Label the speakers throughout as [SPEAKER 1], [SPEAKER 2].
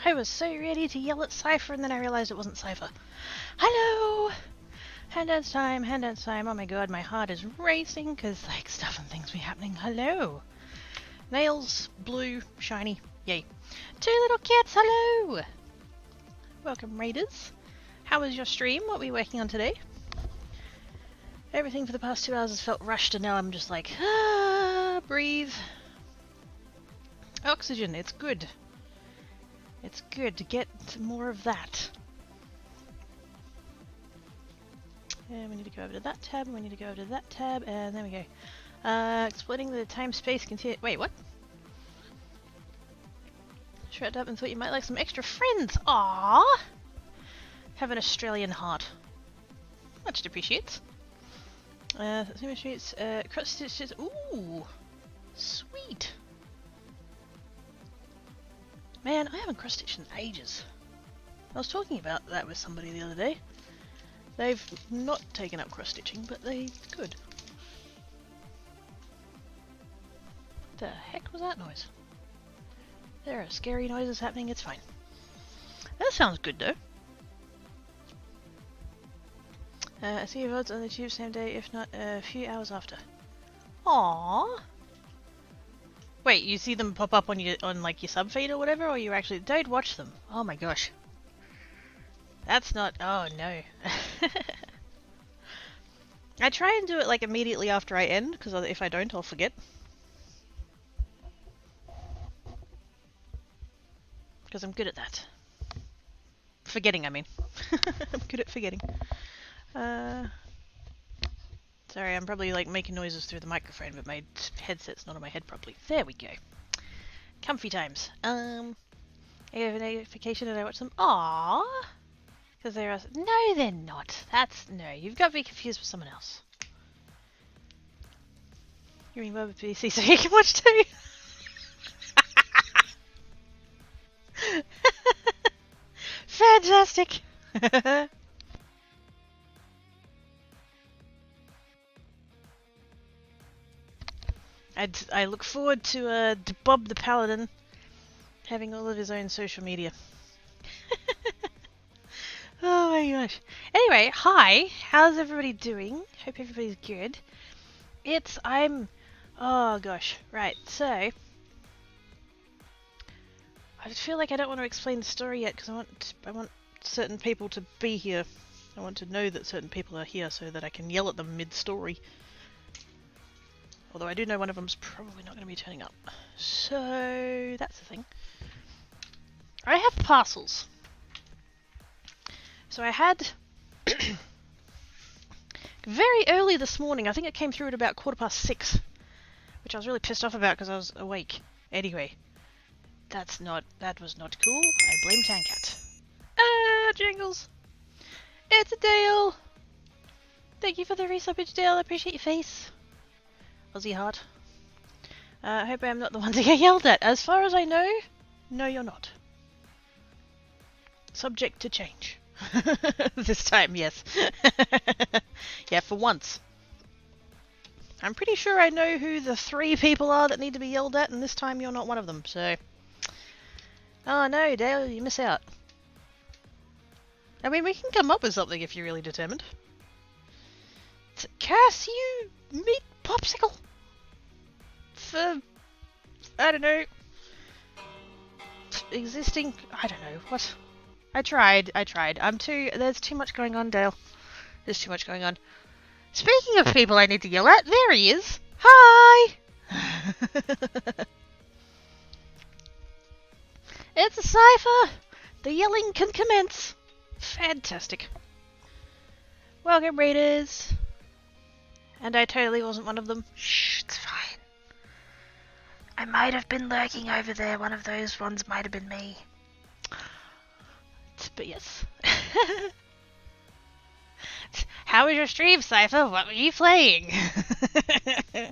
[SPEAKER 1] I was so ready to yell at Cypher and then I realized it wasn't Cypher. Hello! Hand dance time, hand dance time. Oh my god, my heart is racing because like stuff and things be happening. Hello! Nails, blue, shiny, yay. 2 little cats, hello! Welcome raiders. How was your stream? What were you working on today? Everything for the past 2 hours has felt rushed and now I'm just like, breathe. Oxygen, it's good. It's good to get more of that. And we need to go over to that tab, and we need to go over to that tab, and there we go. Explaining the time-space continue- wait, what? Shredded up and thought you might like some extra friends. Aww! Have an Australian heart. Much appreciates. Streets, cross stitches. Ooh! Sweet! Man, I haven't cross-stitched in ages. I was talking about that with somebody the other day. They've not taken up cross-stitching, but they could. What the heck was that noise? There are scary noises happening, it's fine. That sounds good though. I see your votes on the tube same day, if not a few hours after. Aww. Wait, you see them pop up on your like your sub feed or whatever, or you actually don't watch them? Oh my gosh. That's not. Oh no. I try and do it like immediately after I end, because if I don't, I'll forget. Because I'm good at that. Forgetting, I mean. I'm good at forgetting. Sorry, I'm probably like making noises through the microphone, but my headset's not on my head properly. There we go. Comfy times. I have a notification and I watch them. Aww. Because they're us. No, they're not. That's no. You've got to be confused with someone else. You mean Boba PC so you can watch too? Fantastic. I look forward to Bob the Paladin having all of his own social media. Oh my gosh. Anyway, hi. How's everybody doing? Hope everybody's good. Oh gosh. Right, so I feel like I don't want to explain the story yet because I want certain people to be here. I want to know that certain people are here so that I can yell at them mid-story. Although I do know one of them's probably not going to be turning up. So that's the thing. I have parcels. So I had very early this morning, I think it came through at about 6:15, which I was really pissed off about because I was awake. Anyway, that was not cool. I blame Tancat. Ah, Jingles! It's a Dale! Thank you for the resuppage, Dale. I appreciate your face. Aussie heart. I hope I am not the one to get yelled at. As far as I know, no you're not. Subject to change. This time, yes. Yeah, for once. I'm pretty sure I know who the 3 people are that need to be yelled at, and this time you're not one of them, so... Oh no, Dale, you miss out. I mean, we can come up with something if you're really determined. Curse you, meat popsicle! For... I don't know... existing... I don't know, what... I tried. There's too much going on, Dale. There's too much going on. Speaking of people I need to yell at, there he is. Hi! It's a Cypher! The yelling can commence. Fantastic. Welcome, raiders. And I totally wasn't one of them. Shh, it's fine. I might have been lurking over there. One of those ones might have been me. But yes. How was your stream, Cypher? What were you playing? Hi,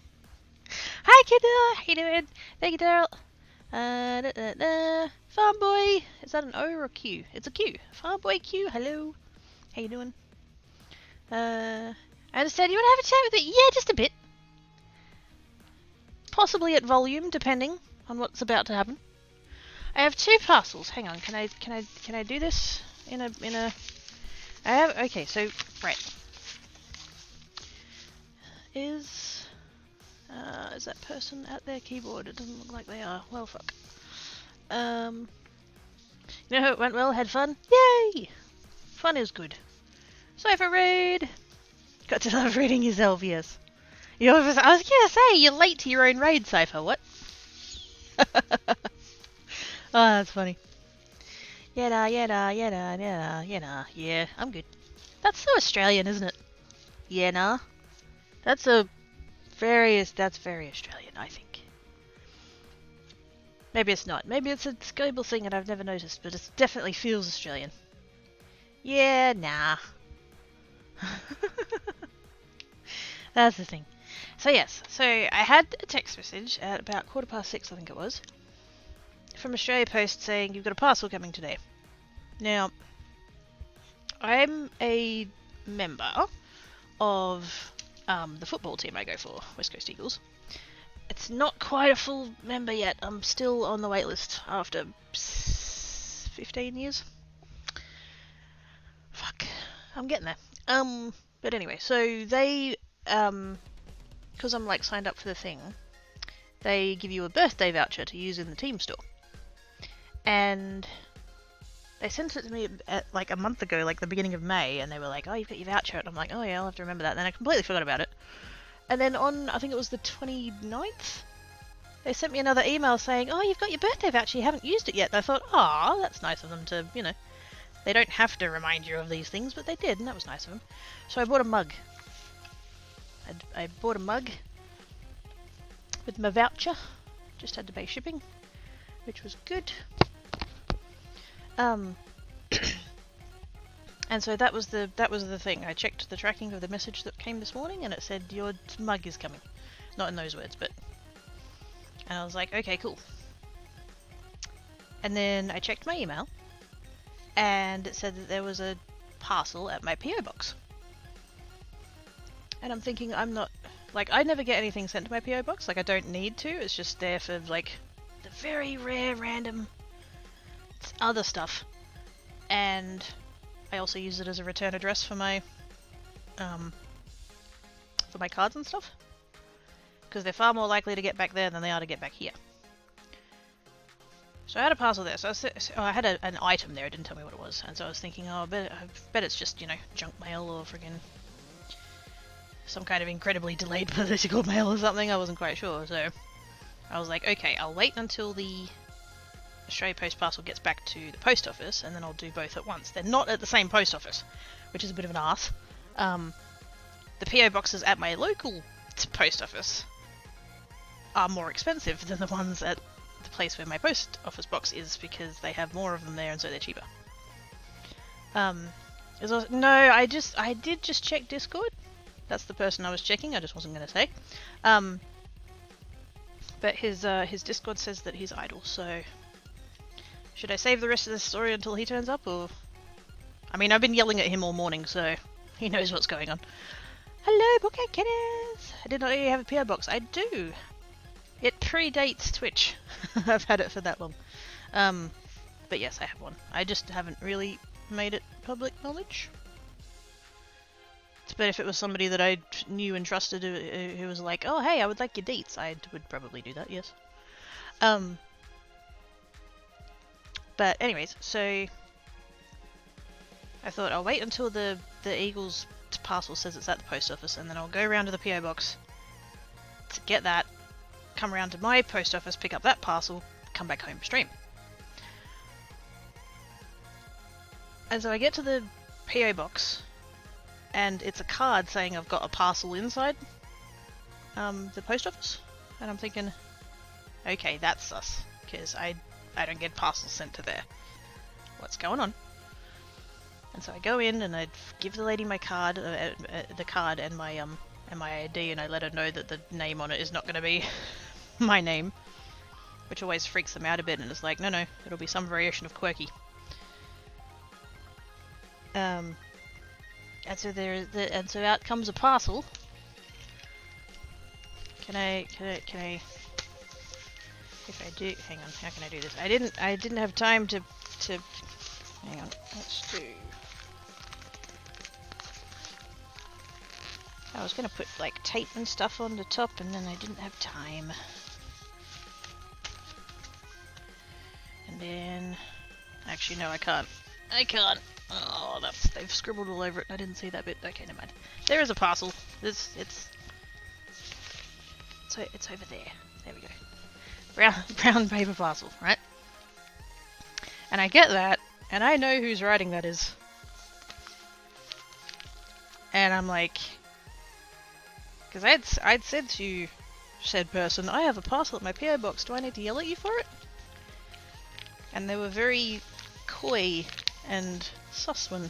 [SPEAKER 1] Kidda! How you doing? Thank you, Daryl. Farm boy. Is that an O or a Q? It's a Q. Farm boy Q. Hello. How you doing? I understand you want to have a chat with me? Yeah, just a bit. Possibly at volume, depending on what's about to happen. I have 2 parcels. Hang on, can I do this in a I have, okay, so right. Is that person at their keyboard? It doesn't look like they are. Well, fuck. You know, it went well, had fun. Yay! Fun is good. Cypher raid! Got to love reading yourself, yes. I was gonna say, you're late to your own raid, Cypher, what? Oh, that's funny. Yeah, I'm good. That's so Australian, isn't it? Yeah, nah. That's very Australian, I think. Maybe it's not. Maybe it's a global thing and I've never noticed, but it definitely feels Australian. Yeah, nah. That's the thing. So yes, so I had a text message at about 6:15, I think it was, from Australia Post saying you've got a parcel coming today. Now, I'm a member of the football team I go for, West Coast Eagles. It's not quite a full member yet. I'm still on the wait list after 15 years. Fuck. I'm getting there. But anyway, so they, because I'm like signed up for the thing, they give you a birthday voucher to use in the team store. And they sent it to me at, like a month ago, like the beginning of May, and they were like, oh, you've got your voucher. And I'm like, oh yeah, I'll have to remember that. And then I completely forgot about it. And then on, I think it was the 29th, they sent me another email saying, oh, you've got your birthday voucher, you haven't used it yet. And I thought, oh, that's nice of them to, you know, they don't have to remind you of these things, but they did, and that was nice of them. So I bought a mug. I bought a mug with my voucher. Just had to pay shipping, which was good. And so that was the thing. I checked the tracking of the message that came this morning, and it said your mug is coming. Not in those words, but. And I was like, okay, cool. And then I checked my email, and it said that there was a parcel at my PO box. And I'm thinking, I'm not, like, I never get anything sent to my PO box. Like, I don't need to. It's just there for like the very rare random other stuff. And I also use it as a return address for my cards and stuff, because they're far more likely to get back there than they are to get back here. So I had a parcel there. So I had an item there. It didn't tell me what it was, and so I was thinking, oh, I bet it's just, you know, junk mail or friggin' some kind of incredibly delayed political mail or something. I wasn't quite sure, so I was like, okay, I'll wait until the Australia Post parcel gets back to the post office, and then I'll do both at once. They're not at the same post office, which is a bit of an arse. The PO boxes at my local post office are more expensive than the ones at the place where my post office box is, because they have more of them there, and so they're cheaper. No, I did just check Discord. That's the person I was checking. I just wasn't going to say. But his Discord says that he's idle, so should I save the rest of the story until he turns up, or? I mean, I've been yelling at him all morning, so he knows what's going on. Hello, Bookhead Kenneth! I did not know you have a PO box. I do. It predates Twitch. I've had it for that long. But yes, I have one. I just haven't really made it public knowledge. But if it was somebody that I knew and trusted who was like, oh hey, I would like your deets, I would probably do that, yes. But anyways, so I thought I'll wait until the Eagles parcel says it's at the post office, and then I'll go around to the PO box to get that, come around to my post office, pick up that parcel, come back home stream. And so I get to the PO box, and it's a card saying I've got a parcel inside the post office, and I'm thinking, okay, that's sus, because I don't get parcels sent to there. What's going on? And so I go in and I give the lady my card, the card and my ID, and I let her know that the name on it is not going to be my name, which always freaks them out a bit. And it's like, no, it'll be some variation of quirky. And so out comes a parcel. Can I If I do, hang on, how can I do this? I didn't have time to, hang on, let's do... I was gonna put like tape and stuff on the top and then I didn't have time. And then, actually no I can't. Oh, they've scribbled all over it. I didn't see that bit. Okay, never mind. There is a parcel. It's over there. There we go. Brown paper parcel, right? And I get that, and I know whose writing that is. And I'm like, because I'd said to said person, I have a parcel at my PO box. Do I need to yell at you for it? And they were very coy and sus one.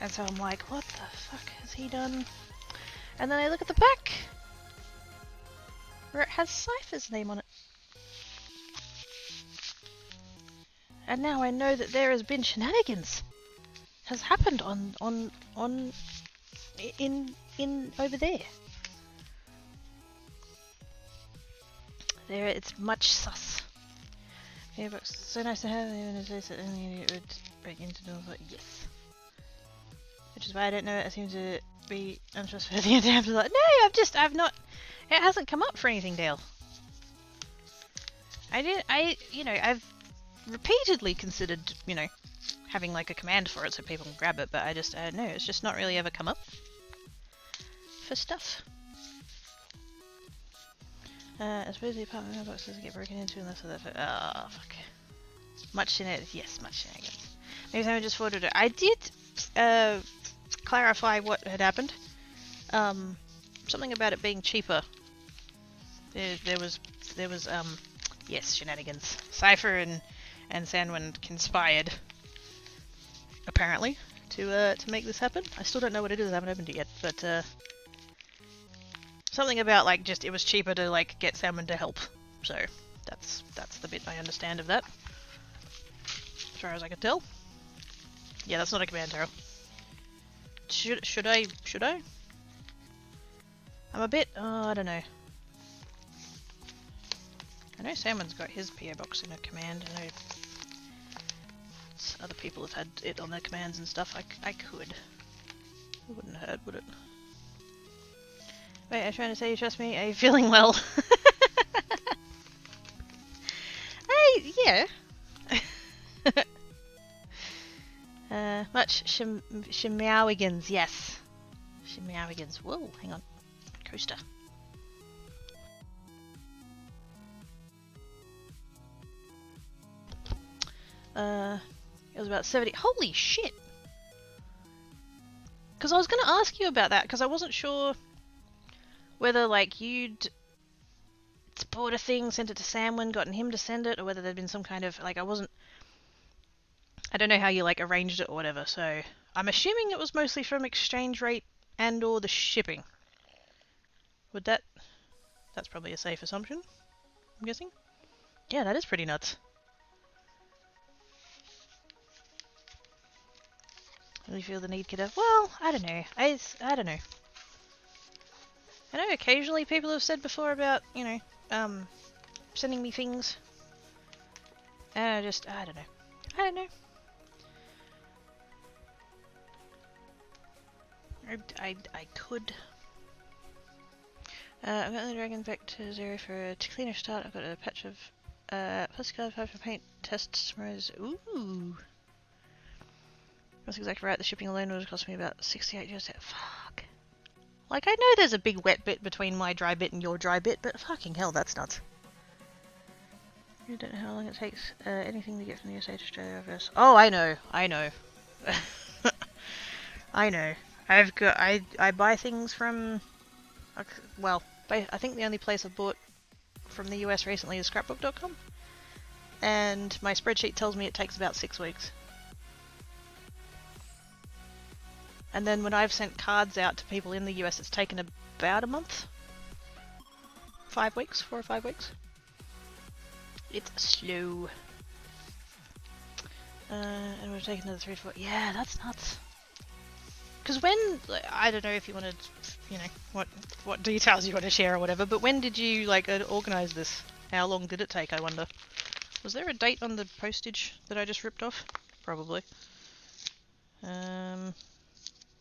[SPEAKER 1] And so I'm like, what the fuck has he done? And then I look at the back, where it has Cypher's name on it. And now I know that there has been shenanigans. Has happened in over there. There, it's much sus. Yeah, but so nice to have even if it would break into doors like yes. Which is why I don't know. It seems to be untrustworthy and have to like no, I've not. It hasn't come up for anything, Dale. I've repeatedly considered, having like a command for it so people can grab it, but I don't know. It's just not really ever come up for stuff. I suppose the apartment mailbox doesn't get broken into unless that's oh fuck. Much shenanigans. Yes, much shenanigans. Maybe someone just forwarded it. I did clarify what had happened. Something about it being cheaper. There was yes, shenanigans. Cypher and Sandwind conspired apparently to make this happen. I still don't know what it is. I haven't opened it yet, but something about like just it was cheaper to like get Sandwind to help. So that's the bit I understand of that. As far as I can tell. Yeah, that's not a command arrow. Should I? I'm a bit, I don't know. I know Salmon's got his PO box in a command. I know other people have had it on their commands and stuff. I could. It wouldn't hurt, would it? Wait, I'm trying to say you trust me. Are you feeling well? Yeah. Much Shemowigans, yes. Shemowigans. Whoa, hang on. Coaster. It was about 70. Holy shit! Because I was going to ask you about that, because I wasn't sure whether, like, you'd bought a thing, sent it to Samwin, gotten him to send it, or whether there'd been some kind of, like, I don't know how you, like, arranged it or whatever, so I'm assuming it was mostly from exchange rate and or the shipping. That's probably a safe assumption, I'm guessing? Yeah, that is pretty nuts. Really feel the need, kiddo? Well, I don't know. I don't know. I know occasionally people have said before about, sending me things. And I don't know. I don't know. I could. I've got the dragon back to 0 for a cleaner start. I've got a patch of postcard for paint test tomorrow's. Ooh. That's exactly right. The shipping alone would have cost me about 68 euros. Fuck. Like, I know there's a big wet bit between my dry bit and your dry bit, but fucking hell, that's nuts. You don't know how long it takes anything to get from the USA to Australia, I guess. Oh, I know. I know. I buy things from, well, I think the only place I've bought from the US recently is scrapbook.com. And my spreadsheet tells me it takes about 6 weeks. And then when I've sent cards out to people in the US, it's taken about a month. 5 weeks, 4 or 5 weeks. It's slow. And we've taken another 3 to 4. Yeah, that's nuts. Because when, I don't know if you wanted, you know, what details you want to share or whatever, but when did you, like, organise this? How long did it take, I wonder? Was there a date on the postage that I just ripped off? Probably. No,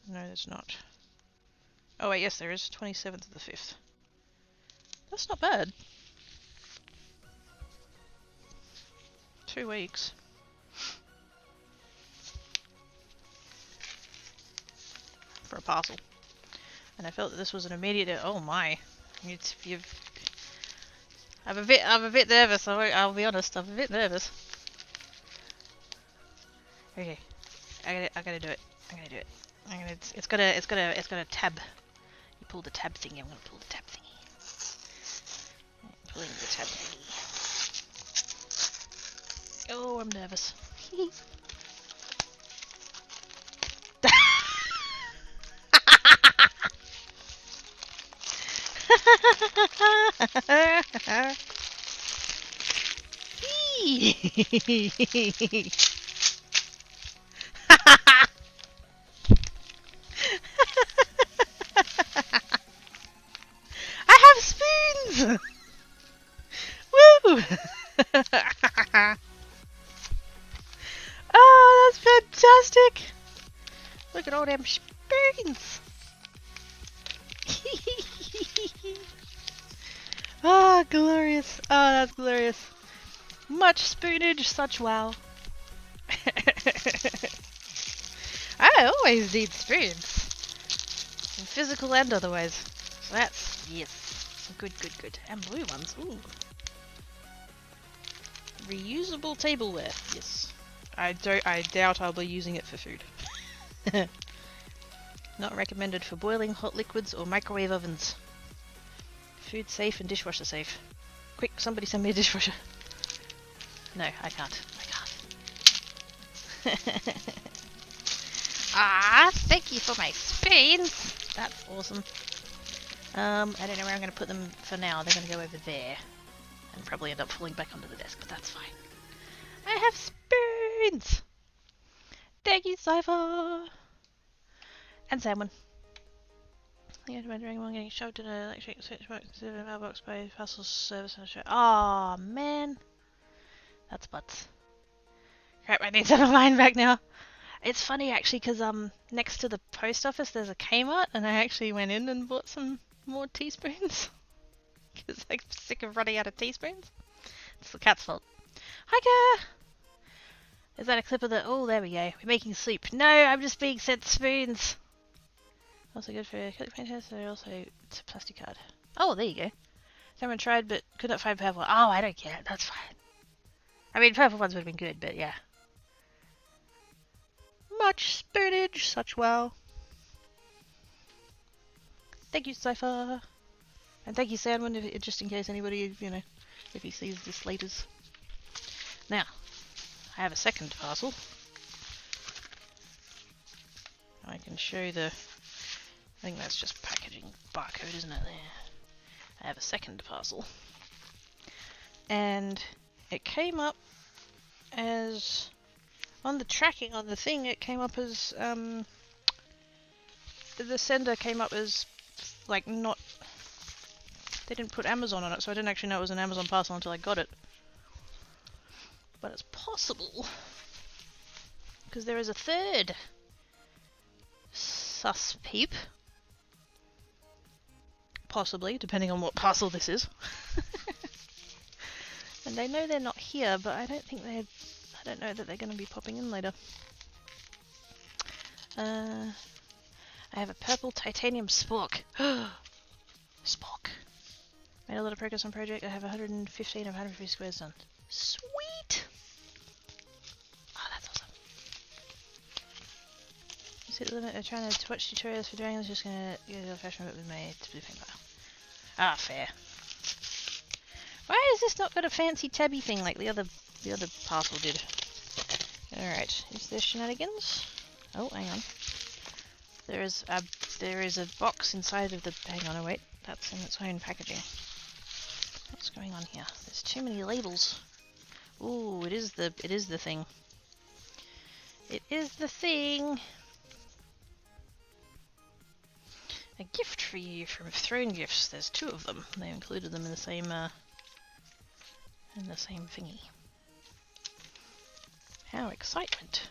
[SPEAKER 1] there's not. Oh wait, yes there is. 27th of the 5th. That's not bad. 2 weeks. For a parcel. And I felt that this was an immediate. Oh my! I'm a bit nervous. I'll be honest. I'm a bit nervous. Okay, I gotta do it. I'm gonna do it. It's got a tab. You pull the tab thingy. I'm gonna pull the tab thingy. Pulling the tab thingy. Oh, I'm nervous. I have spoons! Woo! Oh, that's fantastic! Look at all them spoons! Ah, glorious! Oh, that's glorious! Much spoonage, such wow! I always need spoons, physical and otherwise. So that's yes, good. And blue ones, ooh. Reusable tableware, yes. I doubt I'll be using it for food. Not recommended for boiling hot liquids or microwave ovens. Food safe and dishwasher safe. Quick, somebody send me a dishwasher. No, I can't. Ah, thank you for my spoons. That's awesome. I don't know where I'm going to put them for now. They're going to go over there. And probably end up falling back onto the desk, but that's fine. I have spoons! Thank you, Cypher! And salmon. I'm wondering I'm getting shoved in an electric switchbox instead of a mailbox by parcel service and show. Aw, man. That's butts. Crap, I need some of mine back now. It's funny actually because next to the post office there's a Kmart and I actually went in and bought some more teaspoons. Because I'm sick of running out of teaspoons. It's the cat's fault. Hiker! Is that a clip of the... Oh, there we go. We're making soup. No, I'm just being sent spoons. Also good for acrylic paint. So also it's a plastic card. Oh, there you go. Someone tried but could not find purple. Oh, I don't care. That's fine. I mean, purple ones would have been good, but yeah. Much spoonage, such wow. Thank you, Cypher. And thank you, Sandwin, just in case anybody, you know, if he sees this later. Now, I have a second parcel. I can show the... I think that's just packaging barcode, isn't it? There. I have a second parcel. And it came up as... On the tracking on the thing, it came up as... the sender came up as, like, not... They didn't put Amazon on it, so I didn't actually know it was an Amazon parcel until I got it. But it's possible. Because there is a third sus peep. Possibly, depending on what parcel this is. And I know they're not here, but I don't think they're... I don't know that they're going to be popping in later. I have a purple titanium spork. Spork. Made a lot of progress on project. I have 115 of 150 squares done. Sweet! Oh, that's awesome. You set the limit of trying to watch tutorials for doing this. Just gonna use the fashion with my blue paint bar. Ah, fair. Why has this not got a fancy tabby thing like the other parcel did? Alright, is there Shenanigans? Oh, hang on. There is a box inside of the... Hang on, oh wait. That's in its own packaging. What's going on here? There's too many labels. Ooh, it is the thing. It is the thing! A gift for you from Throne Gifts. There's 2 of them. They included them in the same thingy. How excitement!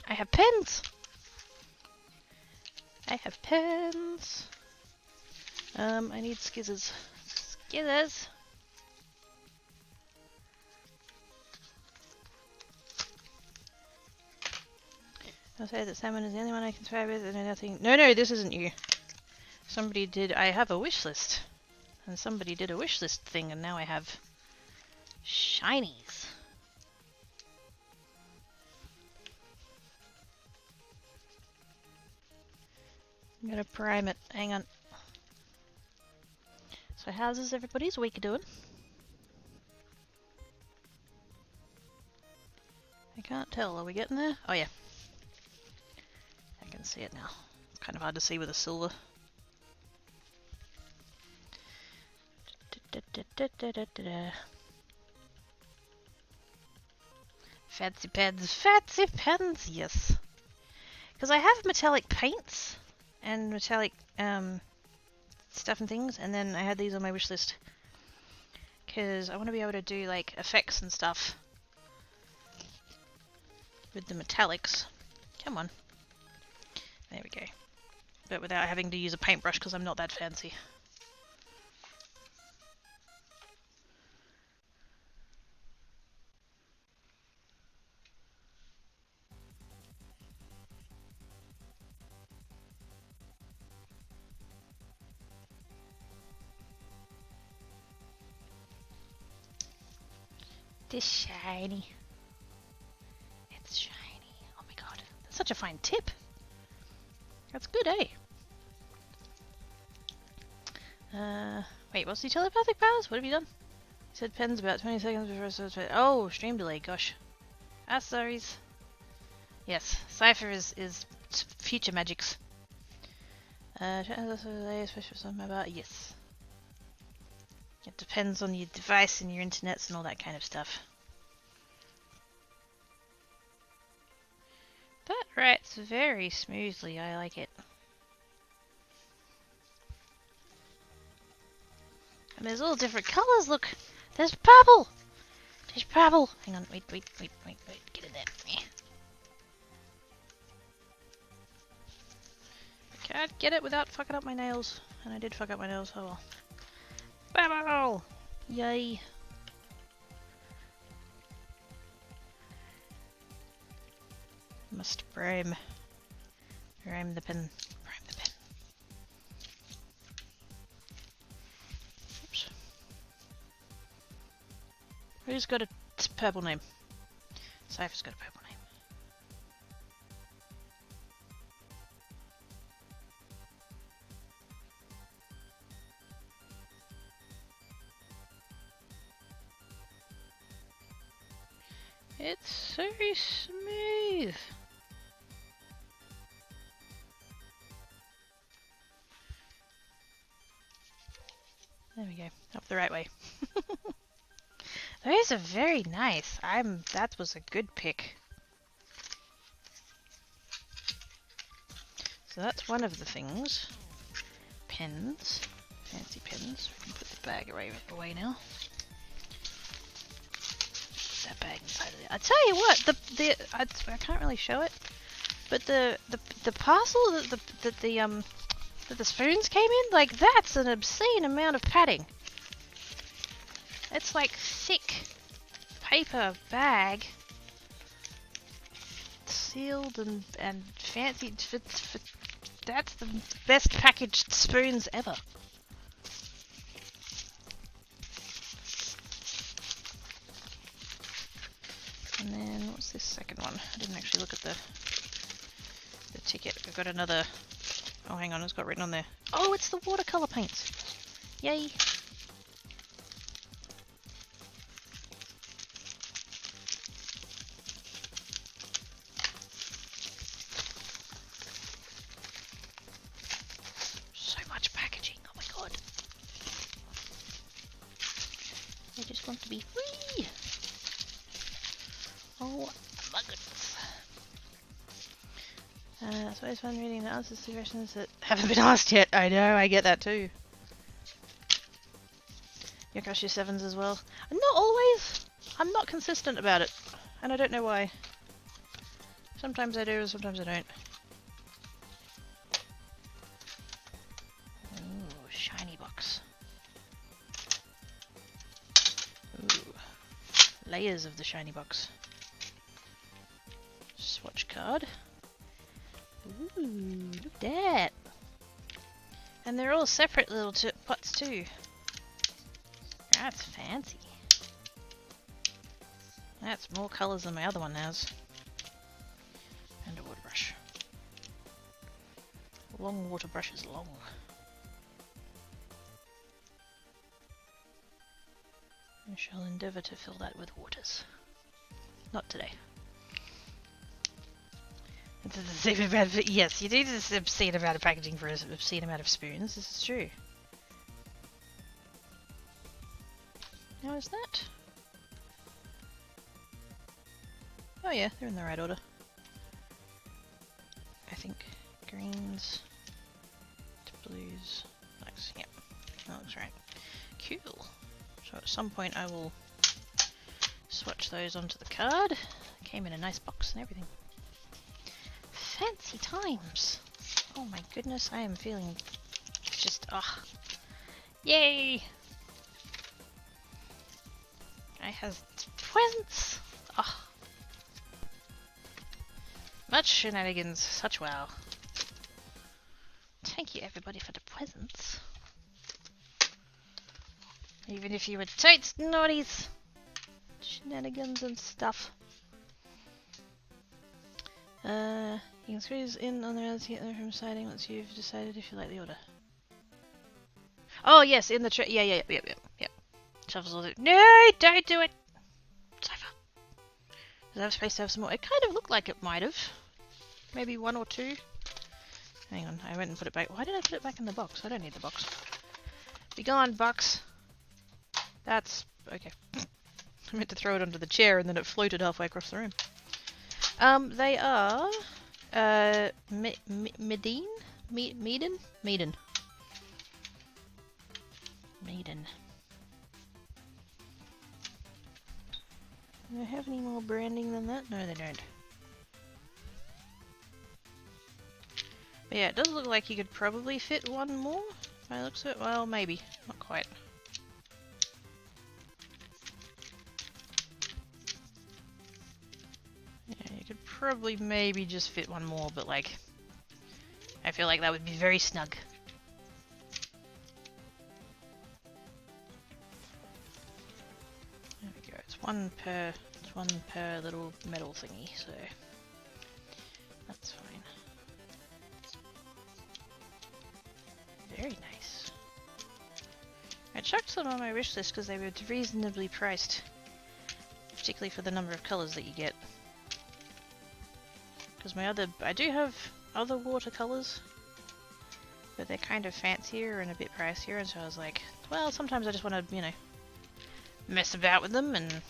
[SPEAKER 1] I have pens. I have pens. I need skizzers. Skizzers. I'll say that salmon is the only one I can try with, and nothing. No, this isn't you. Somebody did. I have a wish list, and somebody did a wish list thing, and now I have shinies. I'm gonna prime it. Hang on. So, how's everybody's week doing? I can't tell. Are we getting there? Oh yeah. I can see it now. It's kind of hard to see with the silver. Fancy pens, yes. Because I have metallic paints and metallic stuff and things, and then I had these on my wish list because I want to be able to do like effects and stuff with the metallics. Come on. There we go. But without having to use a paintbrush because I'm not that fancy. This shiny. It's shiny. Oh my god. That's such a fine tip. That's good, eh? Wait, what's the telepathic powers? What have you done? You said pens about 20 seconds before it starts. Oh, stream delay, gosh. Ah, sorry. Yes, Cypher is future magics. Yes. It depends on your device and your internets and all that kind of stuff. That writes very smoothly, I like it. And there's all different colours, look! There's purple! There's purple! Hang on, wait, get in there. I can't get it without fucking up my nails. And I did fuck up my nails, oh well. Purple! Yay! Must prime the pen. Prime the pen. Oops. Who's got a purple name? Cypher's got a purple name. It's so smooth. There we go. Up the right way. Those are very nice. That was a good pick. So that's one of the things. Pens. Fancy pens. We can put the bag away now. That bag inside of there. I tell you what, I can't really show it, but the parcel that the spoons came in, like that's an obscene amount of padding. It's like thick paper bag, sealed and fancy. That's the best packaged spoons ever. And then what's this second one? I didn't actually look at the ticket. I've got another. Oh, hang on, it's got written on there. Oh, it's the watercolor paints. Yay! So much packaging. Oh my god! I just want to be free. Oh my goodness. It's always fun reading the answers to questions that haven't been asked yet. I know, I get that too. You crush your sevens as well? Not always! I'm not consistent about it. And I don't know why. Sometimes I do, sometimes I don't. Ooh, shiny box. Ooh. Layers of the shiny box. Swatch card. Ooh, look at that! And they're all separate little pots too. That's fancy. That's more colours than my other one has. And a wood brush. Long water brush is long. I shall endeavour to fill that with waters. Not today. It's an obscene amount of, yes, you need this obscene amount of packaging for an obscene amount of spoons. This is true. How is that? Oh yeah, they're in the right order. I think greens to blues. Blacks. Yep, that looks right. Cool. So at some point I will swatch those onto the card. Came in a nice box and everything. Fancy times! Oh my goodness, I am feeling just yay! I have presents! Much shenanigans, such wow. Thank you everybody for the presents. Even if you were totes naughties. Shenanigans and stuff. You can squeeze in on the rails to get them from siding once you've decided if you like the order. Oh yes, in the tray. Yeah. Shuffles all the. No, don't do it! Cypher. Does it have space to have some more? It kind of looked like it might have. Maybe one or two. Hang on, I went and put it back. Why did I put it back in the box? I don't need the box. Be gone, box. That's okay. I meant to throw it onto the chair and then it floated halfway across the room. They are Meeden. Do they have any more branding than that? No, they don't. But yeah, it does look like you could probably fit one more. By the looks of it, well, maybe, not quite. Yeah, you could probably maybe just fit one more, but like, I feel like that would be very snug. There we go. It's one per little metal thingy, so that's fine. Very nice. I chucked them on my wish list because they were reasonably priced, particularly for the number of colours that you get. Because I do have other watercolours, but they're kind of fancier and a bit pricier, and so I was like, well, sometimes I just want to, you know, mess about with them and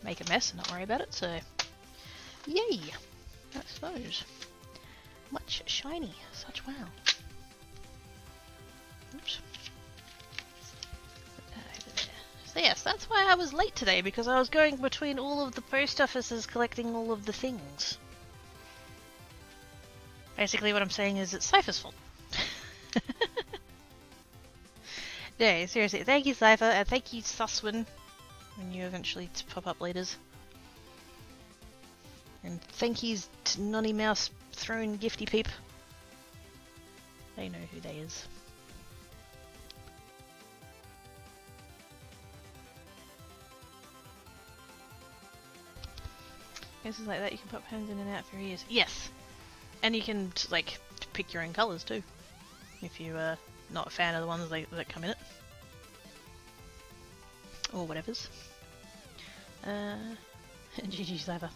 [SPEAKER 1] make a mess and not worry about it, so yay! That's those. Much shiny, such wow. Oops. So yes, that's why I was late today, because I was going between all of the post offices collecting all of the things. Basically what I'm saying is it's Cypher's fault. No, seriously, thank you Cypher, and thank you Suswin, when you eventually pop up later. And thank you to Nonny Mouse Throne Gifty Peep. They know who they is. Places like that you can pop hands in and out for ears. Yes! And you can, like, pick your own colours too. If you're not a fan of the ones that come in it. Or whatevers. GG Cypher.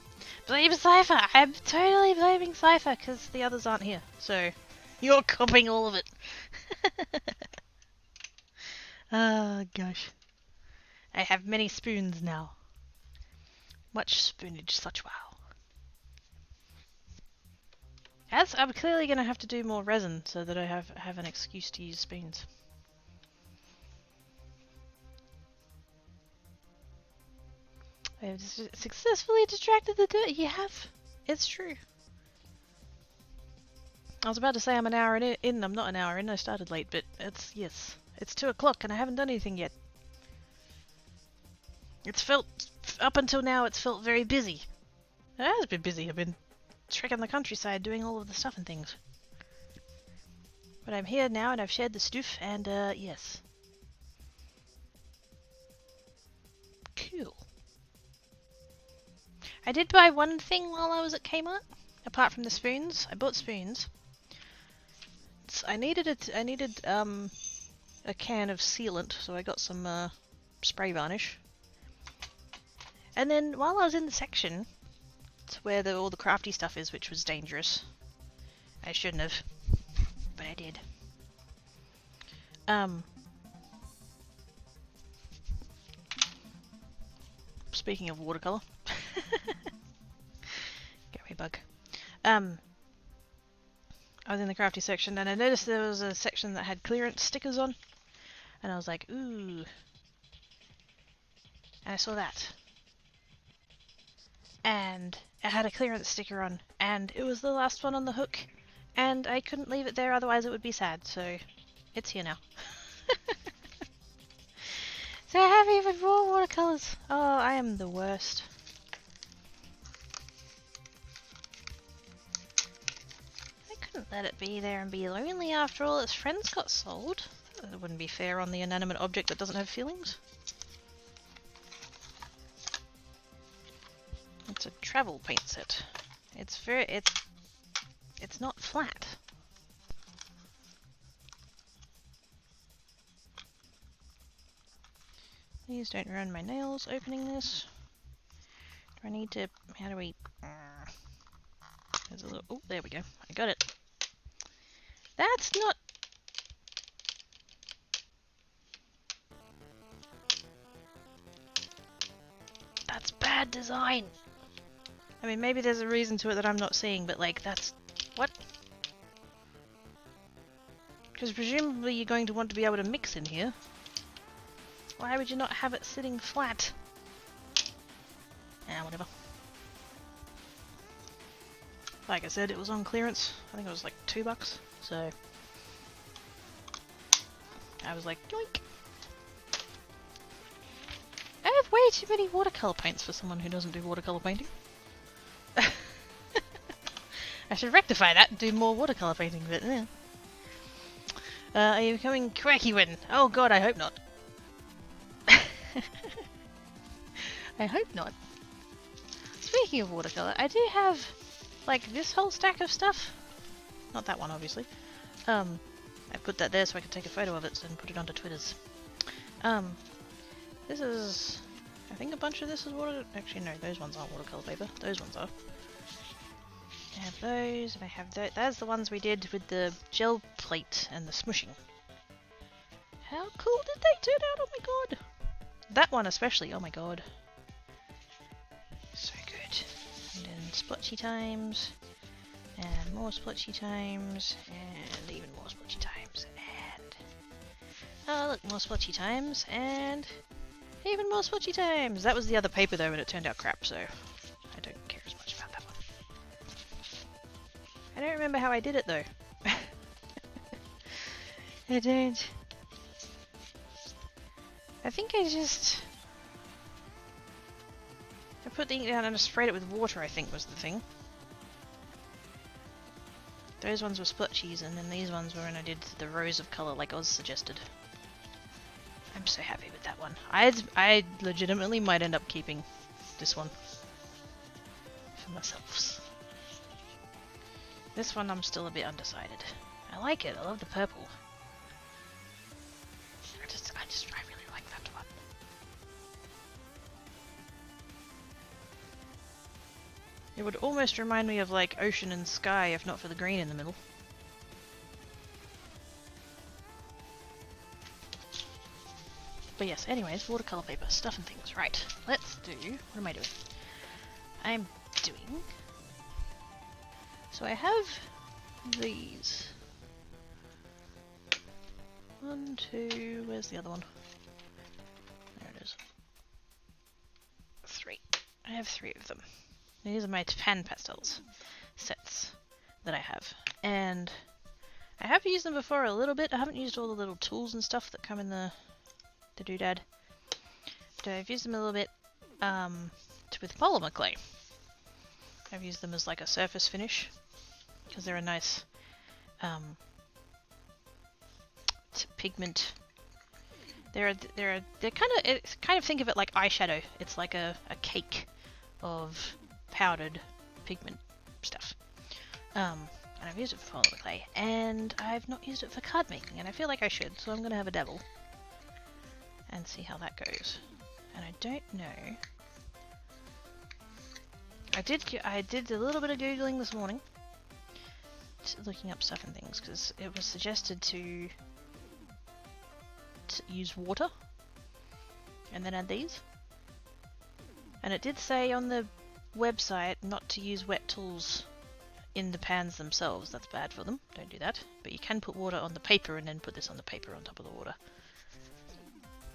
[SPEAKER 1] Blame Cypher! I'm totally blaming Cypher because the others aren't here. So, you're copying all of it. Oh gosh. I have many spoons now. Much spoonage, such wow. As I'm clearly going to have to do more resin so that I have an excuse to use spoons. I have successfully distracted the dirt. You have. It's true. I was about to say I'm an hour in. I'm not an hour in. I started late, but yes. It's 2 o'clock and I haven't done anything yet. It's felt, up until now, it's felt very busy. It has been busy. I've been trekking the countryside doing all of the stuff and things. But I'm here now and I've shared the stuff and, yes. Cool. I did buy one thing while I was at Kmart, apart from the spoons. I bought spoons. I needed a can of sealant, so I got some spray varnish. And then while I was in the section to where all the crafty stuff is, which was dangerous, I shouldn't have, but I did. Speaking of watercolor, get me a bug. I was in the crafty section and I noticed there was a section that had clearance stickers on, and I was like, ooh. And I saw that. And it had a clearance sticker on, and it was the last one on the hook, and I couldn't leave it there, otherwise it would be sad, so it's here now. So I have even more watercolors. Oh, I am the worst. I couldn't let it be there and be lonely after all its friends got sold. That wouldn't be fair on the inanimate object that doesn't have feelings. It's a travel paint set. It's not flat. Please don't ruin my nails opening this. Do I need to... how do we... there's a little... oh, there we go. I got it. That's not... that's bad design. I mean, maybe there's a reason to it that I'm not seeing, but like, that's... what? Because presumably you're going to want to be able to mix in here. Why would you not have it sitting flat? Ah, whatever. Like I said, it was on clearance. I think it was like $2, so... I was like, yoink! I have way too many watercolor paints for someone who doesn't do watercolor painting. I should rectify that and do more watercolor painting, but yeah. Are you becoming quacky when? Oh god, I hope not. I hope not. Speaking of watercolor, I do have like this whole stack of stuff. Not that one, obviously. I put that there so I can take a photo of it and put it onto Twitter's. This is... I think a bunch of this is water... actually no, those ones aren't watercolor paper. Those ones are. I have those, and I have those. That's the ones we did with the gel plate and the smushing. How cool did they turn out? Oh my god! That one especially, oh my god. So good. And then splotchy times, and more splotchy times, and even more splotchy times, and... oh look, more splotchy times, and... even more splotchy times! That was the other paper though, and it turned out crap, so I don't care as much about that one. I don't remember how I did it though. I don't. I think I put the ink down and I sprayed it with water, I think was the thing. Those ones were splotchies, and then these ones were when I did the rows of colour like Oz suggested. I'm so happy with that one. I legitimately might end up keeping this one for myself. This one I'm still a bit undecided. I like it, I love the purple. I really like that one. It would almost remind me of like ocean and sky if not for the green in the middle. But yes, anyways, watercolor paper, stuff and things. Right, let's do... what am I doing? I'm doing... so I have these. 1, 2, where's the other one? There it is. 3. I have 3 of them. These are my pan pastels sets that I have. And I have used them before a little bit. I haven't used all the little tools and stuff that come in the doodad. But I've used them a little bit with polymer clay. I've used them as like a surface finish because they're a nice pigment. They're kind of think of it like eyeshadow. It's like a cake of powdered pigment stuff. And I've used it for polymer clay, and I've not used it for card making, and I feel like I should, so I'm gonna have a dabble and see how that goes. And I don't know. I did a little bit of googling this morning, looking up stuff and things, because it was suggested to use water and then add these. And it did say on the website not to use wet tools in the pans themselves. That's bad for them. Don't do that. But you can put water on the paper and then put this on the paper on top of the water.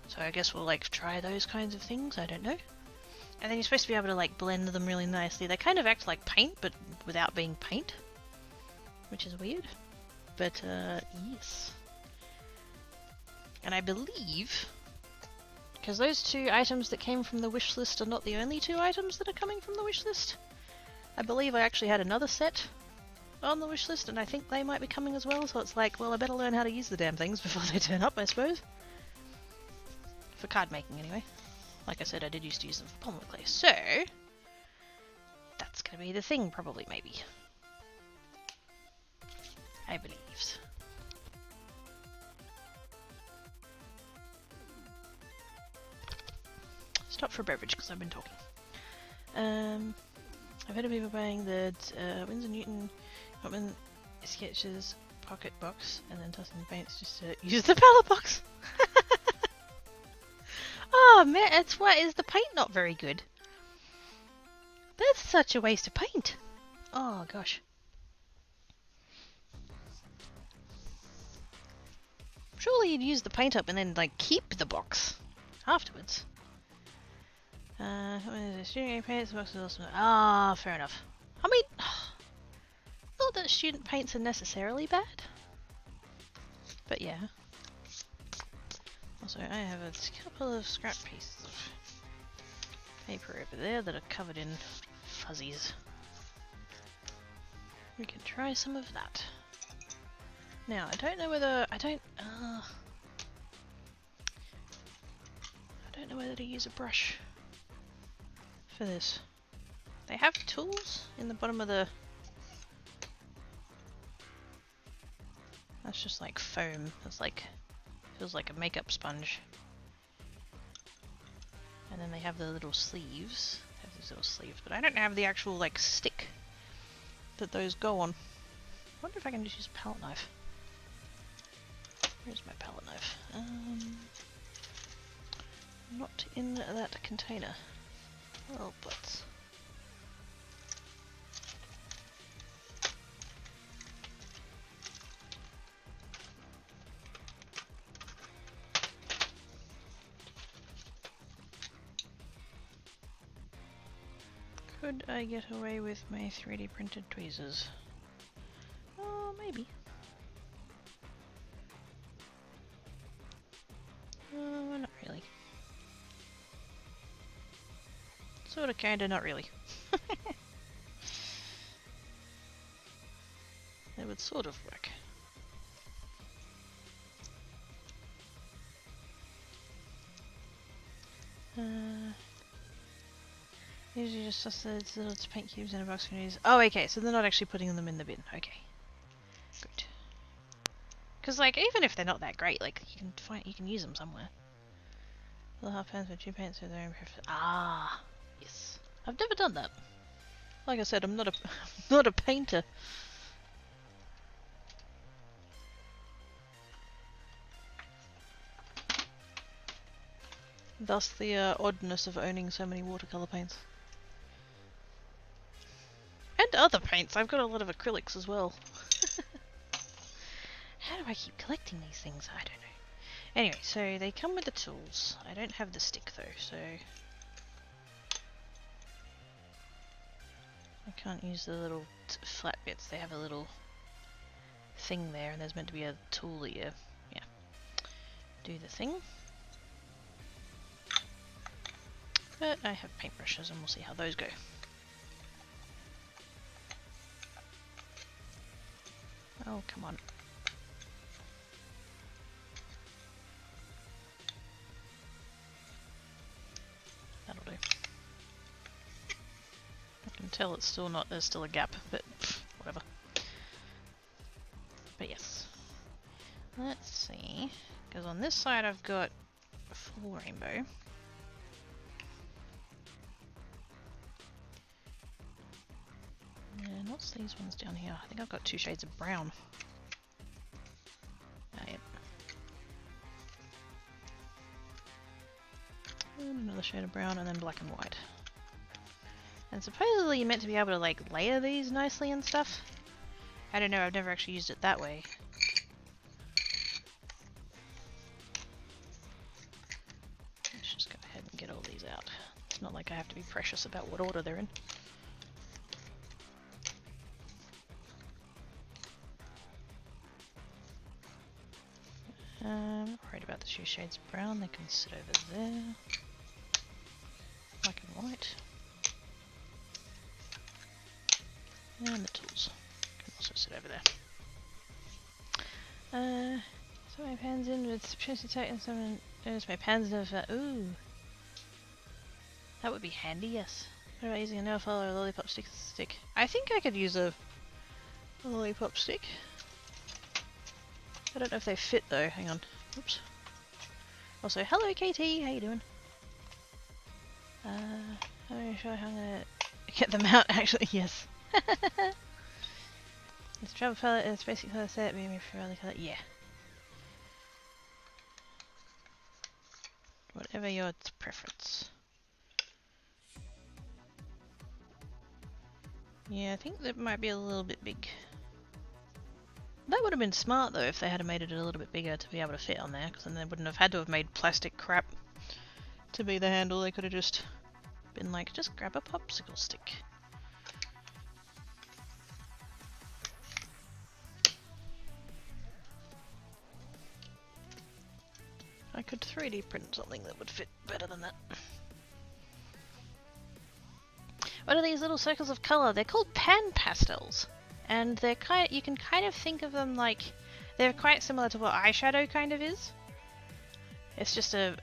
[SPEAKER 1] So I guess we'll like try those kinds of things. I don't know. And then you're supposed to be able to like blend them really nicely. They kind of act like paint, but without being paint, which is weird. But yes. And I believe, because those 2 items that came from the wish list are not the only 2 items that are coming from the wish list. I believe I actually had another set on the wish list, and I think they might be coming as well, so it's like, well, I better learn how to use the damn things before they turn up, I suppose. For card making, anyway. Like I said, I did used to use them for polymer clay, so that's gonna be the thing, probably, maybe. I believe. Stop for a beverage because I've been talking. I've heard of people buying the Winsor Newton Hotman sketches pocket box and then tossing the paints just to use the palette box. Oh man, it's what is the paint not very good? That's such a waste of paint. Oh gosh. Surely you'd use the paint up and then like keep the box afterwards. Student paints, box is awesome. Ah, fair enough. I mean, not that student paints are necessarily bad, but yeah. Also, I have a couple of scrap pieces of paper over there that are covered in fuzzies. We can try some of that. Now, I don't know whether I don't know whether to use a brush for this. They have tools in the bottom of the... That's just like foam. That's like... feels like a makeup sponge. And then they have the little sleeves. They have these little sleeves, but I don't have the actual like stick that those go on. I wonder if I can just use a palette knife. Where's my palette knife? Not in that container. Oh, butts. Could I get away with my 3D printed tweezers? Oh, maybe. Not really. Sorta, kinda, not really. It would sort of work. Usually just toss the little paint cubes in a box for use. Oh, okay, so they're not actually putting them in the bin. Okay. Good. Because, like, even if they're not that great, like, you can use them somewhere. Little half pans with 2 paints with their own preference. Ah, yes. I've never done that. Like I said, I'm not not a painter. Thus the oddness of owning so many watercolor paints. And other paints. I've got a lot of acrylics as well. How do I keep collecting these things? I don't know. Anyway, so they come with the tools. I don't have the stick though, so I can't use the little flat bits. They have a little thing there, and there's meant to be a tool that you, do the thing. But I have paintbrushes, and we'll see how those go. Oh, come on. That'll do. I can tell it's still not, there's still a gap, but whatever. But yes. Let's see. Because on this side I've got a full rainbow. And what's these ones down here? I think I've got 2 shades of brown. Ah, yep. And another shade of brown, and then black and white. And supposedly you're meant to be able to like layer these nicely and stuff. I don't know, I've never actually used it that way. Let's just go ahead and get all these out. It's not like I have to be precious about what order they're in. Not worried about the 2 shades of brown, they can sit over there. Black and white. And the tools can also sit over there. So my pans in with Trinity Tight and some. There's my pans of. Ooh! That would be handy, yes. What about using a nail file or a lollipop stick? I think I could use a lollipop stick. I don't know if they fit though, hang on. Oops. Also, hello KT, how you doing? I'm sure I'm gonna get them out actually, yes. This travel palette is basic color set, maybe for other color, yeah. Whatever your preference. Yeah, I think that might be a little bit big. That would have been smart though if they had made it a little bit bigger to be able to fit on there, because then they wouldn't have had to have made plastic crap to be the handle. They could have just been like, just grab a popsicle stick. I could 3D print something that would fit better than that. What are these little circles of colour? They're called pan pastels. And they're you can kind of think of them like, they're quite similar to what eyeshadow kind of is. It's just a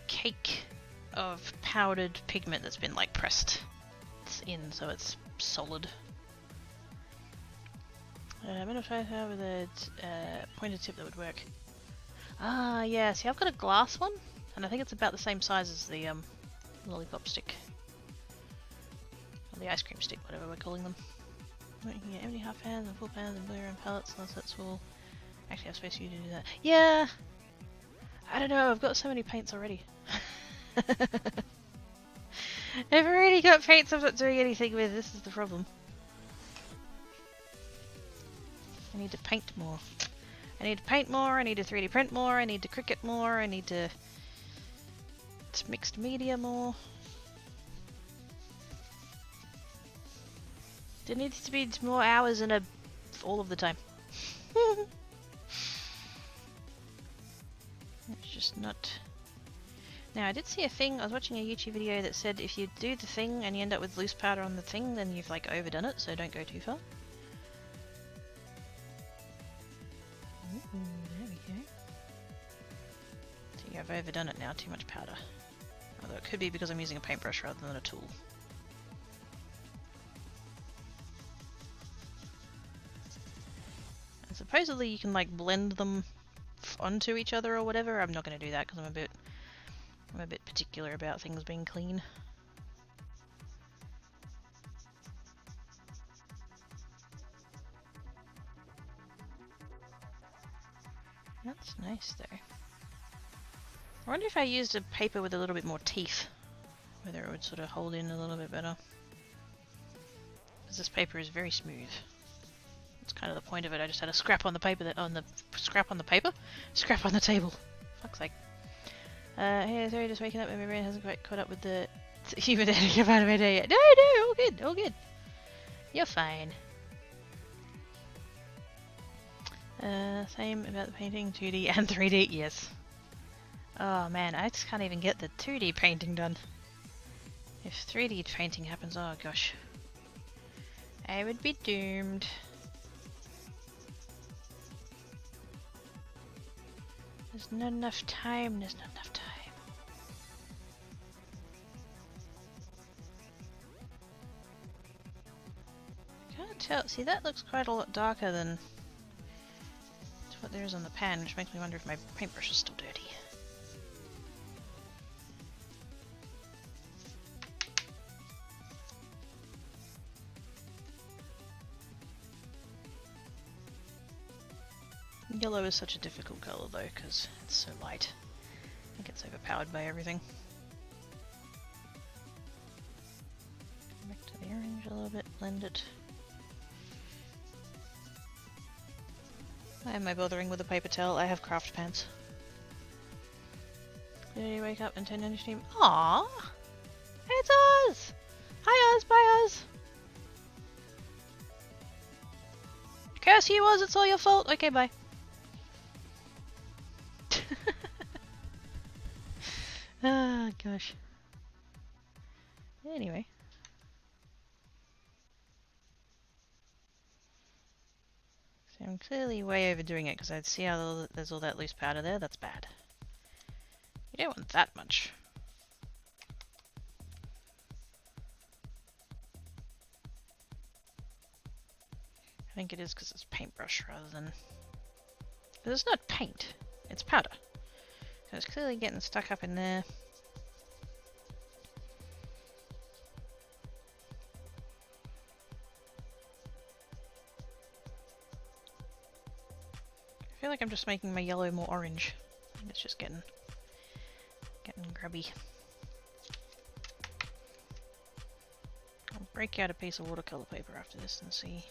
[SPEAKER 1] cake of powdered pigment that's been like pressed in so it's solid. I'm gonna try to have with a pointed tip that would work. Ah, yeah, see I've got a glass one, and I think it's about the same size as the lollipop stick. Or the ice cream stick, whatever we're calling them. You can get empty half pans and full pans and blue and pellets unless that's full. Actually, I'm supposed to do that. Yeah! I don't know, I've got so many paints already. I've already got paints I'm not doing anything with, this is the problem. I need to paint more. I need to paint more, I need to 3D print more, I need to Cricut more, I need to mixed media more. There needs to be more hours in all of the time. It's just not... Now I did see a thing, I was watching a YouTube video that said if you do the thing and you end up with loose powder on the thing, then you've like overdone it, so don't go too far. Ooh, there we go. See, I've overdone it now, too much powder. Although it could be because I'm using a paintbrush rather than a tool. And supposedly you can like blend them onto each other or whatever. I'm not going to do that because I'm a bit particular about things being clean. That's nice though. I wonder if I used a paper with a little bit more teeth, whether it would sort of hold in a little bit better. because this paper is very smooth. That's kind of the point of it. I just had a scrap on the paper scrap on the table. Fuck's sake. Hey, sorry, just waking up and my brain hasn't quite caught up with the human editing of my day yet. No, all good, all good. You're fine. Same about the painting, 2D and 3D, yes. Oh man, I just can't even get the 2D painting done. If 3D painting happens, oh gosh. I would be doomed. There's not enough time, there's not enough time. I can't tell, see that looks quite a lot darker than what there is on the pan, which makes me wonder if my paintbrush is still dirty. Yellow is such a difficult colour though, because it's so light. It gets overpowered by everything. Back to the orange a little bit, blend it. Why am I bothering with a paper towel? I have craft pants. Did you wake up and turn on your stream? Aww! It's Oz! Hi Oz, bye Oz! Curse you Oz, it's all your fault! Okay, bye. Ah, gosh. Anyway. So I'm clearly way overdoing it because I see how there's all that loose powder there. That's bad. You don't want that much. I think it is because it's paintbrush rather than... But it's not paint, it's powder. So it's clearly getting stuck up in there. I feel like I'm just making my yellow more orange. I think it's just getting grubby. I'll break out a piece of watercolor paper after this and see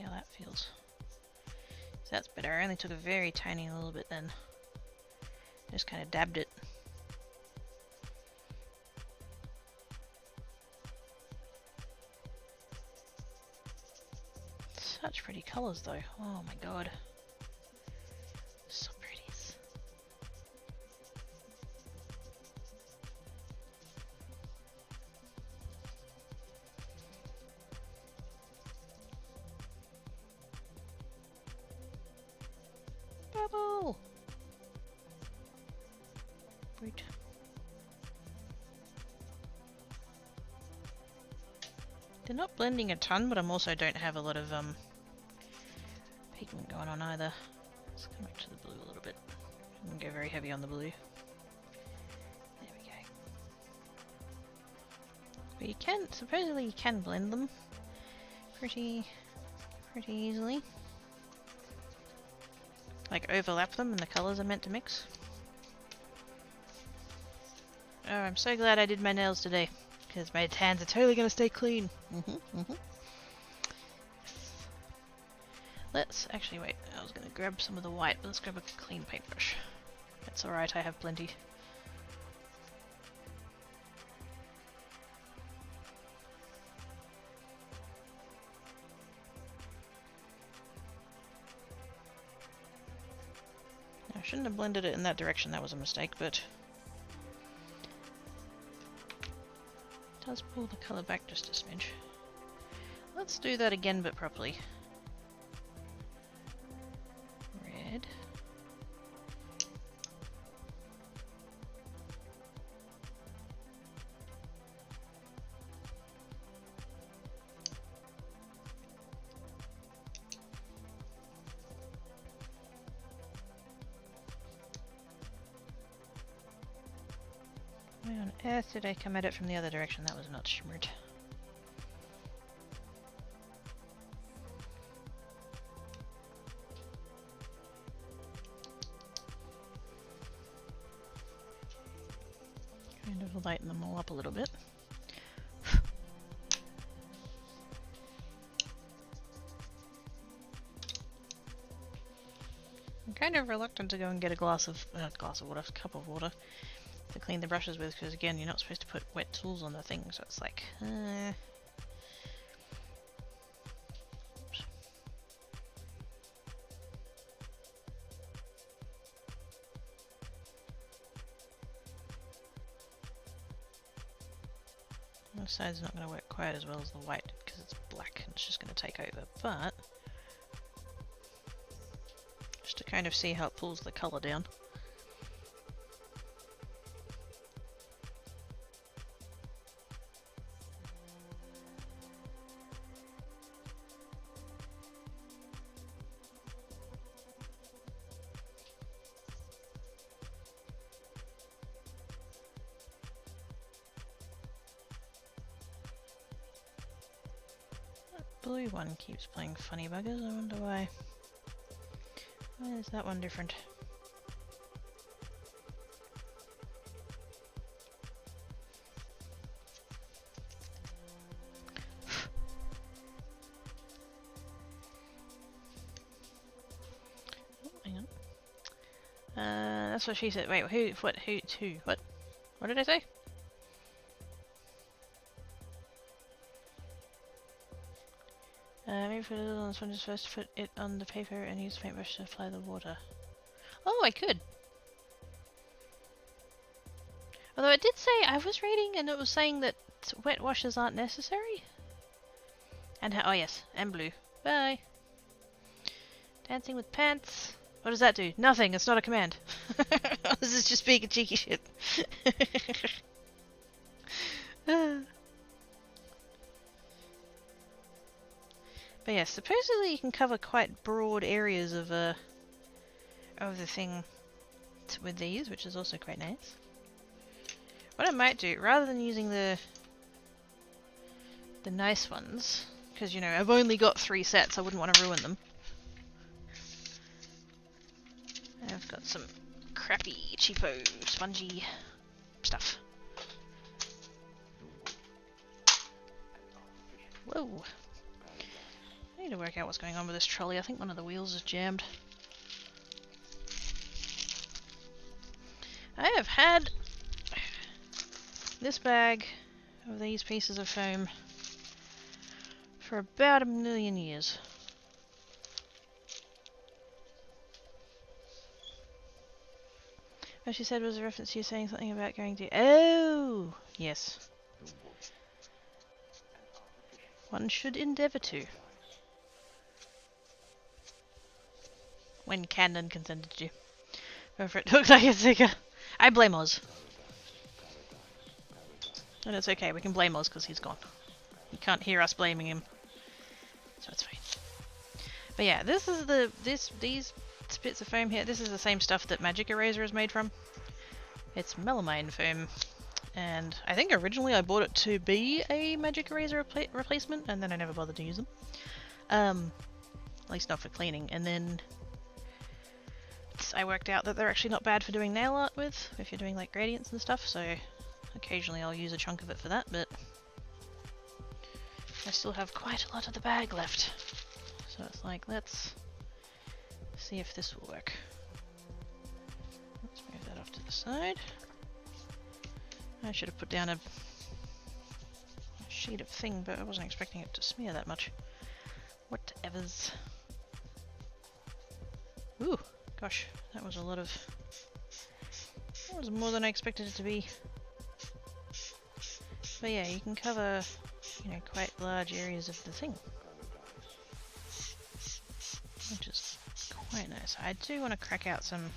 [SPEAKER 1] how that feels. So that's better. I only took a very tiny little bit then. Just kind of dabbed it. Such pretty colors though. Oh my god. So pretty. Bubble! Wait. They're not blending a ton, but I'm also don't have a lot of pigment going on either. Let's come back to the blue a little bit. I'm gonna go very heavy on the blue. There we go. But you can, supposedly you can blend them pretty easily. Like overlap them and the colours are meant to mix. Oh, I'm so glad I did my nails today, because my hands are totally gonna stay clean. Let's actually wait. I was gonna grab some of the white, but let's grab a clean paintbrush. That's alright, I have plenty. I shouldn't have blended it in that direction, that was a mistake, but it does pull the colour back just a smidge. Let's do that again, but properly. Red. Why on earth did I come at it from the other direction? That was not smart. Kind of lighten them all up a little bit. I'm kind of reluctant to go and get a cup of water to clean the brushes with, because again, you're not supposed to put wet tools on the thing, so it's like, Oops. The side's not going to work quite as well as the white, because it's black and it's just going to take over, but just to kind of see how it pulls the colour down. Blue one keeps playing funny buggers, I wonder why. Why is that one different? Oh, hang on. That's what she said. Wait, who? What did I say? Maybe for the little ones, just first put it on the paper and use the paintbrush to apply the water. Oh, I could. Although it did say, I was reading and it was saying that wet washes aren't necessary. And oh yes, and blue. Bye. Dancing with pants. What does that do? Nothing, it's not a command. This is just being a cheeky shit. But yeah, supposedly you can cover quite broad areas of the thing with these, which is also quite nice. What I might do, rather than using the nice ones, because you know I've only got 3 sets, I wouldn't want to ruin them. I've got some crappy, cheapo, spongy stuff. Whoa. I need to work out what's going on with this trolley. I think one of the wheels is jammed. I have had this bag of these pieces of foam for about 1,000,000 years. What she said was a reference to you saying something about going to... Oh! Yes. One should endeavour to. When Canon consented you. Go for it. Looks like it's like a... I blame Oz. And it's okay, we can blame Oz because he's gone. You can't hear us blaming him. So it's fine. But yeah, this is these bits of foam here, this is the same stuff that Magic Eraser is made from. It's melamine foam. And I think originally I bought it to be a Magic Eraser replacement, and then I never bothered to use them. At least not for cleaning. And then I worked out that they're actually not bad for doing nail art with, if you're doing like gradients and stuff, so occasionally I'll use a chunk of it for that, but I still have quite a lot of the bag left. So it's like, let's see if this will work. Let's move that off to the side. I should have put down a sheet of thing, but I wasn't expecting it to smear that much. Whatevers. Ooh, gosh, that was a lot of... That was more than I expected it to be. But yeah, you can cover, you know, quite large areas of the thing. Which is quite nice. I do want to crack out some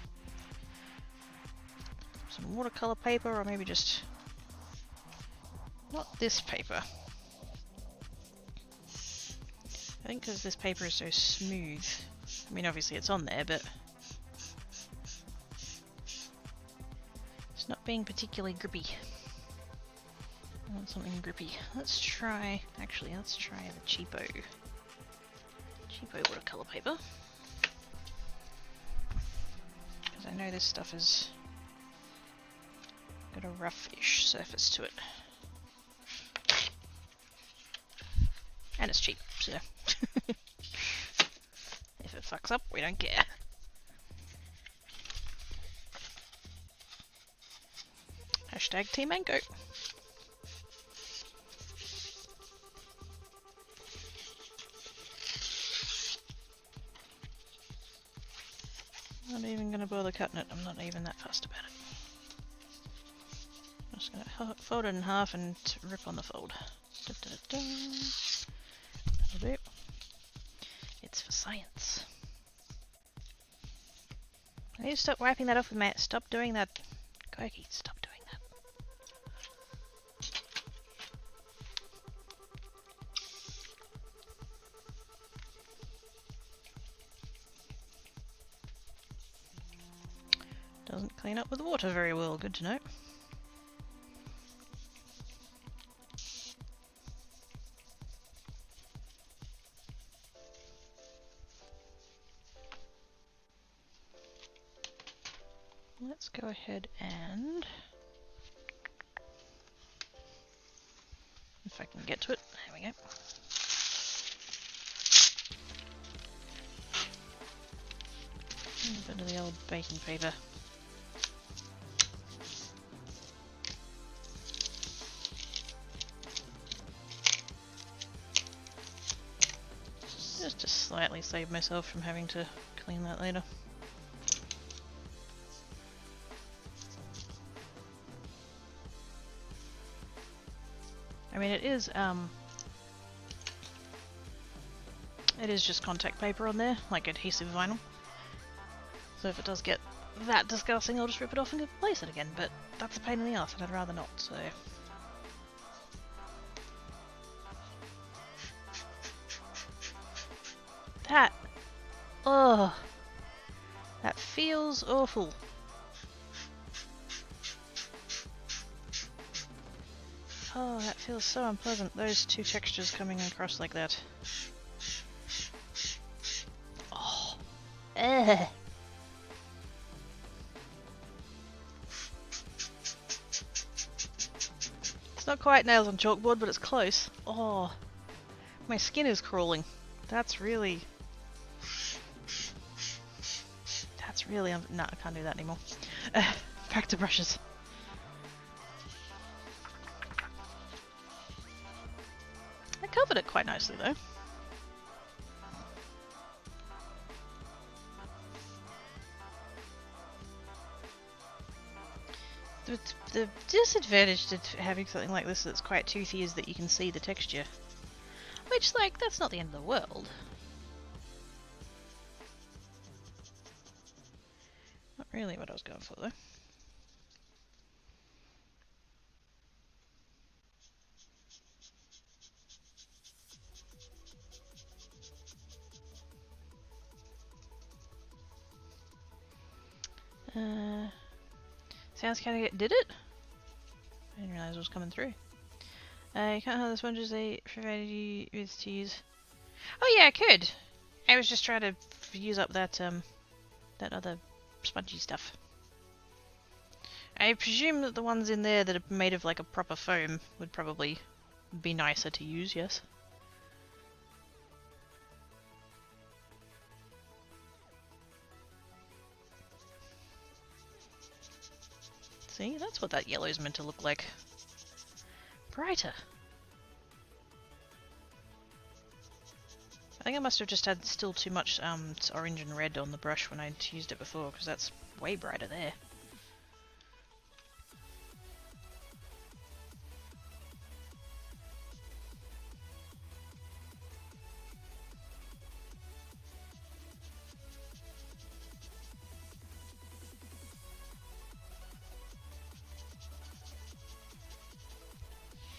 [SPEAKER 1] watercolor paper, or maybe just... Not this paper. I think because this paper is so smooth. I mean, obviously it's on there, but it's not being particularly grippy. I want something grippy. Let's try... Actually, let's try the cheapo watercolor paper. Because I know this stuff has got a rough-ish surface to it. And it's cheap, so if it fucks up, we don't care. Hashtag Team Mango. Not even gonna bother cutting it. I'm not even that fussed about it. I'm just gonna fold it in half and rip on the fold. Da, da, da, da. That'll do. It's for science. I need to stop wiping that off with my... Stop doing that. Koki, stop doing that. Doesn't clean up with water very well. Good to know. Let's go ahead and... If I can get to it. There we go. A bit of the old baking paper. Just to slightly save myself from having to clean that later. I mean, it is just contact paper on there, like adhesive vinyl. So if it does get that disgusting, I'll just rip it off and replace it again, but that's a pain in the ass and I'd rather not, so... That... Ugh! That feels awful. Oh, that feels so unpleasant, those two textures coming across like that. Oh. Ugh. It's not quite nails on chalkboard, but it's close. Oh. My skin is crawling. That's really... No, I can't do that anymore. Back to brushes. I covered it quite nicely though. The disadvantage to having something like this that's quite toothy is that you can see the texture. Which, like, that's not the end of the world. Not really what I was going for though. Sounds kind of... Did it? I didn't realize it was coming through. You can't have the sponges they provided you with to use. Oh yeah, I could. I was just trying to use up that that other spongy stuff. I presume that the ones in there that are made of like a proper foam would probably be nicer to use, yes. See, that's what that yellow is meant to look like. Brighter. I think I must have just had still too much orange and red on the brush when I used it before, because that's way brighter there.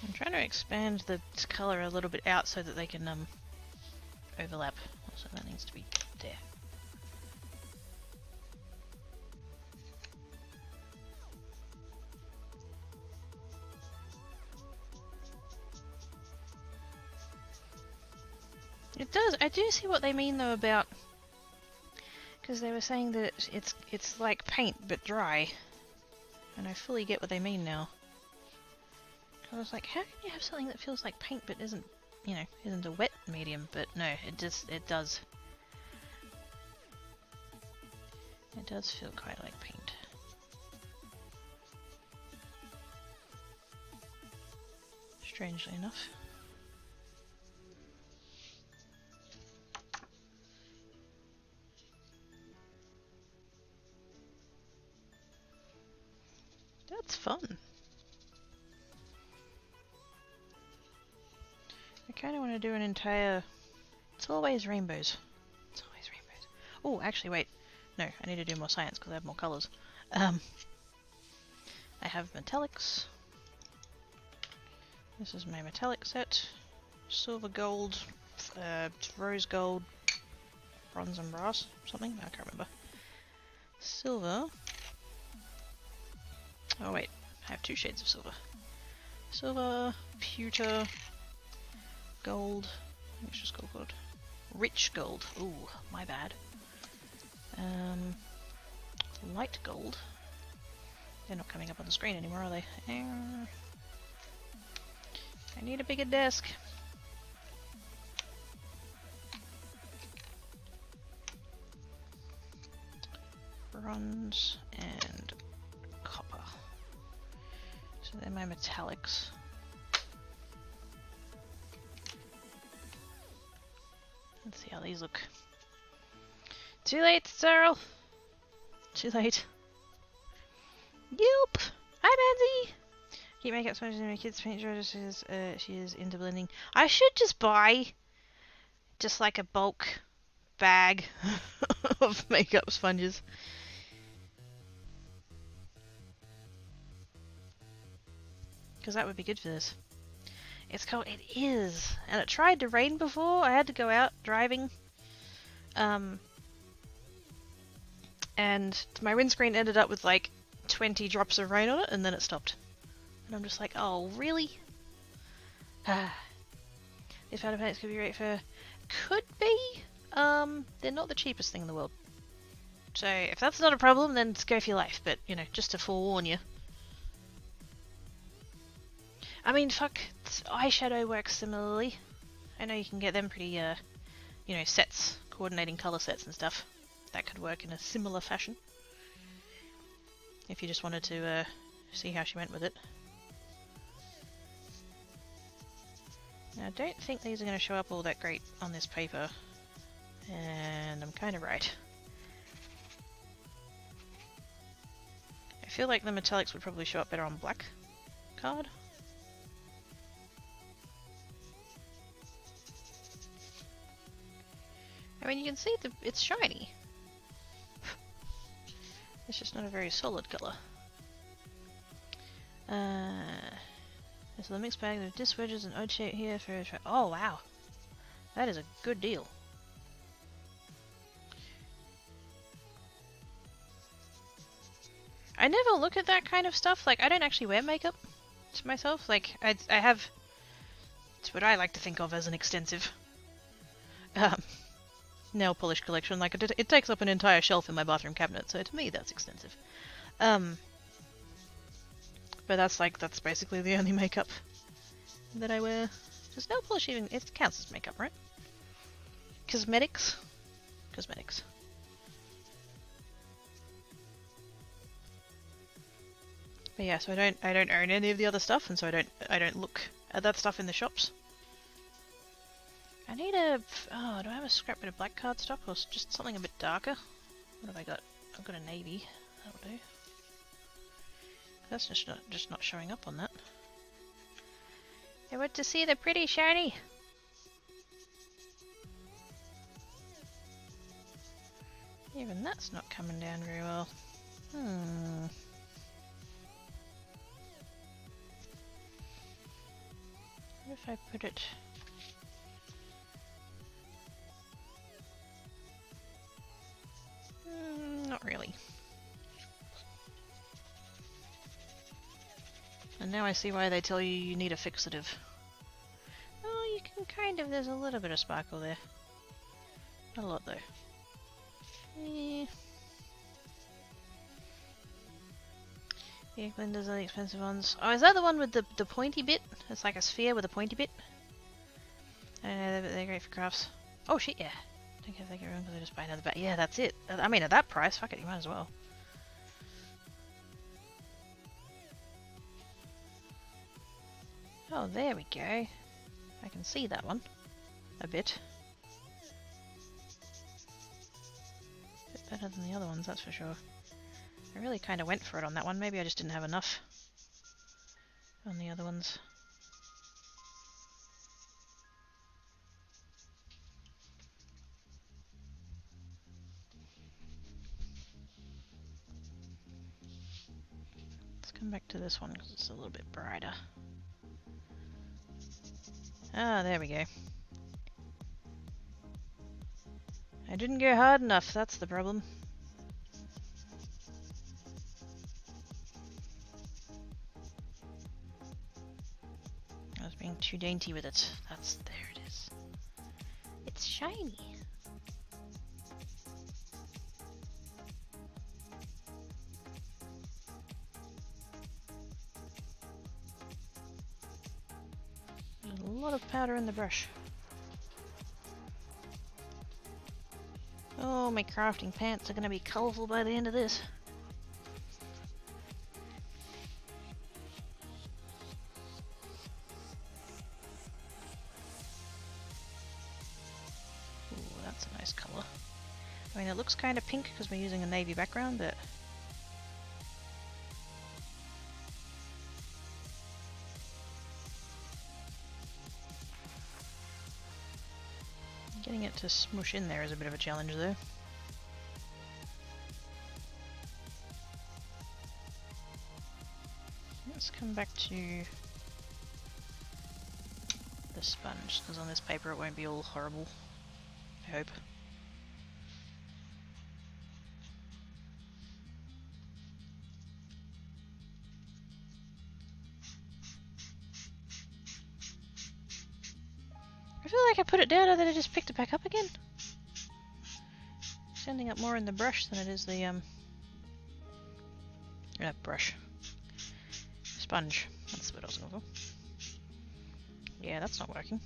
[SPEAKER 1] I'm trying to expand the colour a little bit out so that they can overlap. So that needs to be there. It does. I do see what they mean though about, because they were saying that it's like paint but dry, and I fully get what they mean now. I was like, how can you have something that feels like paint but isn't, you know, isn't a wet medium? But no, it does. It does feel quite like paint. Strangely enough. That's fun. I kind of want to do an entire... It's always rainbows. It's always rainbows. Oh, actually, wait. No, I need to do more science because I have more colours. I have metallics. This is my metallic set. Silver, gold, rose gold, bronze and brass, something? I can't remember. Silver. Oh wait, I have two shades of silver. Silver, pewter, gold. I think it's just gold. Rich gold. Ooh, my bad. Light gold. They're not coming up on the screen anymore, are they? I need a bigger desk. Bronze and copper. So they're my metallics. Let's see how these look. Too late, Cyril! Too late. Yelp! Hi, Mandy! Keep makeup sponges in my kids' paint jar. She is into blending. I should just buy just like a bulk bag of makeup sponges. Because that would be good for this. It's cold. It is. And it tried to rain before. I had to go out driving. And my windscreen ended up with like 20 drops of rain on it, and then it stopped. And I'm just like, oh, really? These powder paints could be great for... Could be. They're not the cheapest thing in the world. So if that's not a problem, then just go for your life. But, you know, just to forewarn you. I mean, fuck, eyeshadow works similarly. I know you can get them pretty, you know, sets, coordinating colour sets and stuff. That could work in a similar fashion. If you just wanted to see how she went with it. Now, I don't think these are going to show up all that great on this paper. And I'm kind of right. I feel like the metallics would probably show up better on black card. I mean, you can see it's shiny. It's just not a very solid colour. There's a mixed bag of disc wedges and odd shape here for... Oh, wow. That is a good deal. I never look at that kind of stuff. Like, I don't actually wear makeup to myself. Like, I have... It's what I like to think of as an extensive nail polish collection. Like, it takes up an entire shelf in my bathroom cabinet, so to me that's extensive. But that's basically the only makeup that I wear. Does nail polish even... It counts as makeup, right? Cosmetics? Cosmetics. But yeah, so I don't own any of the other stuff, and so I don't look at that stuff in the shops. I need a... Oh, do I have a scrap bit of black cardstock or just something a bit darker? What have I got? I've got a navy. That'll do. That's just not showing up on that. I want to see the pretty shiny. Even that's not coming down very well. What if I put it... Not really. And now I see why they tell you need a fixative. Oh, you can kind of... There's a little bit of sparkle there. Not a lot, though. Yeah, Glinda's are the expensive ones. Oh, is that the one with the pointy bit? It's like a sphere with a pointy bit? I don't know, they're great for crafts. Oh shit, yeah. Don't care if they get wrong because I just buy another bat. Yeah, that's it. I mean, at that price, fuck it, you might as well. Oh, there we go. I can see that one. A bit. A bit better than the other ones, that's for sure. I really kind of went for it on that one. Maybe I just didn't have enough on the other ones. Let's come back to this one because it's a little bit brighter. Ah, there we go. I didn't go hard enough, that's the problem. I was being too dainty with it. There it is. It's shiny. There's a lot of powder in the brush. Oh, my crafting pants are going to be colourful by the end of this. Ooh, that's a nice colour. I mean, it looks kind of pink because we're using a navy background, but... getting it to smush in there is a bit of a challenge, though. Let's come back to the sponge, because on this paper it won't be all horrible, I hope. I feel like I put it down and then I just picked it back up again. It's ending up more in the brush than it is the brush. Sponge. That's what I was going for. Yeah, that's not working.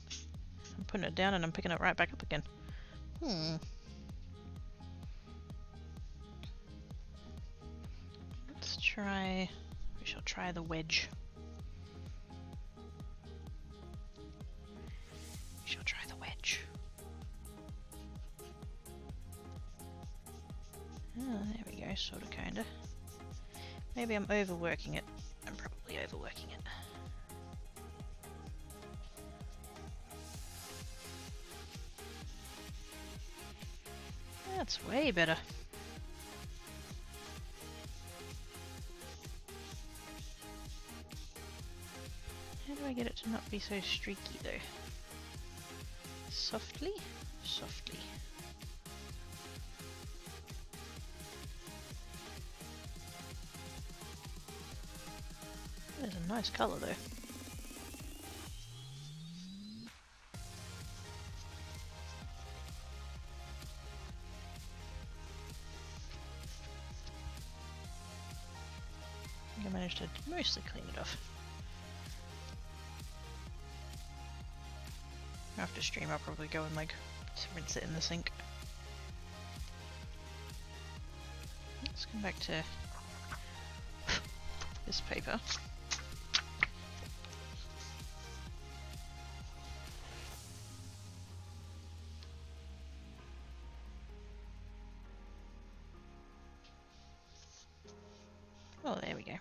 [SPEAKER 1] I'm putting it down and I'm picking it right back up again. Let's try... we shall try the wedge. We shall try the wedge. Oh, there we go, sorta kinda. Maybe I'm overworking it. I'm probably overworking it. That's way better. How do I get it to not be so streaky though? Softly? Softly. That is a nice colour though. I think I managed to mostly clean it off. After stream I'll probably go and like rinse it in the sink. Let's come back to this paper. Oh, there we go.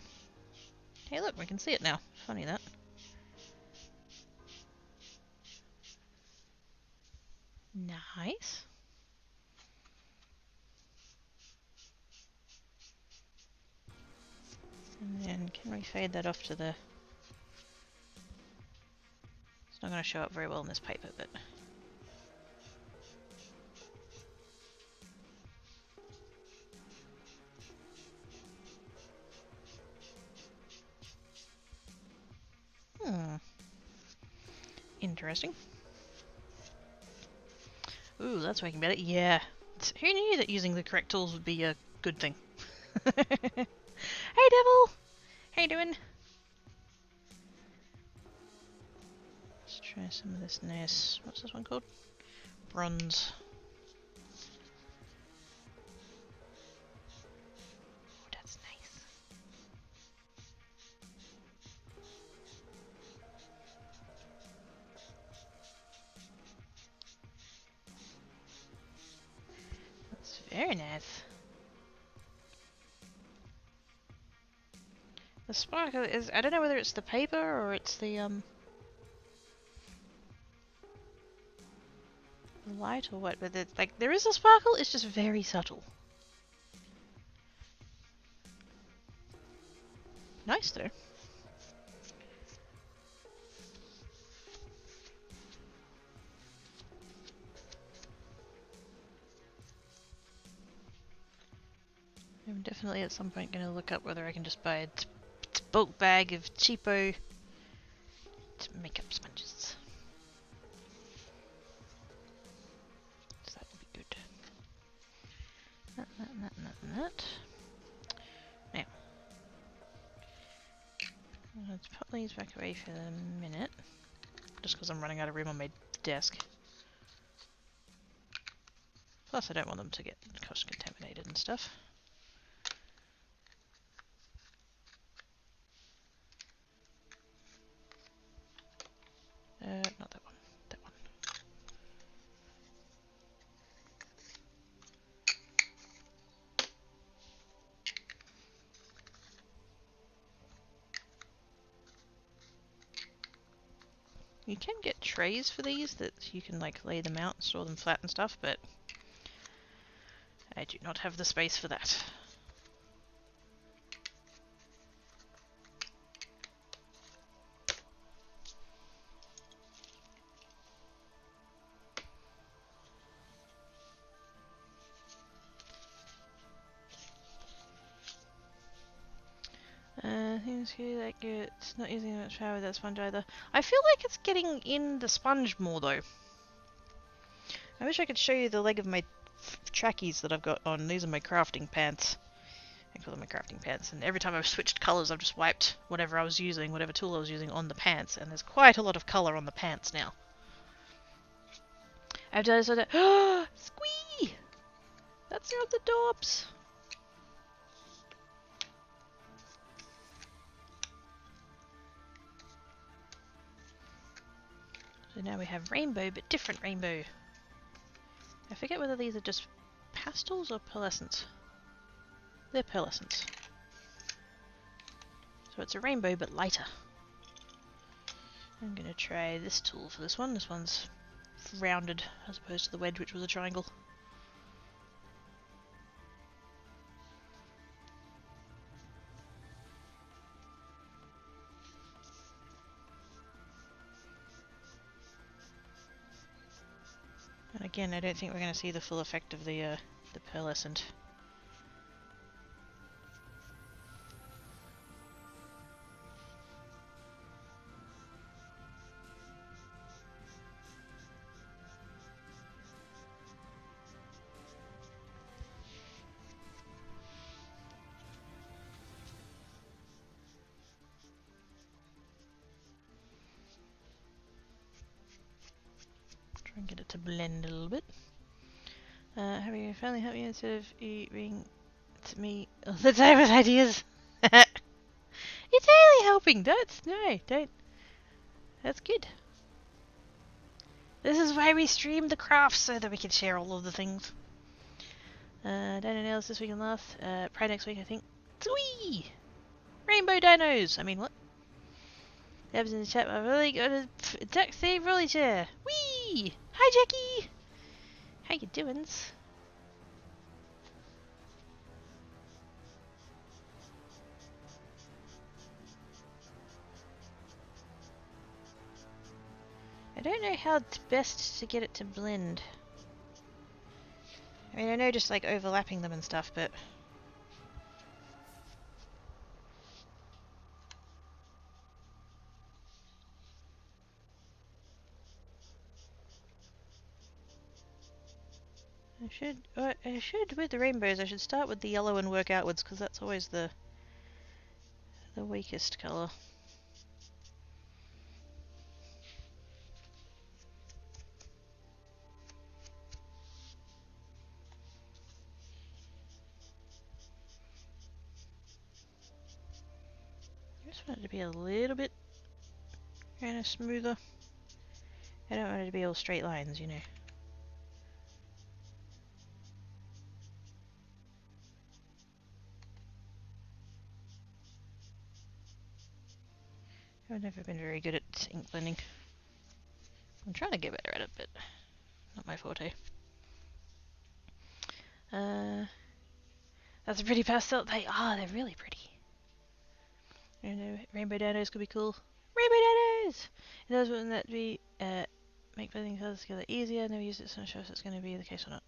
[SPEAKER 1] Hey look, we can see it now. Funny that. Nice. And then can we fade that off to the... it's not going to show up very well in this paper, but... interesting. Ooh, that's making better. Yeah. Who knew that using the correct tools would be a good thing? Hey, Devil! How you doing? Let's try some of this nice... what's this one called? Bronze. Oh, that's nice. Very nice. The sparkle is, I don't know whether it's the paper or it's the light or what, but like there is a sparkle, it's just very subtle. Nice though. I'm definitely at some point going to look up whether I can just buy a bulk bag of cheapo makeup sponges. So that will be good. That. Now, let's put these back away for a minute. Just because I'm running out of room on my desk. Plus I don't want them to get cross-contaminated and stuff. Not that one. That one. You can get trays for these that you can like lay them out, store them flat and stuff, but I do not have the space for that. Seems like it's not using much power with that sponge either. I feel like it's getting in the sponge more though. I wish I could show you the leg of my trackies that I've got on. These are my crafting pants. I call them my crafting pants. And every time I've switched colours, I've just wiped whatever I was using, whatever tool I was using on the pants. And there's quite a lot of colour on the pants now. I've done so that. Squee! That's not the dorps! So now we have rainbow, but different rainbow. I forget whether these are just pastels or pearlescents. They're pearlescents. So it's a rainbow, but lighter. I'm going to try this tool for this one. This one's rounded as opposed to the wedge, which was a triangle. And again, I don't think we're going to see the full effect of the pearlescent. Try and get it to blend a little bit. Have you finally helped you instead of eating to me all the time with ideas? It's only helping. Don't. That's good. This is why we stream the crafts, so that we can share all of the things. Dino nails this week and last. Probably next week, I think. Twee! Rainbow dinos! I mean, what? Deb's in the chat. I've really got a duck save rolly chair. Whee! Hi, Jackie! How you doin's? I don't know how best to get it to blend. I mean, I know just like overlapping them and stuff, but... I should with the rainbows, I should start with the yellow and work outwards, because that's always the weakest colour. I just want it to be a little bit kind of smoother. I don't want it to be all straight lines, you know. I've never been very good at ink blending. I'm trying to get better at it, but not my forte. That's a pretty pastel. They are. They're really pretty. I don't know. Rainbow dados could be cool. Rainbow dados! It does wouldn't that be make blending colors together easier. I've never used it, so I'm not sure if it's going to be the case or not.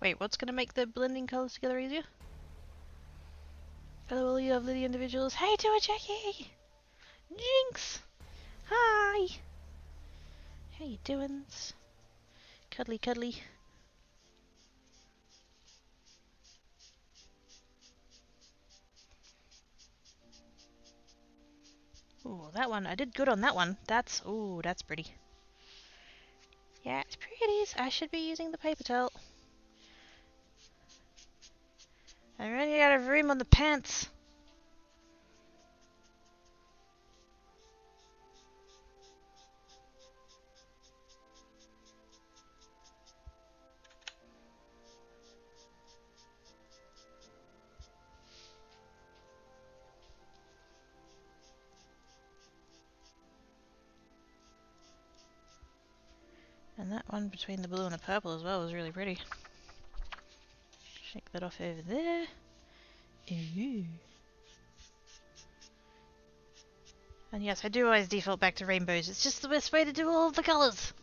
[SPEAKER 1] Wait, what's going to make the blending colors together easier? Hello, all you lovely individuals. Hey, to a Jackie! Jinx! Hi! How you doing? Cuddly, cuddly. Ooh, that one. I did good on that one. That's, ooh, that's pretty. Yeah, it's pretty. I should be using the paper towel. I'm running out of room on the pants. And that one between the blue and the purple as well was really pretty. Shake that off over there. Ooh. And yes, I do always default back to rainbows. It's just the best way to do all of the colours.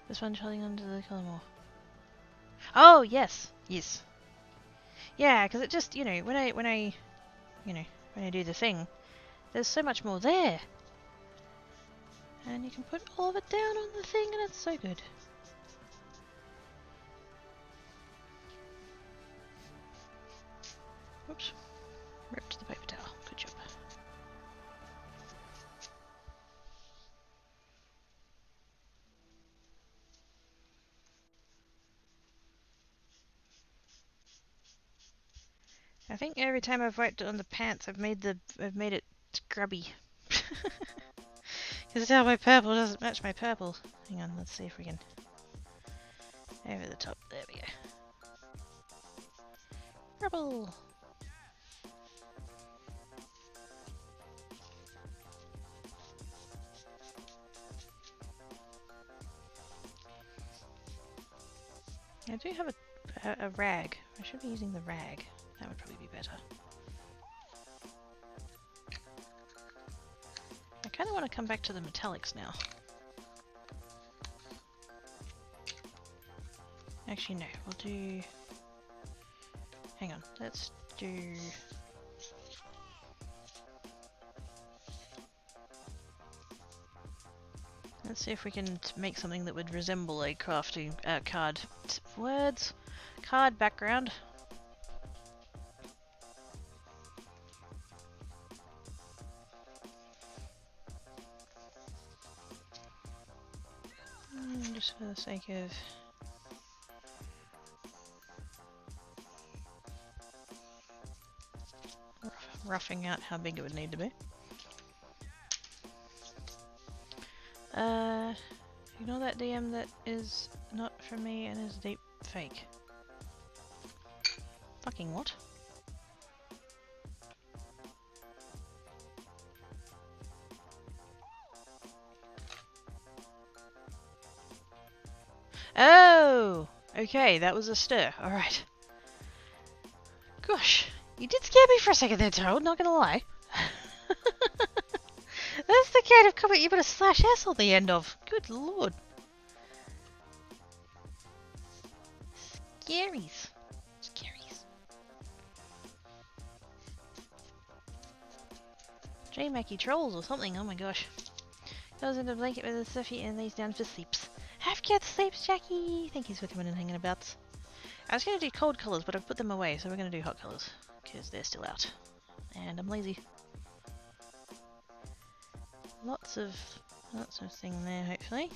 [SPEAKER 1] This one's holding onto the colour more. Oh yes, yes. Yeah, because it just, you know, when I do the thing, there's so much more there. And you can put all of it down on the thing and it's so good. Whoops. Ripped the paper towel. Good job. I think every time I've wiped it on the pants, I've made it grubby. Because now my purple doesn't match my purple. Hang on, let's see if we can... Over the top, there we go. Rubble! I do have a rag. I should be using the rag. That would probably be better. I kind of want to come back to the metallics now. Actually, no. We'll do... Hang on. Let's do... Let's see if we can make something that would resemble a crafty card. Words? Card background. Just for the sake of... roughing out how big it would need to be. Ignore that DM that is not from me and is deep fake. Fucking what? Oh! Okay, that was a stir. Alright. Gosh, you did scare me for a second there, Toad, not gonna lie. That's the kind of comment you put a slash S on the end of. Good lord. Scaries. Scaries. J-Mackie trolls or something, oh my gosh. Goes in a blanket with a stuffy and lays down for sleeps. Have good sleeps, Jackie! Thank you for coming and hanging about. I was going to do cold colours, but I've put them away, so we're going to do hot colours. Because they're still out. And I'm lazy. Lots of thing there, hopefully.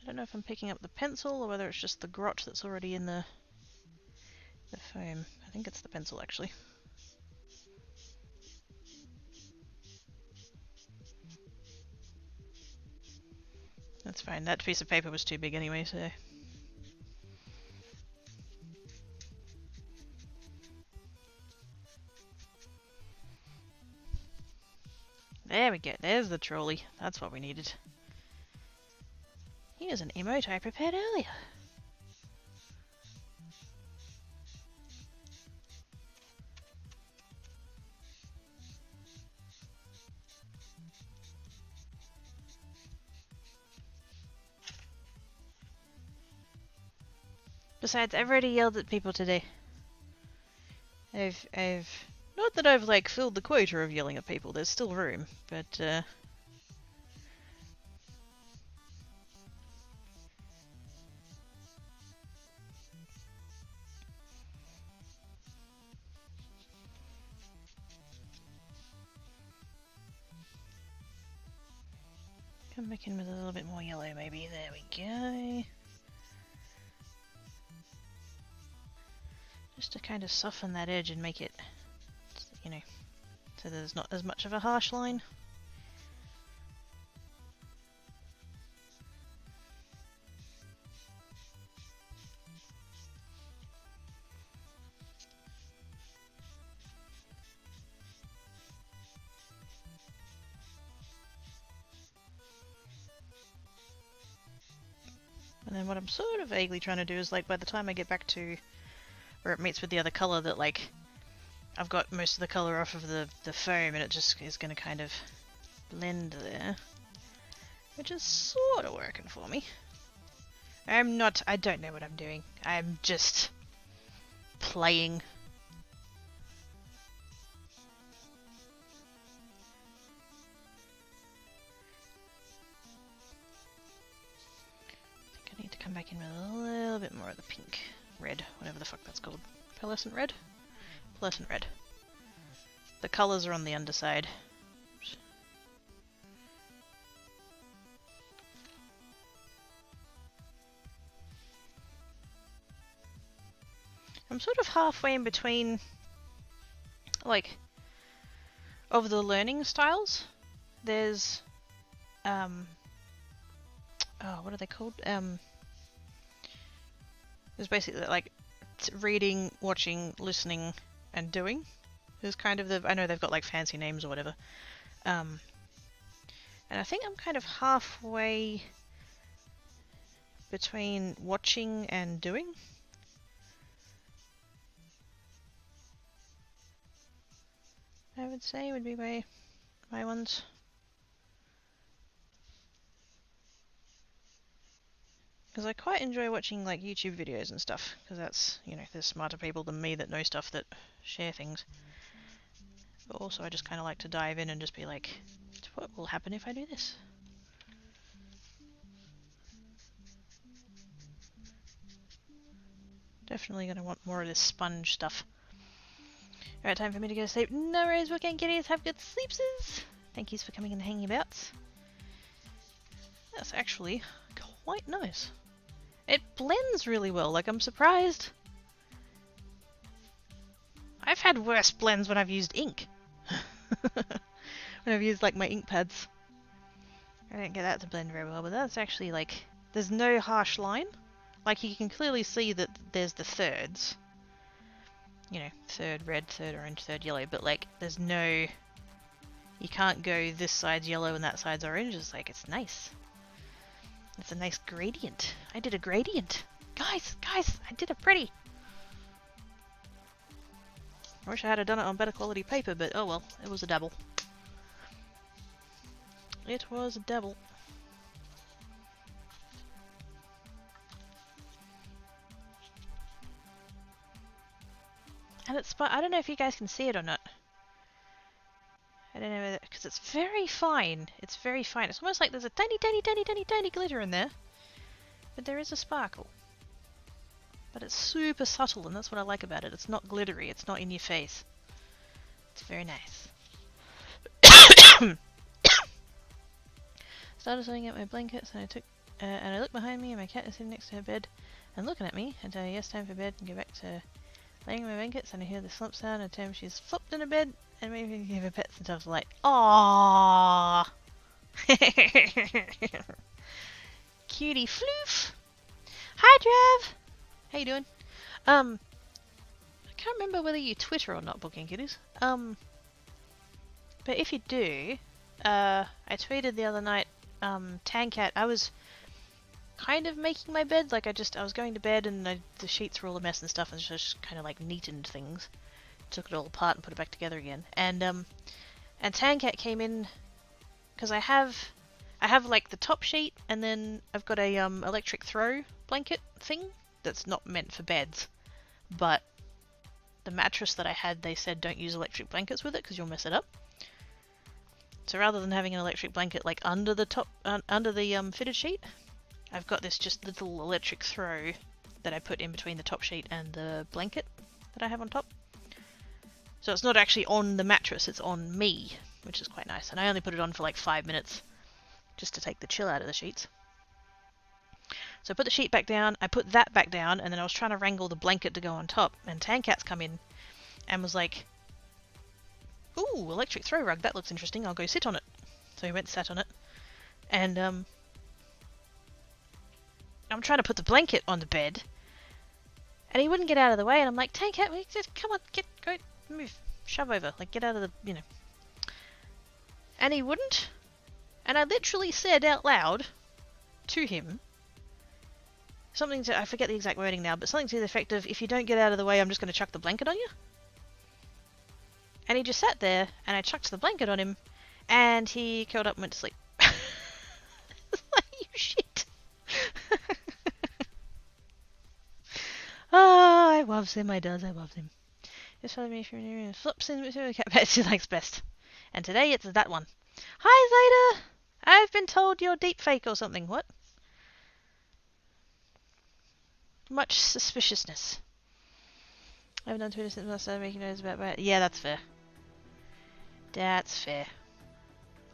[SPEAKER 1] I don't know if I'm picking up the pencil or whether it's just the grot that's already in the foam. I think it's the pencil, actually. That's fine. That piece of paper was too big anyway, so... There we go. There's the trolley. That's what we needed. Here's an emote I prepared earlier. Besides, I've already yelled at people today. I've not that I've like filled the quota of yelling at people. There's still room, but come back in with a little bit more yellow, maybe. There we go. Just to kind of soften that edge and make it, you know, so there's not as much of a harsh line. And then what I'm sort of vaguely trying to do is, like, by the time I get back to where it meets with the other colour, that, like, I've got most of the colour off of the foam and it just is going to kind of blend there. Which is sort of working for me. I don't know what I'm doing. I'm just playing. I think I need to come back in with a little bit more of the pink. Red, whatever the fuck that's called. Pearlescent red? Pearlescent red. The colours are on the underside. I'm sort of halfway in between, like, of the learning styles. There's, oh, what are they called? There's basically, like, reading, watching, listening, and doing. Is kind of the, I know they've got, like, fancy names or whatever. And I think I'm kind of halfway between watching and doing. I would say would be my ones. Because I quite enjoy watching, like, YouTube videos and stuff, because that's, you know, there's smarter people than me that know stuff that share things. But also I just kind of like to dive in and just be like, what will happen if I do this? Definitely going to want more of this sponge stuff. Alright, time for me to go to sleep. No worries, weekend kitties, have good sleepses! Thank yous for coming and hanging about. That's actually quite nice. It blends really well, like, I'm surprised. I've had worse blends when I've used ink. When I've used, like, my ink pads. I don't get that to blend very well, but that's actually, like, there's no harsh line. Like, you can clearly see that there's the thirds. You know, third red, third orange, third yellow, but, like, there's no... You can't go this side's yellow and that side's orange. It's like, it's nice. It's a nice gradient. I did a gradient. Guys, I did it pretty. I wish I had done it on better quality paper, but oh well, it was a dabble. It was a dabble. And it's, I don't know if you guys can see it or not. I don't know, because it's very fine. It's very fine. It's almost like there's a tiny glitter in there. But there is a sparkle. But it's super subtle, and that's what I like about it. It's not glittery. It's not in your face. It's very nice. Started setting up my blankets, and I looked behind me, and my cat is sitting next to her bed and looking at me. I tell her yes, time for bed, and go back to laying in my blankets, and I hear the slump sound, and tell her she's flopped in her bed. And maybe give her pets and stuff like, aww. Cutie floof. Hi, Trav. How you doing? I can't remember whether you Twitter or not, Booking Kitties. But if you do, I tweeted the other night, Tancat, I was kind of making my bed, like I was going to bed and the sheets were all a mess and stuff, and just kind of like neatened things. Took it all apart and put it back together again. And Tancat came in, because I have like the top sheet, and then I've got a electric throw blanket thing that's not meant for beds, but the mattress that I had, they said don't use electric blankets with it because you'll mess it up. So rather than having an electric blanket like under the top, under the fitted sheet, I've got this just little electric throw that I put in between the top sheet and the blanket that I have on top. So it's not actually on the mattress, it's on me, which is quite nice. And I only put it on for like 5 minutes just to take the chill out of the sheets. So I put the sheet back down, I put that back down, and then I was trying to wrangle the blanket to go on top, and Tancat's come in and was like, ooh, electric throw rug, that looks interesting, I'll go sit on it. So he went and sat on it, and I'm trying to put the blanket on the bed, and he wouldn't get out of the way, and I'm like, Tancat, just come on, go, move, shove over, like get out of the, And he wouldn't, and I literally said out loud to him, something to, I forget the exact wording now, but something to the effect of, if you don't get out of the way, I'm just going to chuck the blanket on you. And he just sat there, and I chucked the blanket on him, and he curled up and went to sleep. Like, you shit. Oh, I loves him, I loves him. Just follow me from flips in between the cat pets he likes best. And today it's that one. Hi, Zeta! I've been told you're deep fake or something. What? Much suspiciousness. I haven't done Twitter since I started making notes about that. Yeah, that's fair. That's fair.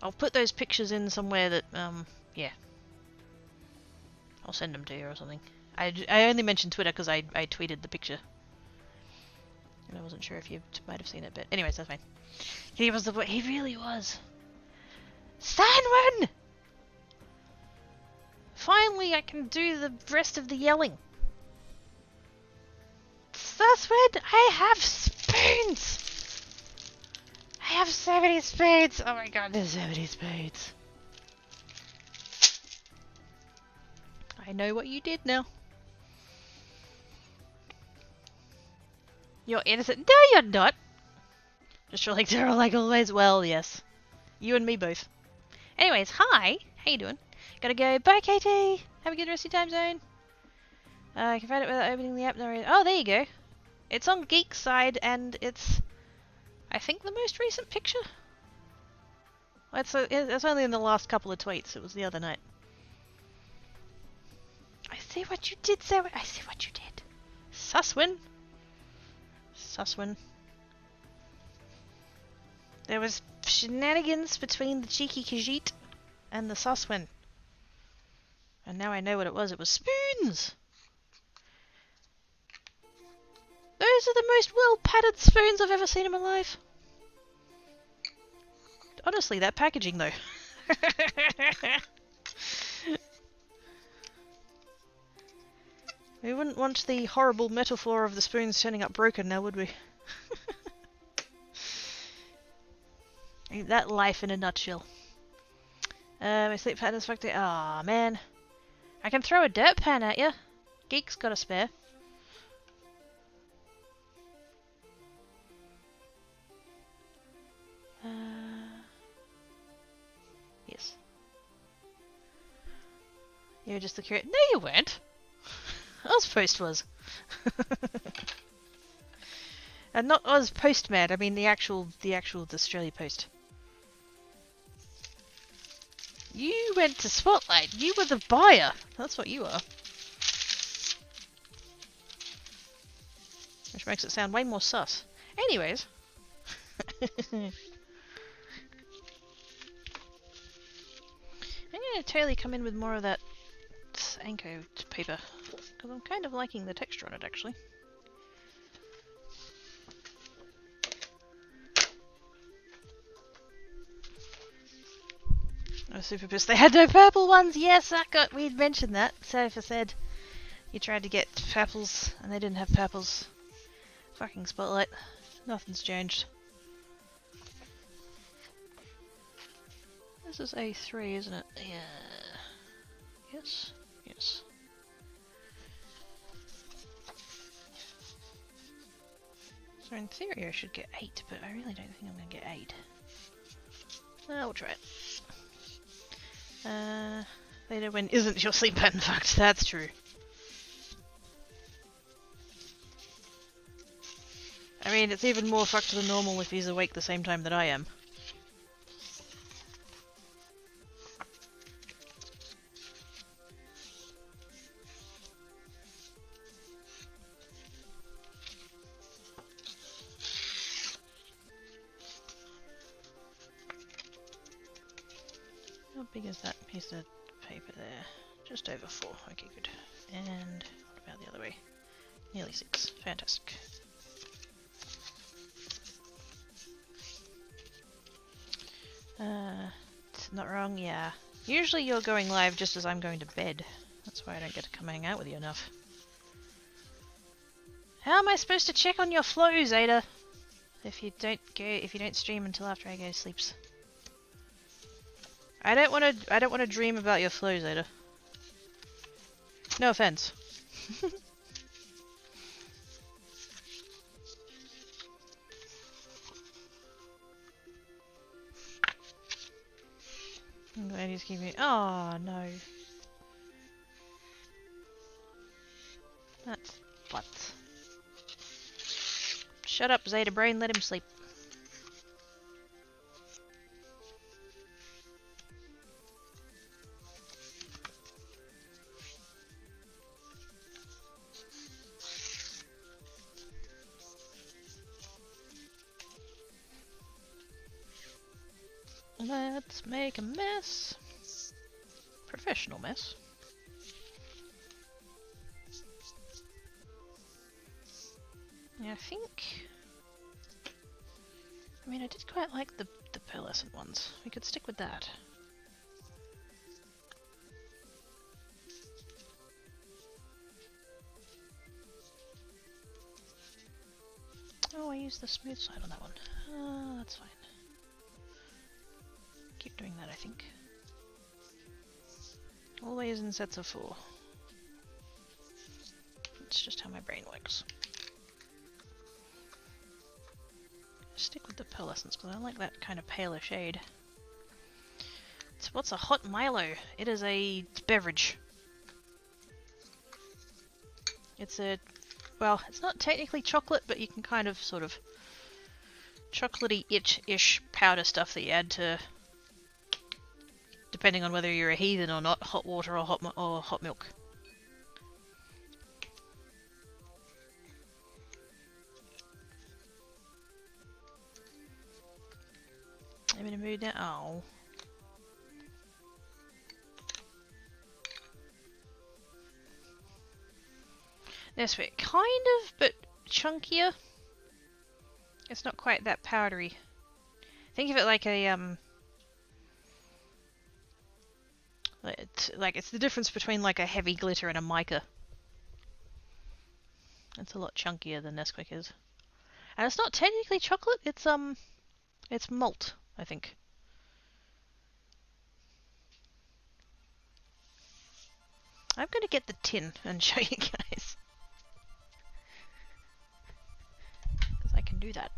[SPEAKER 1] I'll put those pictures in somewhere that, yeah. I'll send them to you or something. I only mentioned Twitter because I tweeted the picture. And I wasn't sure if you might have seen it, but anyways, that's fine. He was he really was. Stanwin! Finally, I can do the rest of the yelling. Stanwin, I have spoons! I have so many spoons! Oh my god, there's so many spoons. I know what you did now. You're innocent. No, you're not! Just like Daryl, like always. Well, yes. You and me both. Anyways, hi! How you doing? Gotta go. Bye, Katie! Have a good rest of your time zone. I can find it without opening the app. Oh, there you go. It's on Geek's side, and it's, I think, the most recent picture. It's only in the last couple of tweets. It was the other night. I see what you did, Sarah. I see what you did. Suswin. Suswin. There was shenanigans between the cheeky Khajiit and the Suswin. And now I know what it was. It was spoons! Those are the most well-padded spoons I've ever seen in my life. Honestly, that packaging though. We wouldn't want the horrible metaphor of the spoons turning up broken now, would we? Ain't that life in a nutshell? My sleep pattern's fucked up. Aw, man. I can throw a dirt pan at you. Geek's got a spare. Yes. You were just the curator. No, you weren't. Ozpost was. And not Ozpostman, I mean the actual Australia Post. You went to Spotlight. You were the buyer. That's what you are. Which makes it sound way more sus. Anyways. I'm gonna totally come in with more of that Anko paper. Because I'm kind of liking the texture on it, actually. I was super pissed they had no purple ones. Yes, we'd mentioned that. Safa said you tried to get purples and they didn't have purples. Fucking Spotlight. Nothing's changed. This is A3, isn't it? Yeah. Yes. Yes. So in theory I should get 8, but I really don't think I'm going to get 8. We'll try it. Later when isn't your sleep pattern fucked? That's true. I mean, it's even more fucked than normal if he's awake the same time that I am. How big is that piece of paper there? Just over 4. Okay, good. And what about the other way? Nearly 6. Fantastic. It's not wrong, yeah. Usually you're going live just as I'm going to bed. That's why I don't get to come hang out with you enough. How am I supposed to check on your flow, Zeta? If you don't stream until after I go to sleep. I don't want to dream about your flow, Zeta. No offense. I'm glad he's keeping. Oh no. That's butts. Shut up, Zeta Brain. Let him sleep. Let's make a mess. Professional mess. Yeah, I think... I mean, I did quite like the pearlescent ones. We could stick with that. Oh, I used the smooth side on that one. That's fine. Keep doing that, I think. Always in sets of 4. It's just how my brain works. Stick with the pearlescence because I like that kind of paler shade. What's a hot Milo? It is a beverage. It's a... well, it's not technically chocolate, but you can kind of sort of chocolatey-ish powder stuff that you add to, depending on whether you're a heathen or not, hot water or hot milk. I'm in a mood now. Oh. This way, kind of, but chunkier. It's not quite that powdery. Think of it like a it's the difference between like a heavy glitter and a mica. It's a lot chunkier than Nesquik is, and it's not technically chocolate. It's malt, I think. I'm going to get the tin and show you guys. Because I can do that.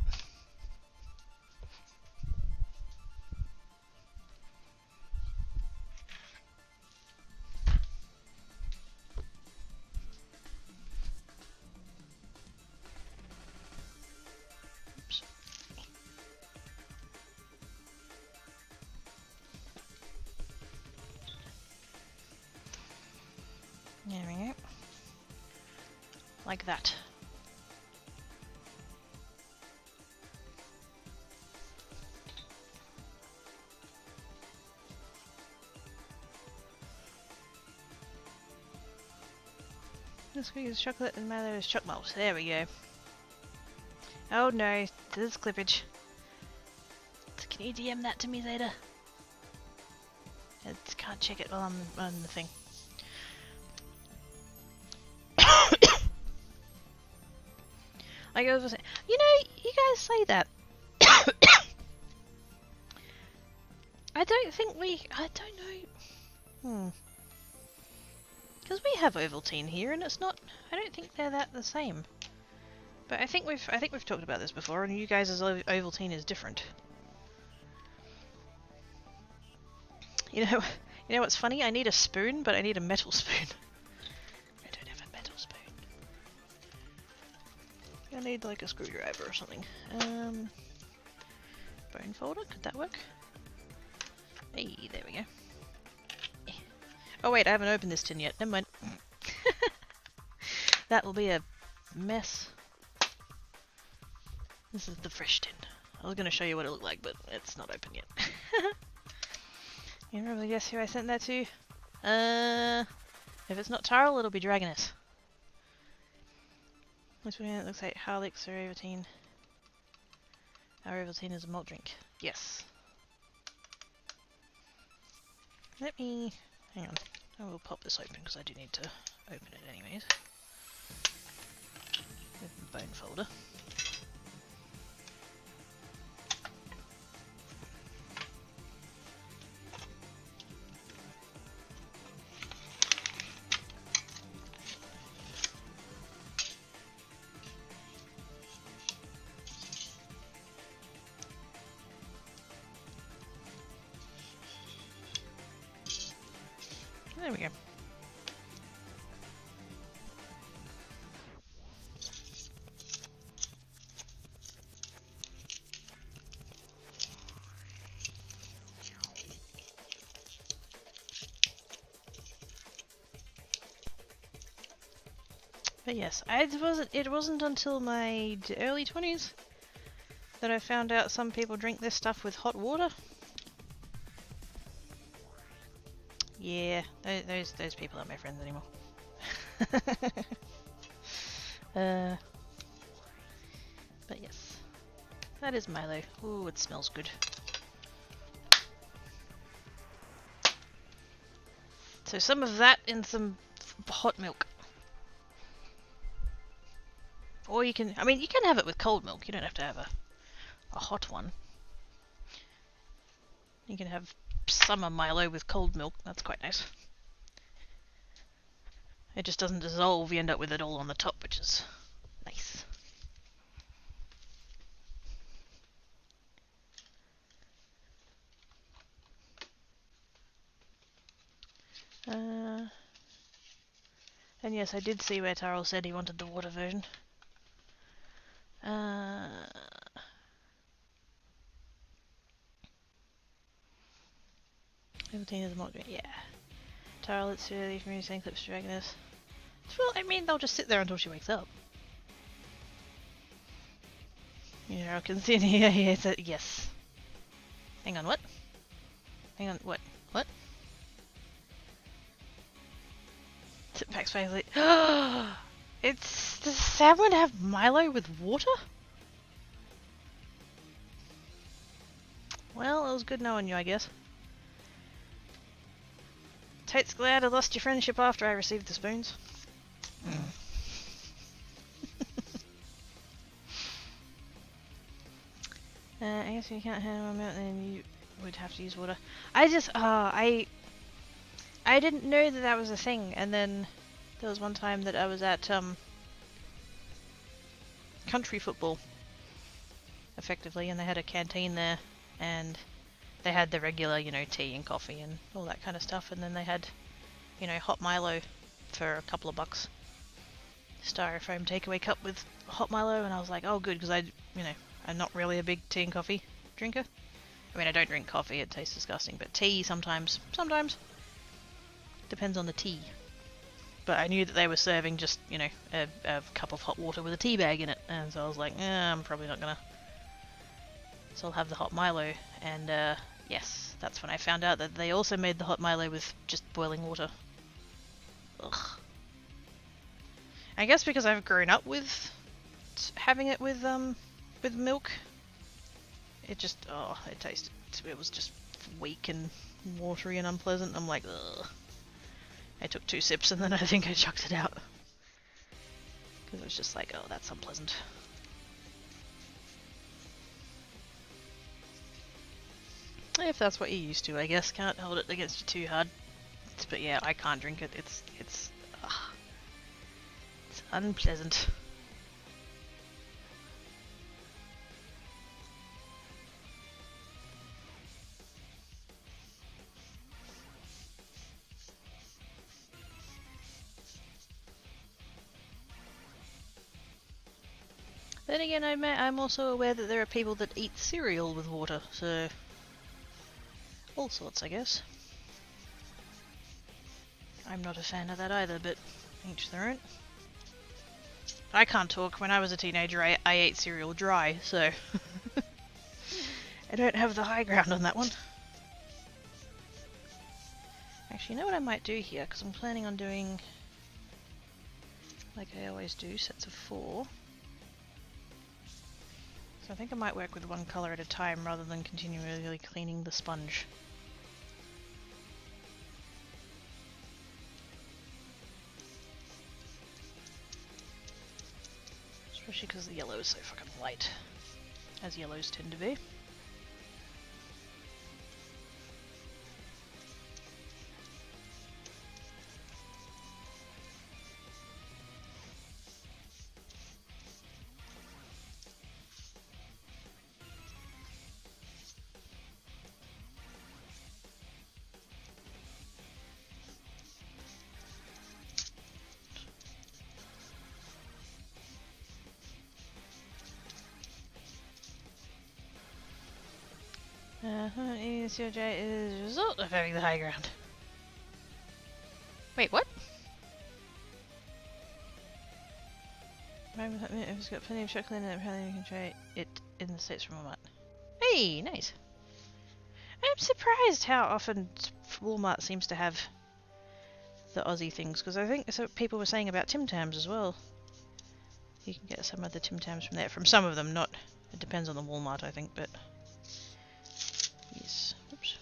[SPEAKER 1] Oops. There we go. Like that. This week is chocolate and Milo is choc malt. There we go. Oh no, there's clippage. Can you DM that to me later? I can't check it while I'm on the thing. Like I was saying, you know, you guys say that. I don't know. Because we have Ovaltine here, and it's not. I don't think they're that the same. But I think we've talked about this before, and you guys' Ovaltine is different. You know what's funny? I need a spoon, but I need a metal spoon. I don't have a metal spoon. I need like a screwdriver or something. Bone folder, could that work? Hey, there we go. Oh wait, I haven't opened this tin yet. Never mind. That will be a mess. This is the fresh tin. I was going to show you what it looked like, but it's not open yet. You probably guess who I sent that to? If it's not Tarl, it'll be Dragoness. It looks like Harlix or Ovaltine. Our Ovaltine is a malt drink. Yes. Let me... hang on. I will pop this open because I do need to open it anyways. With the bone folder. There we go. But yes, it wasn't until my early 20s that I found out some people drink this stuff with hot water. Yeah, those people aren't my friends anymore. But yes, that is Milo. Ooh, it smells good. So some of that in some hot milk. Or you can, I mean, you can have it with cold milk. You don't have to have a hot one. You can have summer Milo with cold milk. That's quite nice. It just doesn't dissolve. You end up with it all on the top, which is nice. And yes, I did see where Tarl said he wanted the water version. Ovaltine is a mod, yeah. Tarl, it's early for me saying clips to Dragoness. Well, I mean, they'll just sit there until she wakes up. Yeah, I can see it here. Yes. Hang on, what? Hang on, what? What? Pax Paisley. Does salmon have Milo with water? Well, it was good knowing you, I guess. Totes glad I lost your friendship after I received the spoons. I guess if you can't handle milk, then you would have to use water. I didn't know that was a thing, and then there was one time that I was at country football, effectively, and they had a canteen there, and they had the regular, you know, tea and coffee and all that kind of stuff, and then they had, you know, hot Milo for a couple of bucks. Styrofoam takeaway cup with hot Milo, and I was like, oh good, because I'm not really a big tea and coffee drinker. I mean, I don't drink coffee, it tastes disgusting, but tea sometimes. Depends on the tea. But I knew that they were serving just, you know, a cup of hot water with a tea bag in it, and so I was like, I'm probably not gonna. So I'll have the hot Milo, and yes, that's when I found out that they also made the hot Milo with just boiling water. Ugh. I guess because I've grown up with having it with milk, it just, it tasted, it was just weak and watery and unpleasant. I'm like, ugh. I took 2 sips and then I think I chucked it out. Because it was just like, oh, that's unpleasant. If that's what you're used to, I guess. Can't hold it against you too hard. But yeah, I can't drink it. It's unpleasant. Then again, I'm also aware that there are people that eat cereal with water, so all sorts, I guess. I'm not a fan of that either, but each their own. I can't talk. When I was a teenager, I ate cereal dry, so I don't have the high ground on that one. Actually, you know what I might do here, because I'm planning on doing, like I always do, sets of 4. So I think I might work with one colour at a time rather than continually cleaning the sponge. Especially because the yellow is so fucking light, as yellows tend to be. ECOJ is a result of having the high ground. Wait, what? It's got plenty of chocolate in it, apparently you can try it in the States from Walmart. Hey, nice. I'm surprised how often Walmart seems to have the Aussie things, because I think so people were saying about Tim Tams as well. You can get some of the Tim Tams from there, from some of them, not, it depends on the Walmart I think, but yes. Oops.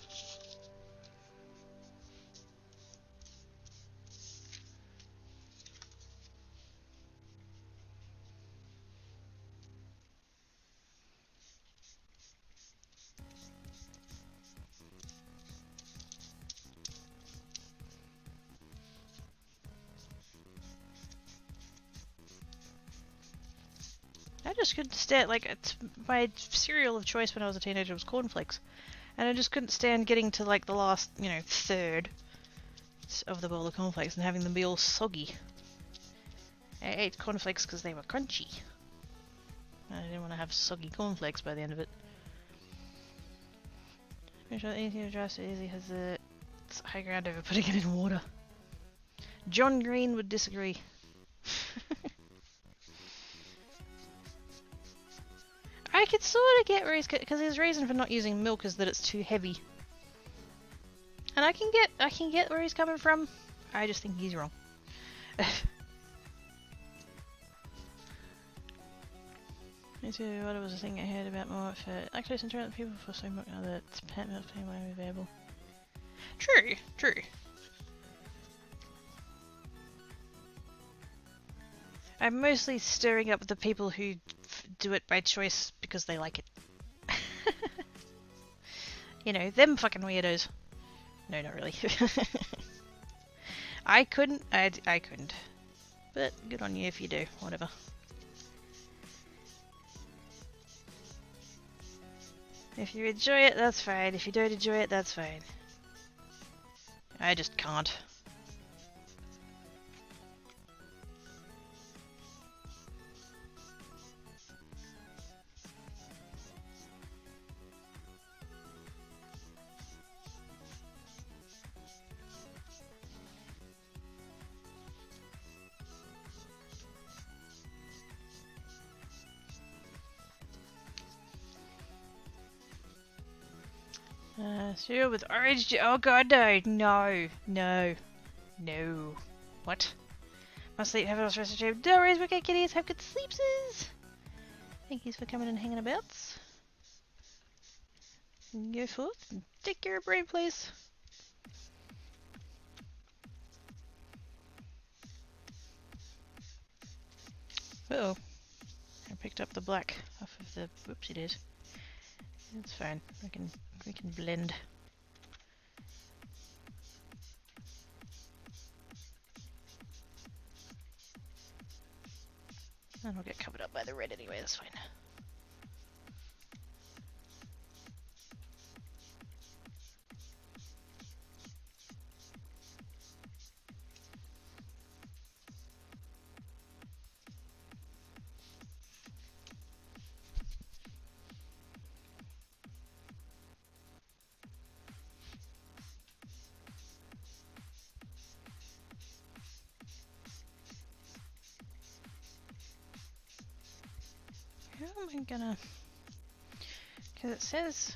[SPEAKER 1] I just couldn't stand, like, my cereal of choice when I was a teenager was cornflakes. And I just couldn't stand getting to, like, the last, you know, third of the bowl of cornflakes and having them be all soggy. I ate cornflakes because they were crunchy. I didn't want to have soggy cornflakes by the end of it. Make sure anything to dry so easy has the high ground over putting it in water. John Green would disagree. I could sort of get where he's, because his reason for not using milk is that it's too heavy, and I can get where he's coming from. I just think he's wrong. Me too. What was the thing I heard about more for lactose intolerant people for so much that pet milk being widely available? True, true. I'm mostly stirring up the people who do it by choice because they like it. You know, them fucking weirdos. No, not really. I couldn't. I couldn't. But good on you if you do. Whatever. If you enjoy it, that's fine. If you don't enjoy it, that's fine. I just can't. Cereal with orange juice. Oh god, no. No. No. No. What? Must sleep, have it all stress and shame. No worries, okay, kitties. Have good sleepses. Thank yous for coming and hanging about. Go forth and take your brave place. Uh oh. I picked up the black off of the whoopsie days. It's fine. We can blend. And we'll get covered up by the red anyway, that's fine. How am I gonna... Because it says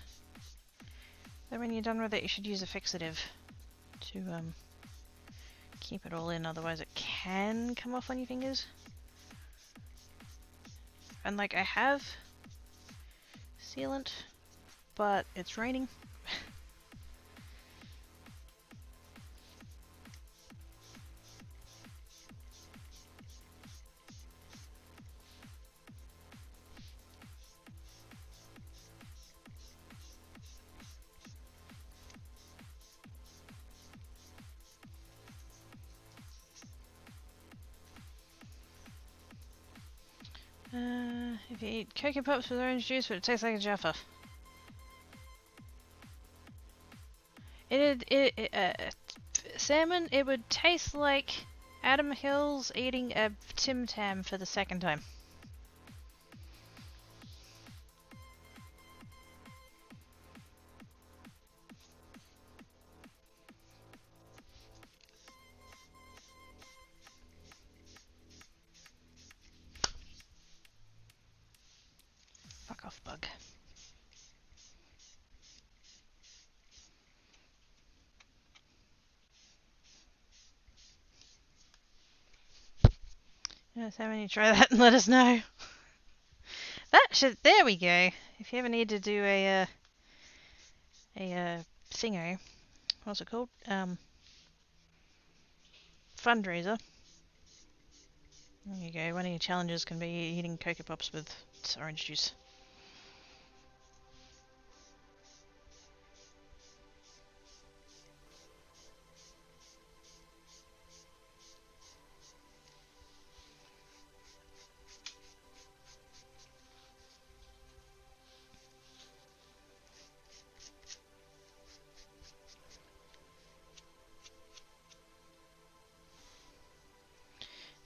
[SPEAKER 1] that when you're done with it you should use a fixative to keep it all in, otherwise it can come off on your fingers. And like, I have sealant, but it's raining. If you eat Cocoa Pops with orange juice, but it tastes like a Jaffa. Salmon, it would taste like Adam Hills eating a Tim Tam for the second time. Fuck off, bug. Yes, how many try that and let us know. That should, there we go. If you ever need to do a thingo, what's it called? Fundraiser. There you go. One of your challenges can be eating Cocoa Pops with orange juice.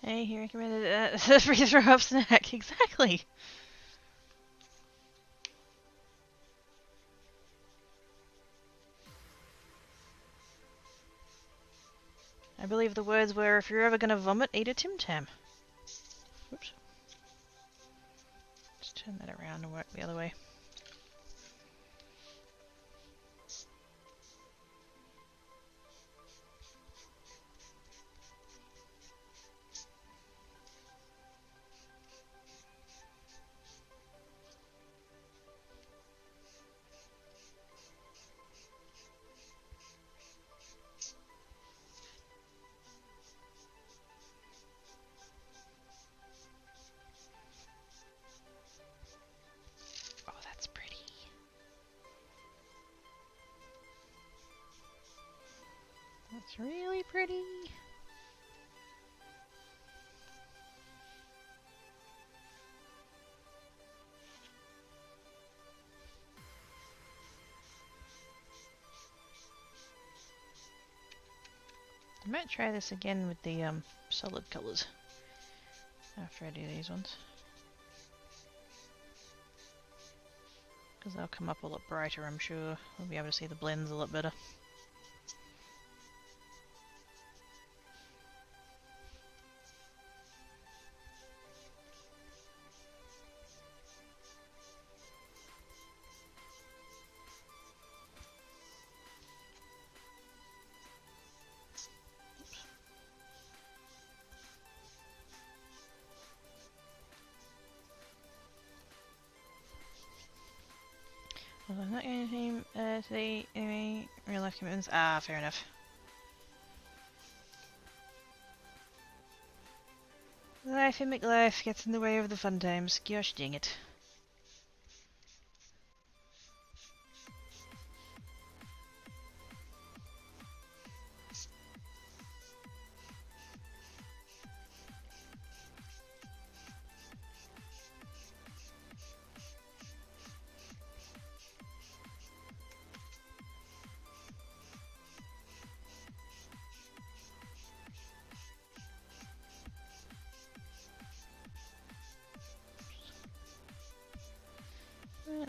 [SPEAKER 1] Hey, he recommended a free throw up snack. Exactly. I believe the words were, if you're ever gonna vomit, eat a Tim Tam. Oops. Just turn that around and work the other way. It's really pretty. I might try this again with the solid colours after I do these ones, because they'll come up a lot brighter, I'm sure. We'll be able to see the blends a lot better. Other than not going to team today anyway. Real life commitments. Ah, fair enough. Life in McLife gets in the way of the fun times. Gosh dang it.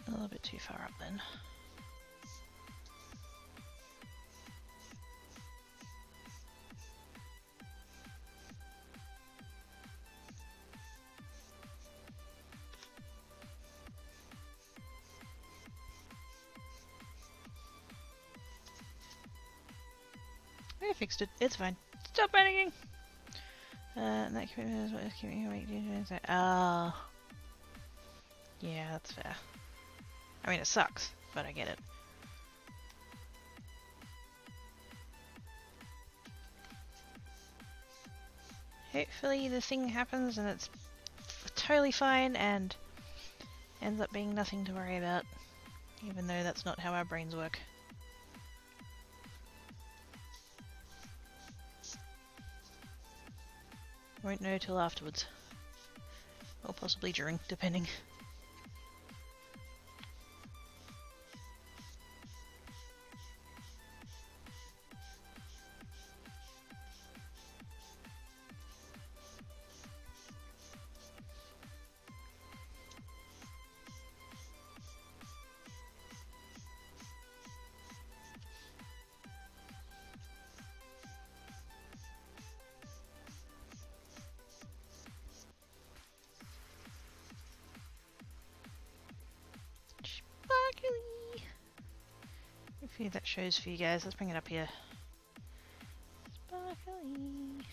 [SPEAKER 1] A little bit too far up then. I fixed it. It's fine. Stop panicking! That commitment is what is keeping you awake. Ah. Yeah, that's fair. I mean, it sucks, but I get it. Hopefully the thing happens and it's totally fine and ends up being nothing to worry about, even though that's not how our brains work. Won't know till afterwards. Or possibly during, depending. Sparkly! Hopefully that shows for you guys. Let's bring it up here. Sparkly!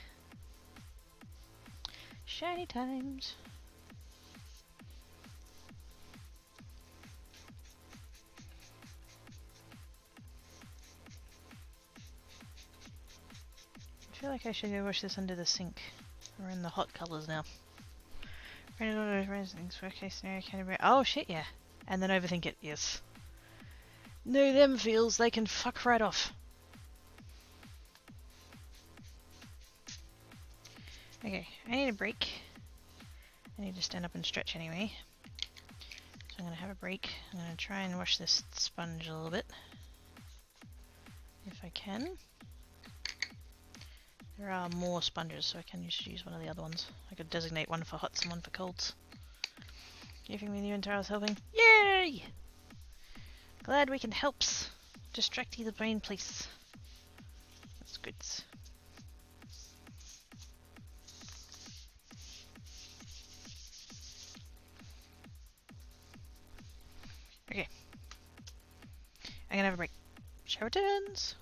[SPEAKER 1] Shiny times! I feel like I should go wash this under the sink. We're in the hot colours now. Oh shit, yeah. And then overthink it, yes. No them feels, they can fuck right off. Okay, I need a break. I need to stand up and stretch anyway. So I'm gonna have a break. I'm gonna try and wash this sponge a little bit. If I can. There are more sponges, so I can just use one of the other ones. I could designate one for hots and one for colds. Giving me the Intaros helping. Yay! Glad we can help distract the brain, please. That's good. Okay. I'm gonna have a break. Shower turns!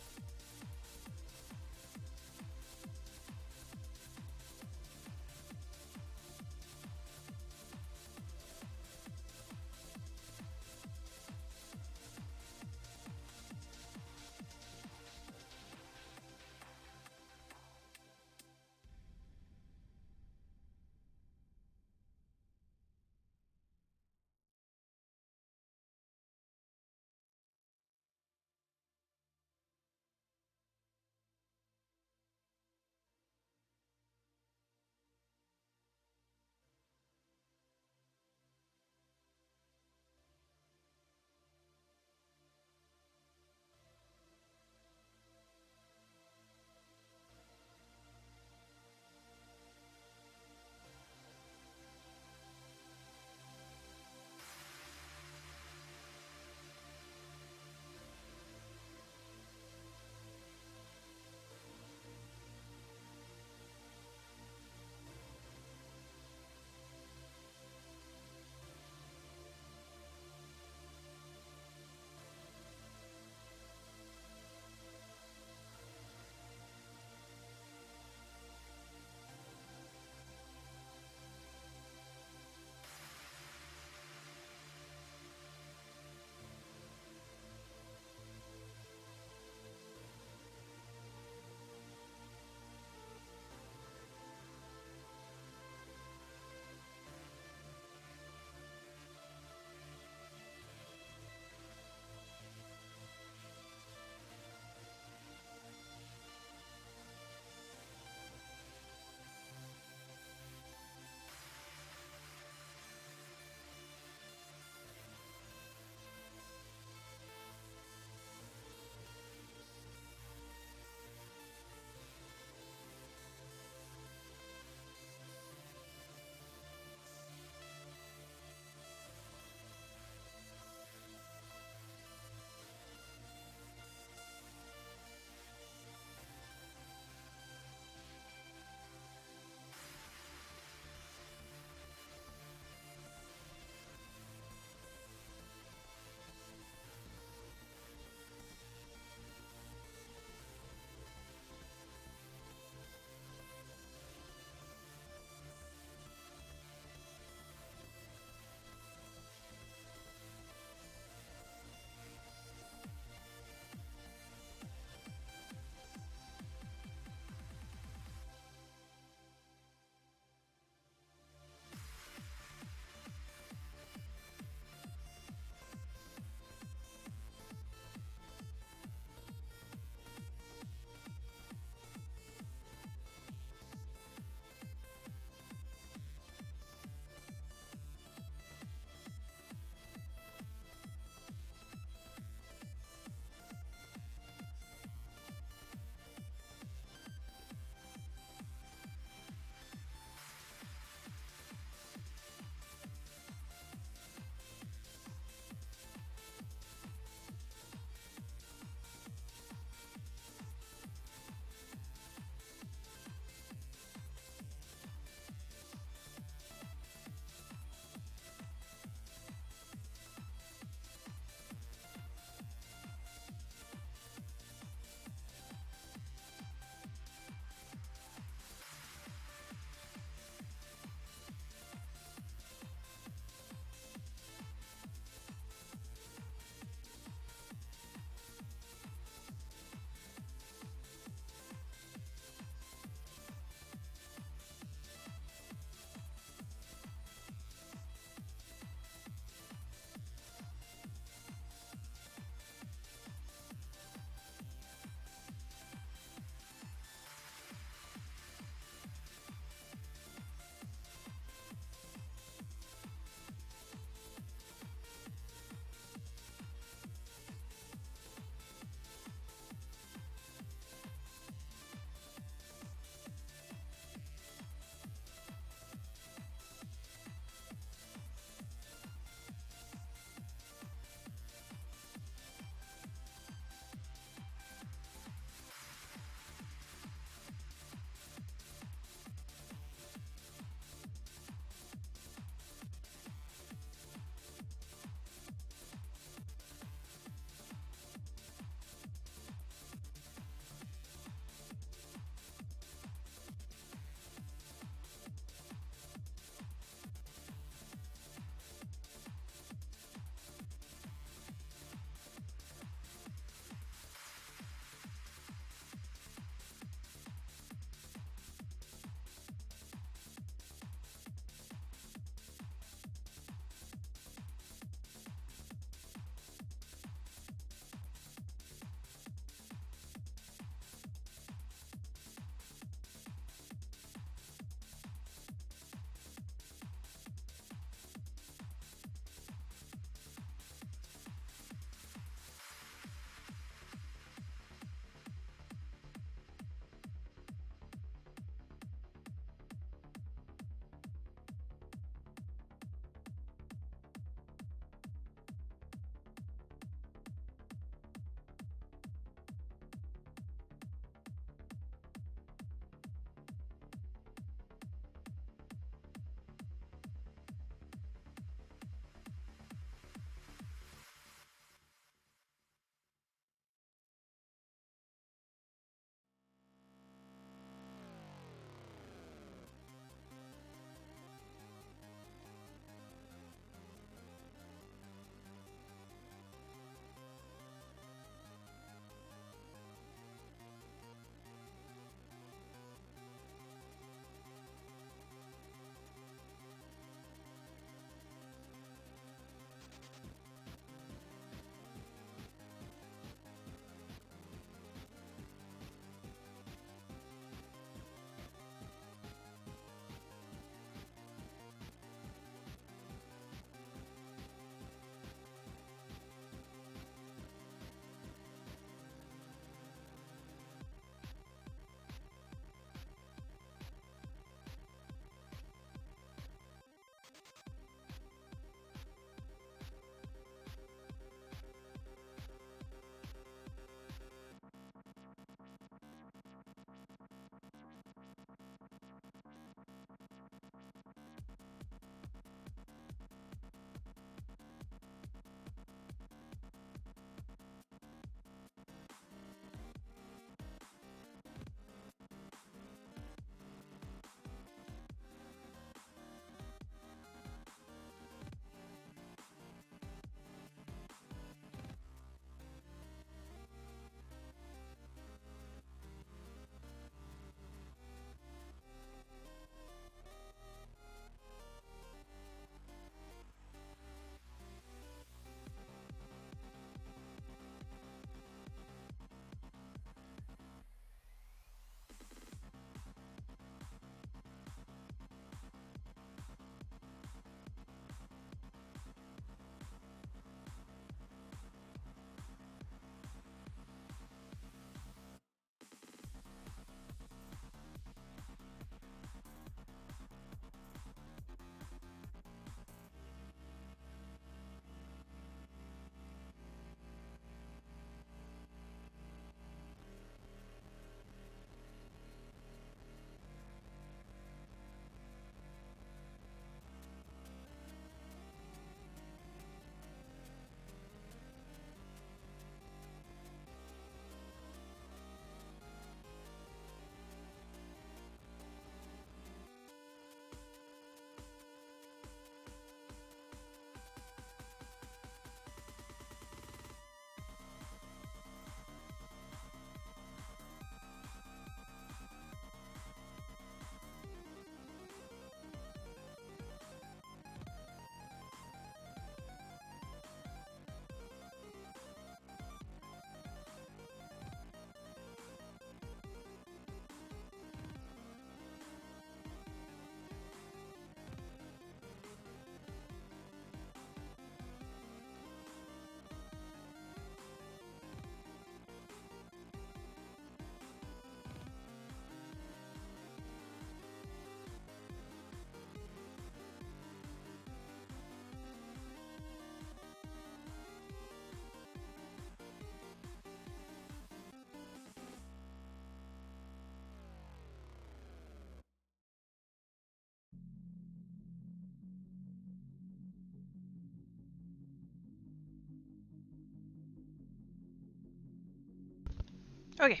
[SPEAKER 1] Okay,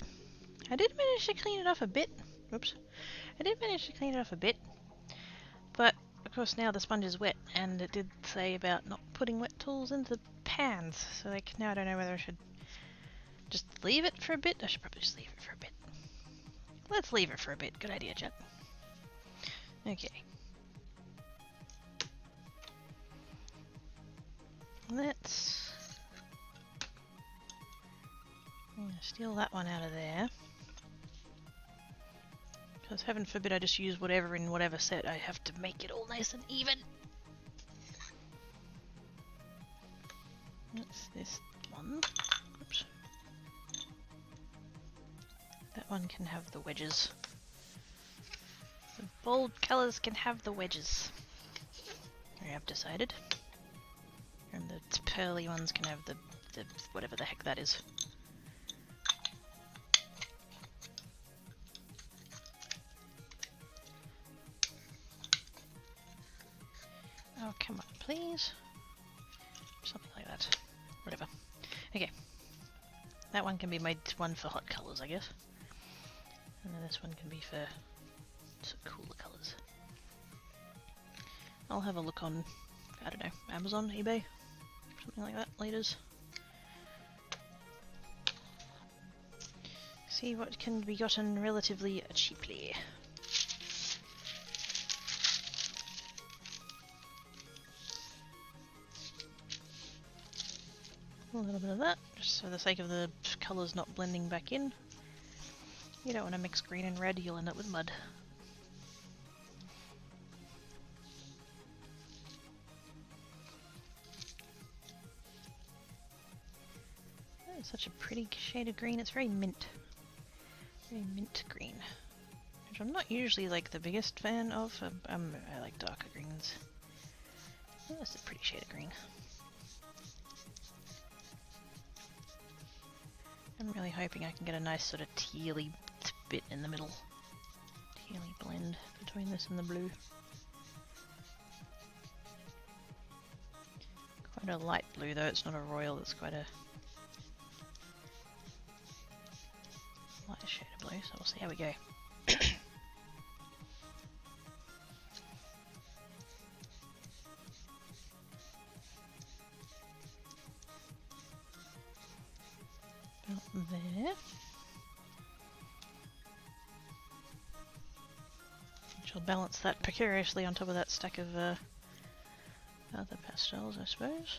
[SPEAKER 1] I did manage to clean it off a bit. Oops. I did manage to clean it off a bit, but of course now the sponge is wet, and it did say about not putting wet tools into the pans, so like now I don't know whether I should just leave it for a bit. I should probably just leave it for a bit. Let's leave it for a bit. Good idea, Chuck. Okay. Let's steal that one out of there. Because heaven forbid I just use whatever in whatever set. I have to make it all nice and even. That's this one. Oops. That one can have the wedges. The bold colours can have the wedges. I have decided. And the pearly ones can have the whatever the heck that is. Oh, come on, please. Something like that. Whatever. Okay. That one can be made one for hot colours, I guess. And then this one can be for cooler colours. I'll have a look on, I don't know, Amazon, eBay, something like that, laters. See what can be gotten relatively cheaply. A little bit of that, just for the sake of the colours not blending back in. You don't want to mix green and red, you'll end up with mud. That is such a pretty shade of green, it's very mint. Very mint green. Which I'm not usually like the biggest fan of, I like darker greens. Oh, that's a pretty shade of green. I'm really hoping I can get a nice sort of tealy bit in the middle. Tealy blend between this and the blue. Quite a light blue though, it's not a royal, it's quite a light shade of blue, so we'll see how we go. There. Which will balance that precariously on top of that stack of other pastels, I suppose.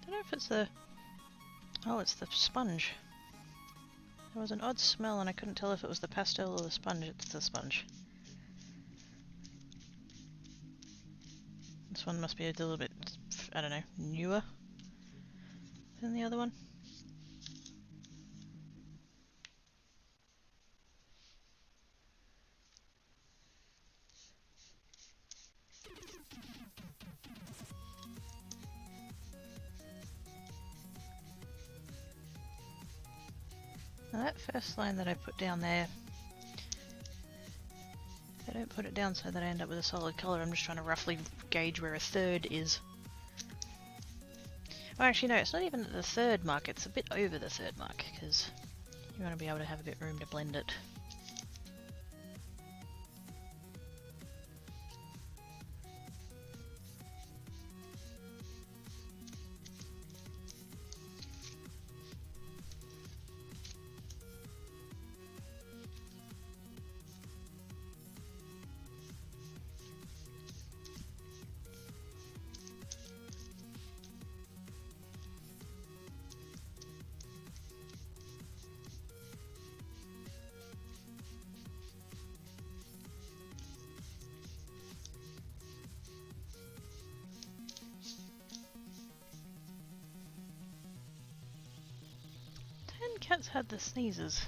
[SPEAKER 1] I don't know if it's the... Oh, it's the sponge. There was an odd smell and I couldn't tell if it was the pastel or the sponge. It's the sponge. This one must be a little bit, I don't know, newer than the other one. Now that first line that I put down there, I don't put it down so that I end up with a solid colour, I'm just trying to roughly gauge where a third is. Oh, actually no, it's not even at the third mark, it's a bit over the third mark, because you want to be able to have a bit of room to blend it. Cats had the sneezes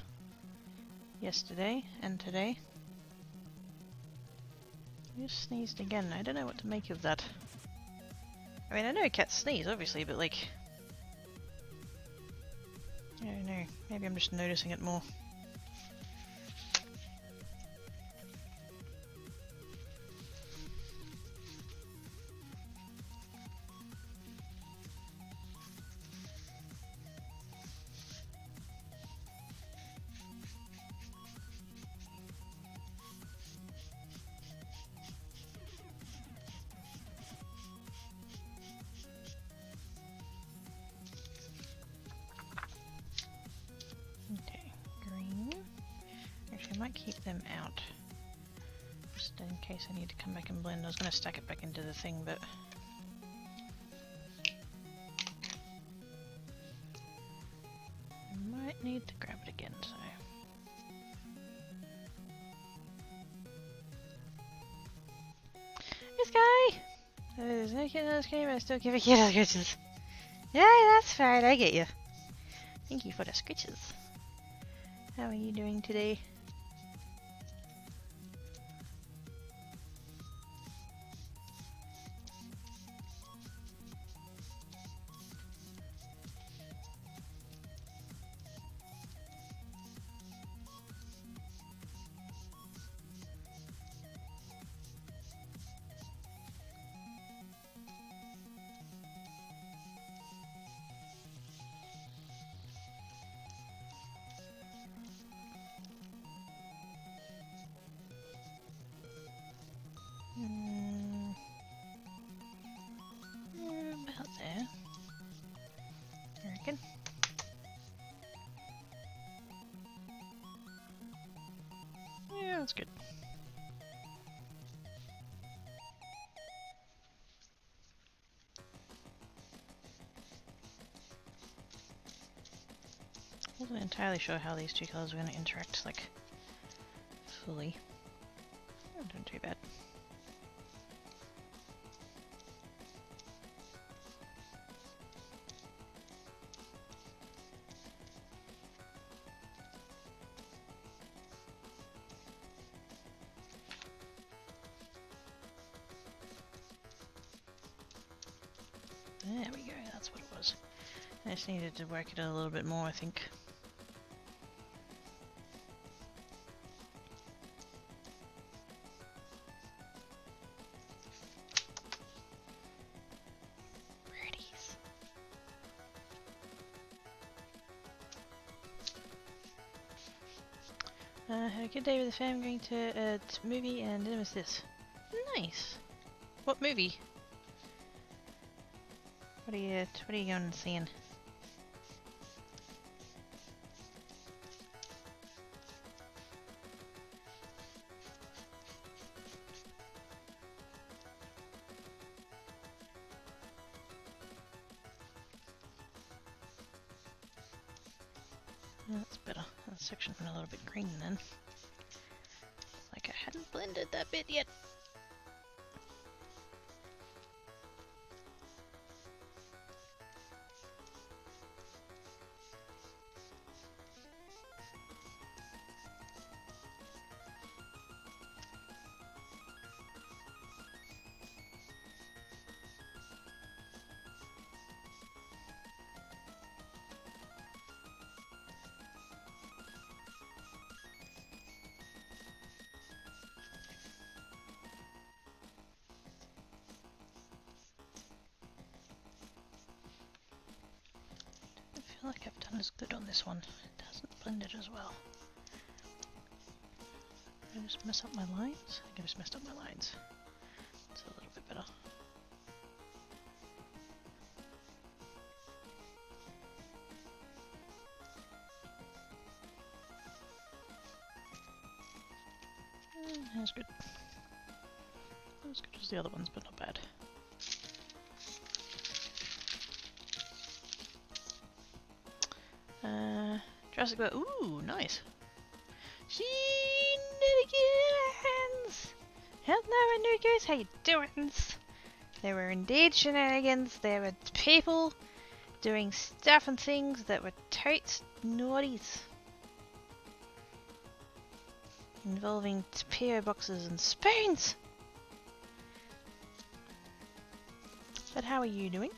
[SPEAKER 1] yesterday and today. He just sneezed again. I don't know what to make of that. I mean, I know cats sneeze, obviously, but like... I don't know, maybe I'm just noticing it more. Okay, green. Actually, I might keep them out. Just in case I need to come back and blend. I was going to stack it back into the thing, but... I might need to grab it again, so... This guy! There's no kid in this game, I still give a kid scritches. Yeah, that's fine, I get you. Thank you for the scritches. How are you doing today? About there. I reckon. Yeah, that's good. Wasn't entirely sure how these two colours were going to interact, like, fully. Not doing too bad. There we go, that's what it was. I just needed to work it a little bit more, I think. Pretties. Had a good day with the fam, going to a movie and then was this. Nice! What movie? What are you going and seeing? Oh, that's better. That section went a little bit green then. Like I hadn't blended that bit yet. I feel like I've done as good on this one. It hasn't blended as well. Did I just mess up my lines? I think I just messed up my lines. It's a little bit better. That's good. Not as good as the other ones, but not bad. Jurassic World. Ooh, nice. Shenanigans! Hello, Anugos. How you doing? There were indeed shenanigans. There were people doing stuff and things that were totes naughties. Involving PO boxes and spoons. But how are you doing?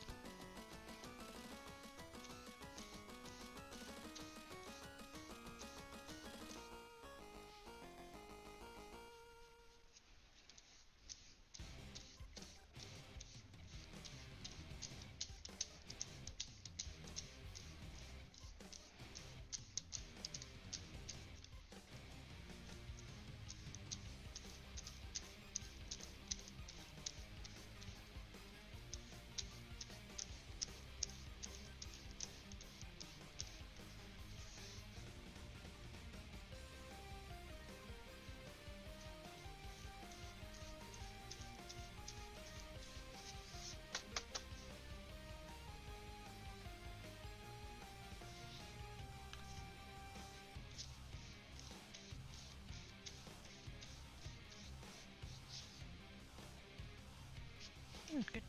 [SPEAKER 1] Good.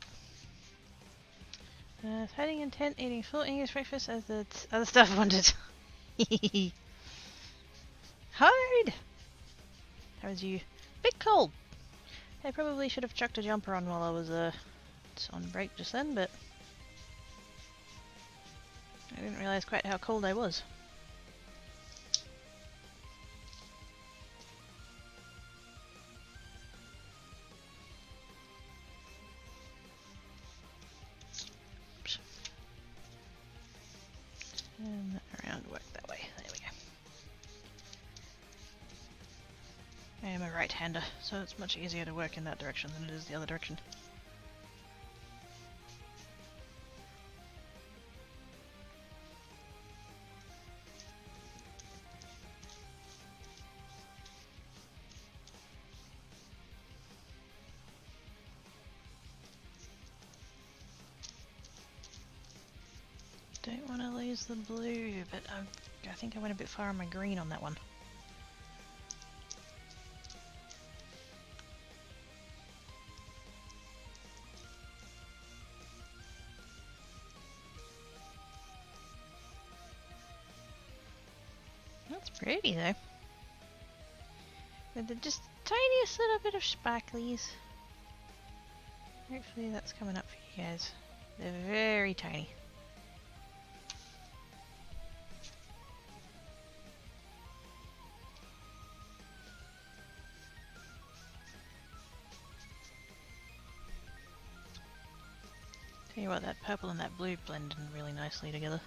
[SPEAKER 1] Hiding in tent, eating full English breakfast as the other staff wanted. Hide! How was you? Bit cold. I probably should have chucked a jumper on while I was on break just then, but I didn't realise quite how cold I was. Oops. And around, work that way. There we go. I am a right-hander, so it's much easier to work in that direction than it is the other direction. Don't want to lose the blue, but I think I went a bit far on my green on that one. That's pretty though. With the just tiniest little bit of sparklies. Hopefully that's coming up for you guys. They're very tiny. Tell you what, that purple and that blue blend in really nicely together.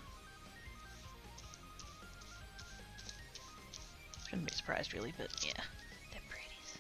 [SPEAKER 1] Shouldn't be surprised really, but yeah, they're pretties.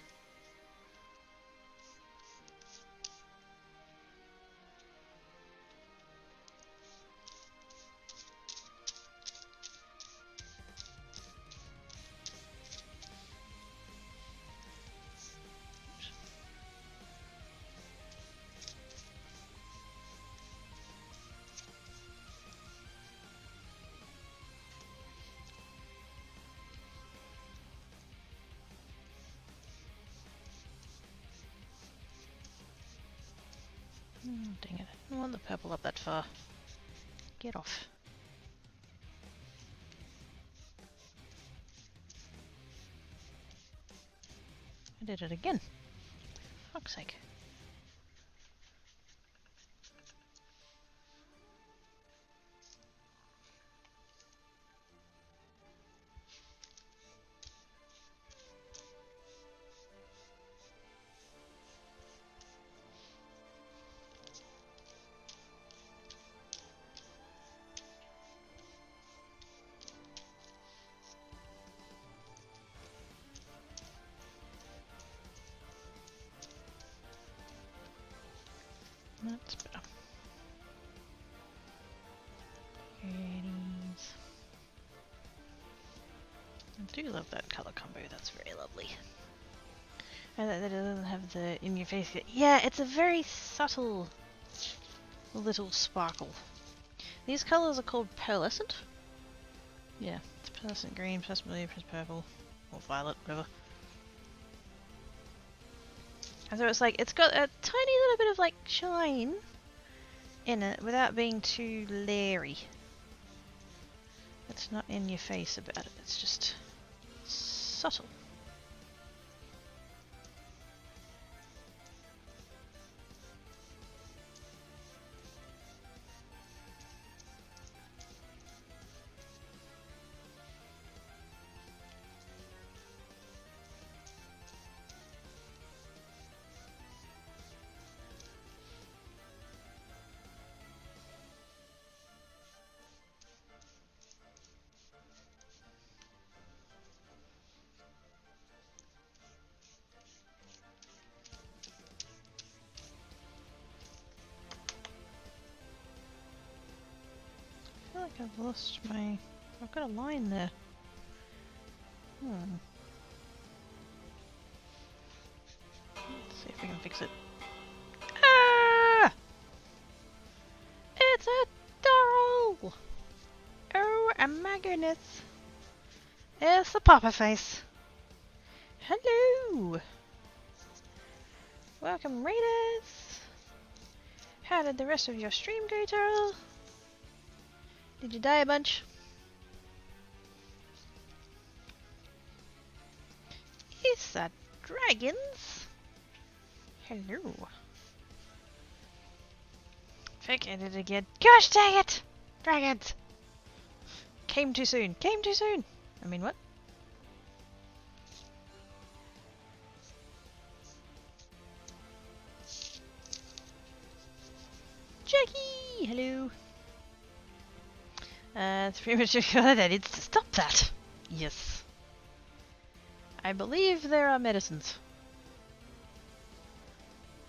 [SPEAKER 1] Dang it, I didn't want the purple up that far. Get off. I did it again. Fuck's sake. That's better. Pretties. I do love that colour combo, that's very lovely. And that it doesn't have the in your face yet. Yeah, it's a very subtle little sparkle. These colours are called pearlescent. Yeah, it's pearlescent green, plus blue, plus purple, or violet, whatever. And so it's like, it's got a tiny little bit of like shine in it without being too leery. It's not in your face about it, it's just subtle. I feel like I've lost my... I've got a line there. Let's see if we can fix it. Ah! It's a doll! Oh my goodness. It's the Papa Face. Hello! Welcome, Raiders! How did the rest of your stream go, Terrell? Did you die a bunch? Is that dragons? Hello. Forget it again. Gosh dang it! Dragons! Came too soon. Came too soon! I mean, what? Jackie! Hello! It's pretty much good. I need to stop that! Yes. I believe there are medicines.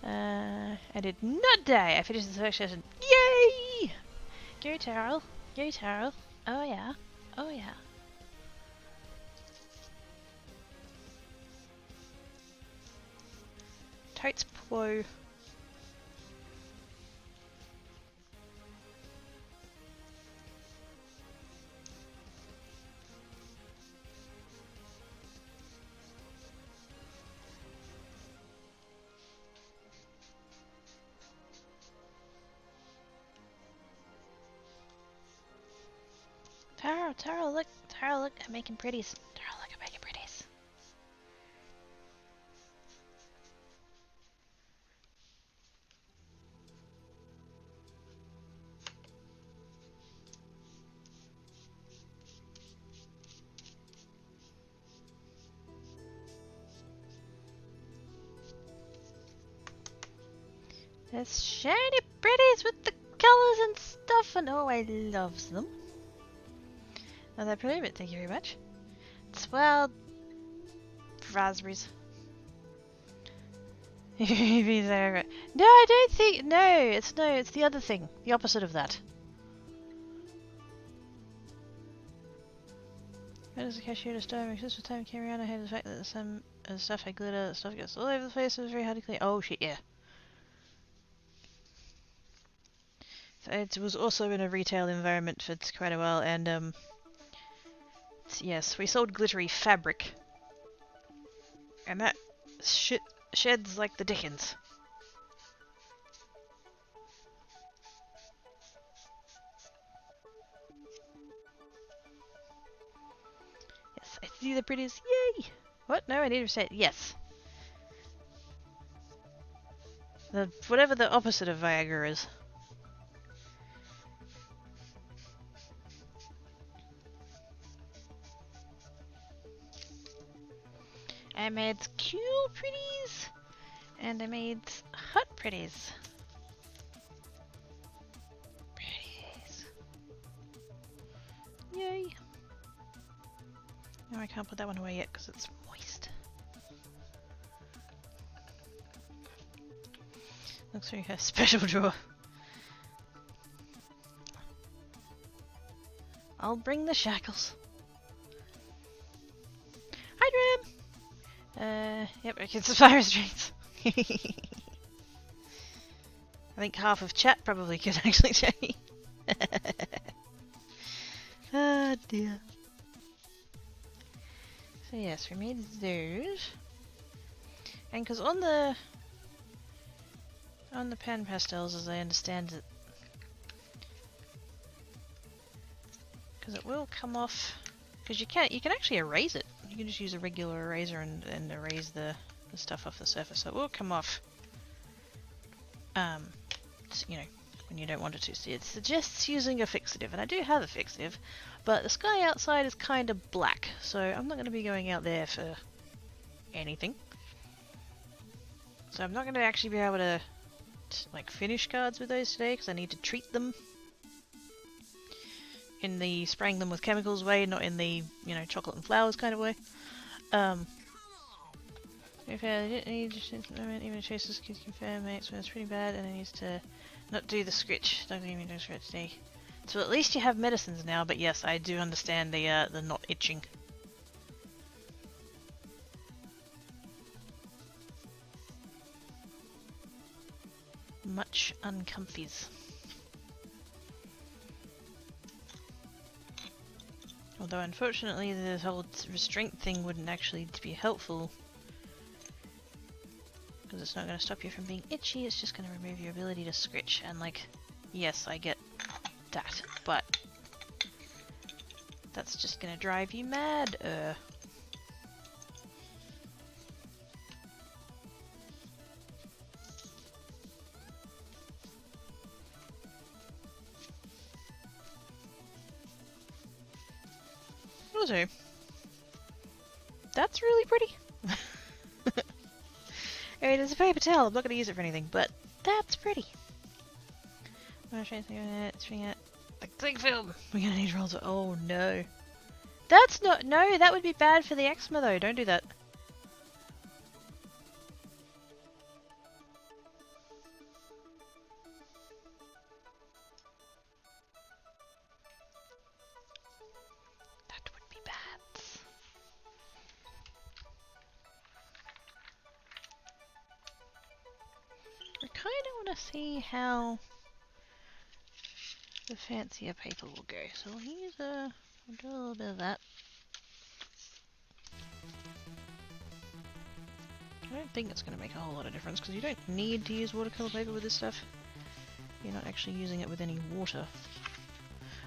[SPEAKER 1] I did not die. I finished the first session. Yay! Go Terrell. Go Terrell. Oh yeah. Oh yeah. Totes Plo. Taro, look, I'm making pretties. Taro, look, I'm making pretties. There's shiny pretties with the colours and stuff, and oh, I loves them. Another pretty bit, thank you very much. It's wild raspberries. No, I don't think. No, it's the other thing, the opposite of that. Where does the cashier to stone? My sister time came around. I hate the fact that some of the stuff had glitter, that stuff gets all over the place. It was very hard to clean. Oh shit, yeah. So it was also in a retail environment for quite a while, and yes, we sold glittery fabric, and that shit sheds like the dickens. Yes, I see the pretties. Yay! What? No, I need to say it. Yes. Whatever the opposite of Viagra is. I made cute pretties, and I made hot pretties. Yay! No, I can't put that one away yet because it's moist. Looks like a special drawer. I'll bring the shackles. Hi, Dram! Yep, I can survive restraints. I think half of chat probably could actually tell me. Ah, dear. So yes, we made those. And because on the pan pastels, as I understand it, because it will come off, because you can actually erase it. You can just use a regular eraser and erase the stuff off the surface, so it will come off. You know, when you don't want it to. So it suggests using a fixative, and I do have a fixative, but the sky outside is kind of black, so I'm not going to be going out there for anything. So I'm not going to actually be able to like finish cards with those today, because I need to treat them in the spraying them with chemicals way, not in the, you know, chocolate and flowers kind of way. If I didn't need even chases could confirm mates, but it's pretty bad, and I need to not do the scritch. Don't leave me do scritch today. So at least you have medicines now, but yes, I do understand the not itching. Much uncomfies. Although unfortunately the whole restraint thing wouldn't actually be helpful, Because it's not going to stop you from being itchy, it's just going to remove your ability to scratch. And like, yes, I get that, but that's just going to drive you mad. Also, that's really pretty. I mean, it's a paper towel, I'm not going to use it for anything, but that's pretty. I'm going to try it. The cling film! We're going to need rolls. Oh no. That's not. No, that would be bad for the eczema though. Don't do that. That would be bad. I kind of want to see how the fancier paper will go. So we'll use we'll do a little bit of that. I don't think it's going to make a whole lot of difference because you don't need to use watercolor paper with this stuff. You're not actually using it with any water.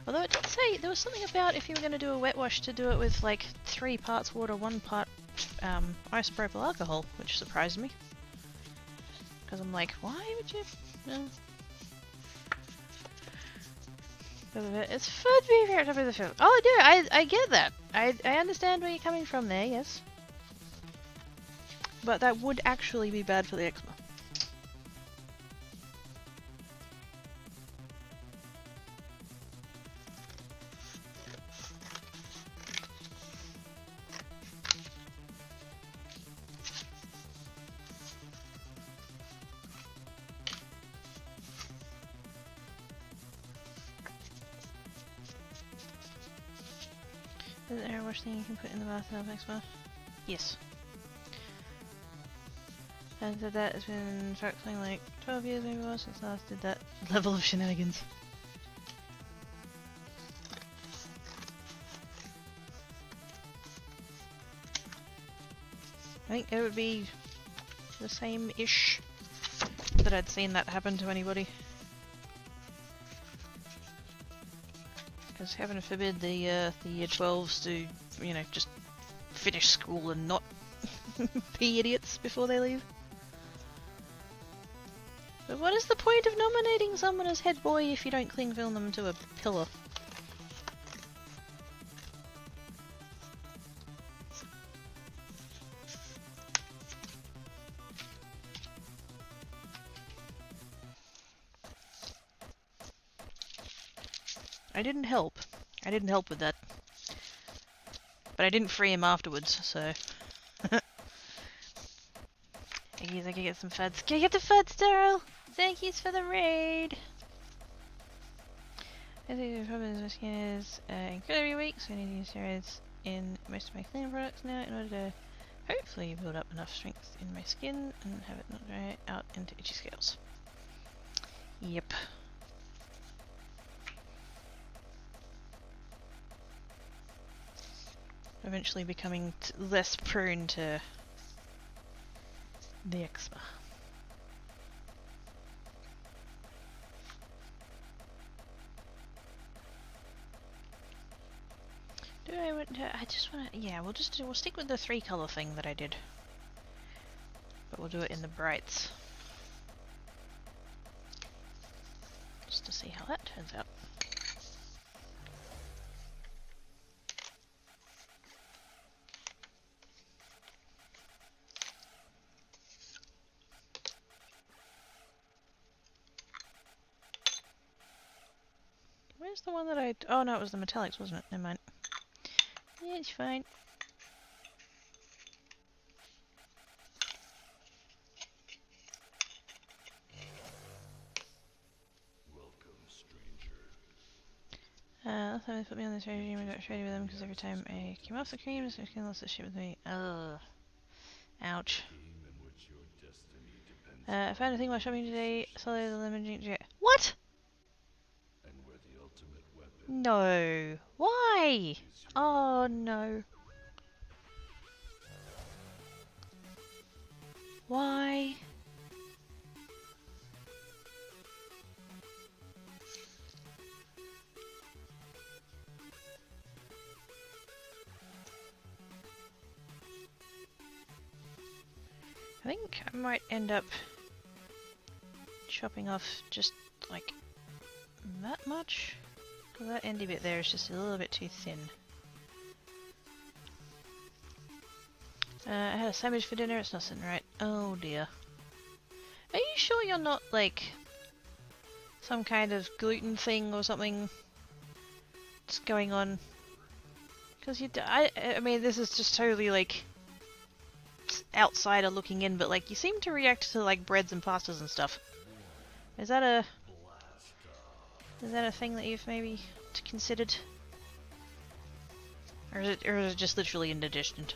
[SPEAKER 1] Although it did say there was something about if you were going to do a wet wash to do it with like 3 parts water, 1 part isopropyl alcohol, which surprised me. Because I'm like, why would you? It's fun to be fair top of the film. Oh no, I get that. I understand where you're coming from there, yes. But that would actually be bad for the eczema. Is there a wash thing you can put in the bathtub next month? Yes. And so that has been something like 12 years maybe was since I last did that level of shenanigans. I think it would be the same-ish that I'd seen that happen to anybody. Because heaven forbid the year 12s to, you know, just finish school and not be idiots before they leave. But what is the point of nominating someone as head boy if you don't cling film them to a pillar? I didn't help. I didn't help with that. But I didn't free him afterwards, so... Thank you, I can get some FUDs. Can I get the FUDs, Daryl? Thank yous for the raid! I think the problem is my skin is incredibly weak, so I need to use steroids in most of my cleaning products now in order to hopefully build up enough strength in my skin and have it not dry out into itchy scales. Yep. Eventually becoming less prone to the eczema. Do I want to? I just want to. Yeah, we'll stick with the 3-color thing that I did, but we'll do it in the brights, just to see how that turns out. Where's the one that I... Oh no, it was the metallics, wasn't it? Never mind. Yeah, it's fine.
[SPEAKER 2] Welcome, stranger.
[SPEAKER 1] Last time they put me on this regime, I got shredded with them because every time I came off the cream, so skin lost the shit with me. Ugh. Ouch. I found a thing while shopping today. Saw the lemon ginger. What? No. Why? Oh no. Why? I think I might end up chopping off just like that much. That endy bit there is just a little bit too thin. I had a sandwich for dinner, it's not sitting right. Oh dear. Are you sure you're not like some kind of gluten thing or something that's going on? Because I mean, this is just totally like outsider looking in, but like you seem to react to like breads and pastas and stuff. Is that a thing that you've maybe considered, or is it just literally indigestion?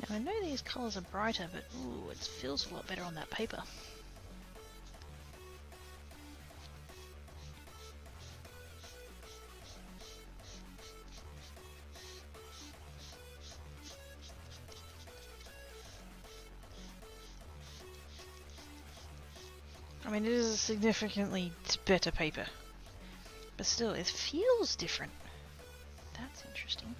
[SPEAKER 1] Now I know these colours are brighter, but ooh, it feels a lot better on that paper. I mean, it is a significantly better paper, but still, it feels different. That's interesting.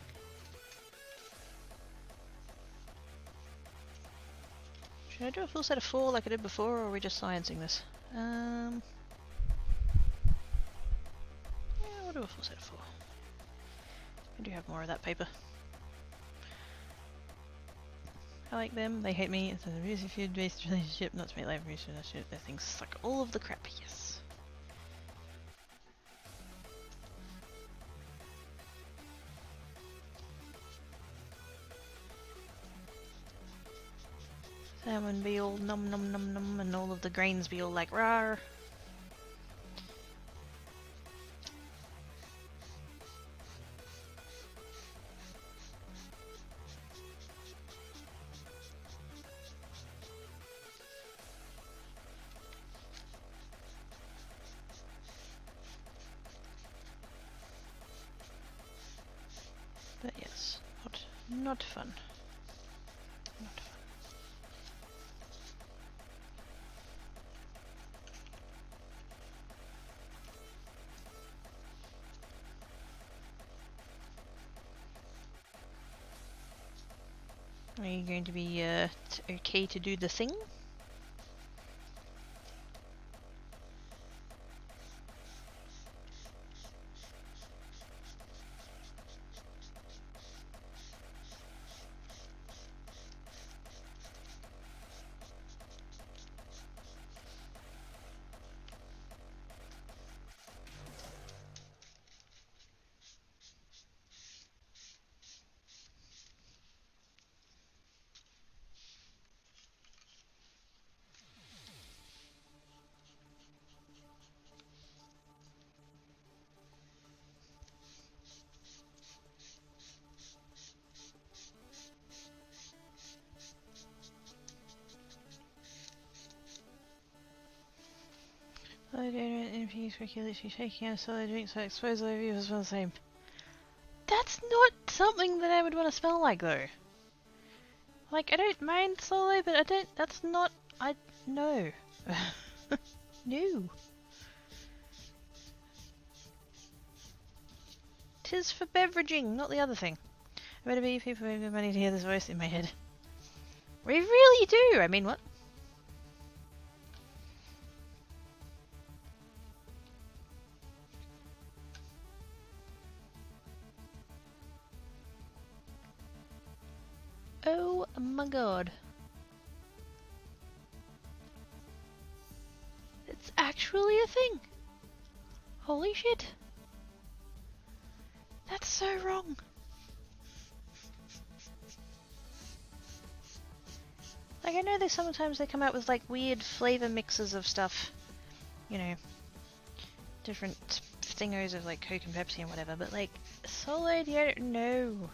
[SPEAKER 1] Should I do a full set of 4 like I did before, or are we just sciencing this? Yeah, we'll do a full set of 4. I do have more of that paper. I like them, they hate me. It's an abusive food-based relationship, not to make life relationship. Their things suck all of the crap, yes. Salmon be all num num num num, and all of the grains be all like rar. But yes, not fun. Not fun. Are you going to be okay to do the thing? Solid NPs regularly taking a solid drink, so expose all of you as well the same. That's not something that I would want to smell like though. Like, I don't mind solid, but that's not, no. No. Tis for beveraging, not the other thing. I better be people who have money to hear this voice in my head. We really do! I mean, what? Oh my god. It's actually a thing! Holy shit! That's so wrong! Like, I know they sometimes they come out with like weird flavor mixes of stuff. You know, different thingos of like Coke and Pepsi and whatever, but like, solid, yeah, no.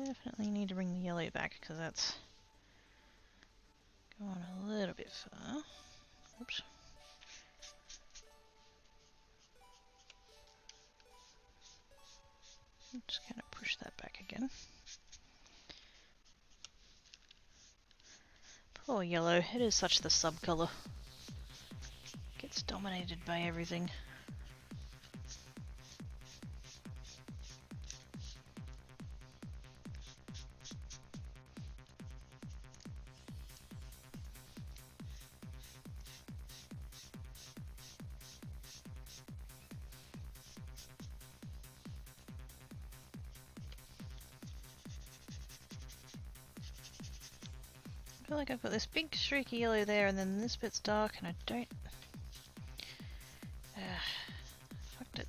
[SPEAKER 1] Definitely need to bring the yellow back because that's going a little bit far. Oops. Just kind of push that back again. Poor yellow, it is such the subcolor. Gets dominated by everything. I feel like I've got this big streaky yellow there and then this bit's dark and I don't... fucked it.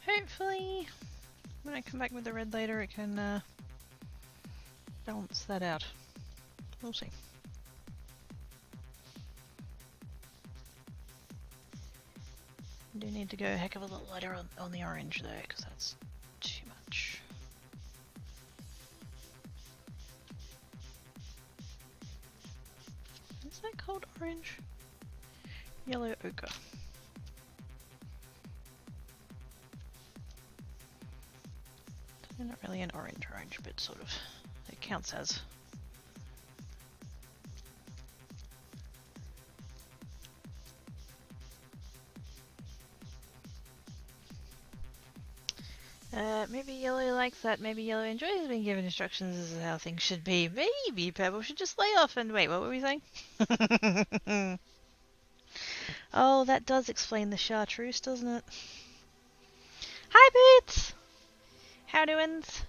[SPEAKER 1] Hopefully, when I come back with the red later, it can balance that out. We'll see. I do need to go a heck of a lot lighter on the orange though, because that's too much. Is that called orange? Yellow ochre. Not really an orange, but sort of. It counts as. Maybe yellow likes that, maybe yellow enjoys being given instructions. This is how things should be. Maybe purple should just lay off and wait, what were we saying? Oh, that does explain the chartreuse, doesn't it? Hi, Boots! How doin's?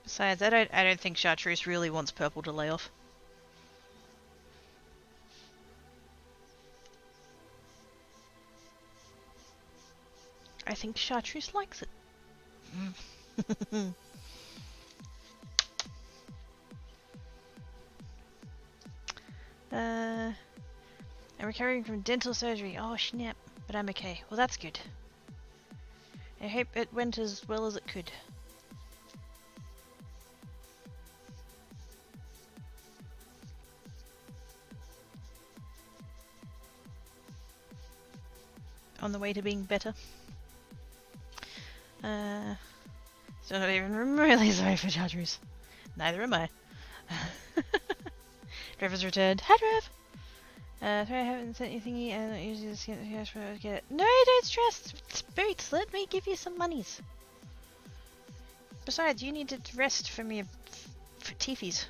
[SPEAKER 1] Besides, I don't think chartreuse really wants purple to lay off. I think chartreuse likes it. I'm recovering from dental surgery. Oh snap, but I'm okay. Well, that's good. I hope it went as well as it could. On the way to being better. So not even really sorry for chartreuse. Neither am I. Trevor's returned. Hi, Trev! Sorry I haven't sent you thingy, and I usually just get the cash for it. Get it. No, don't stress! Boots, let me give you some monies. Besides, you need to rest from your teefies.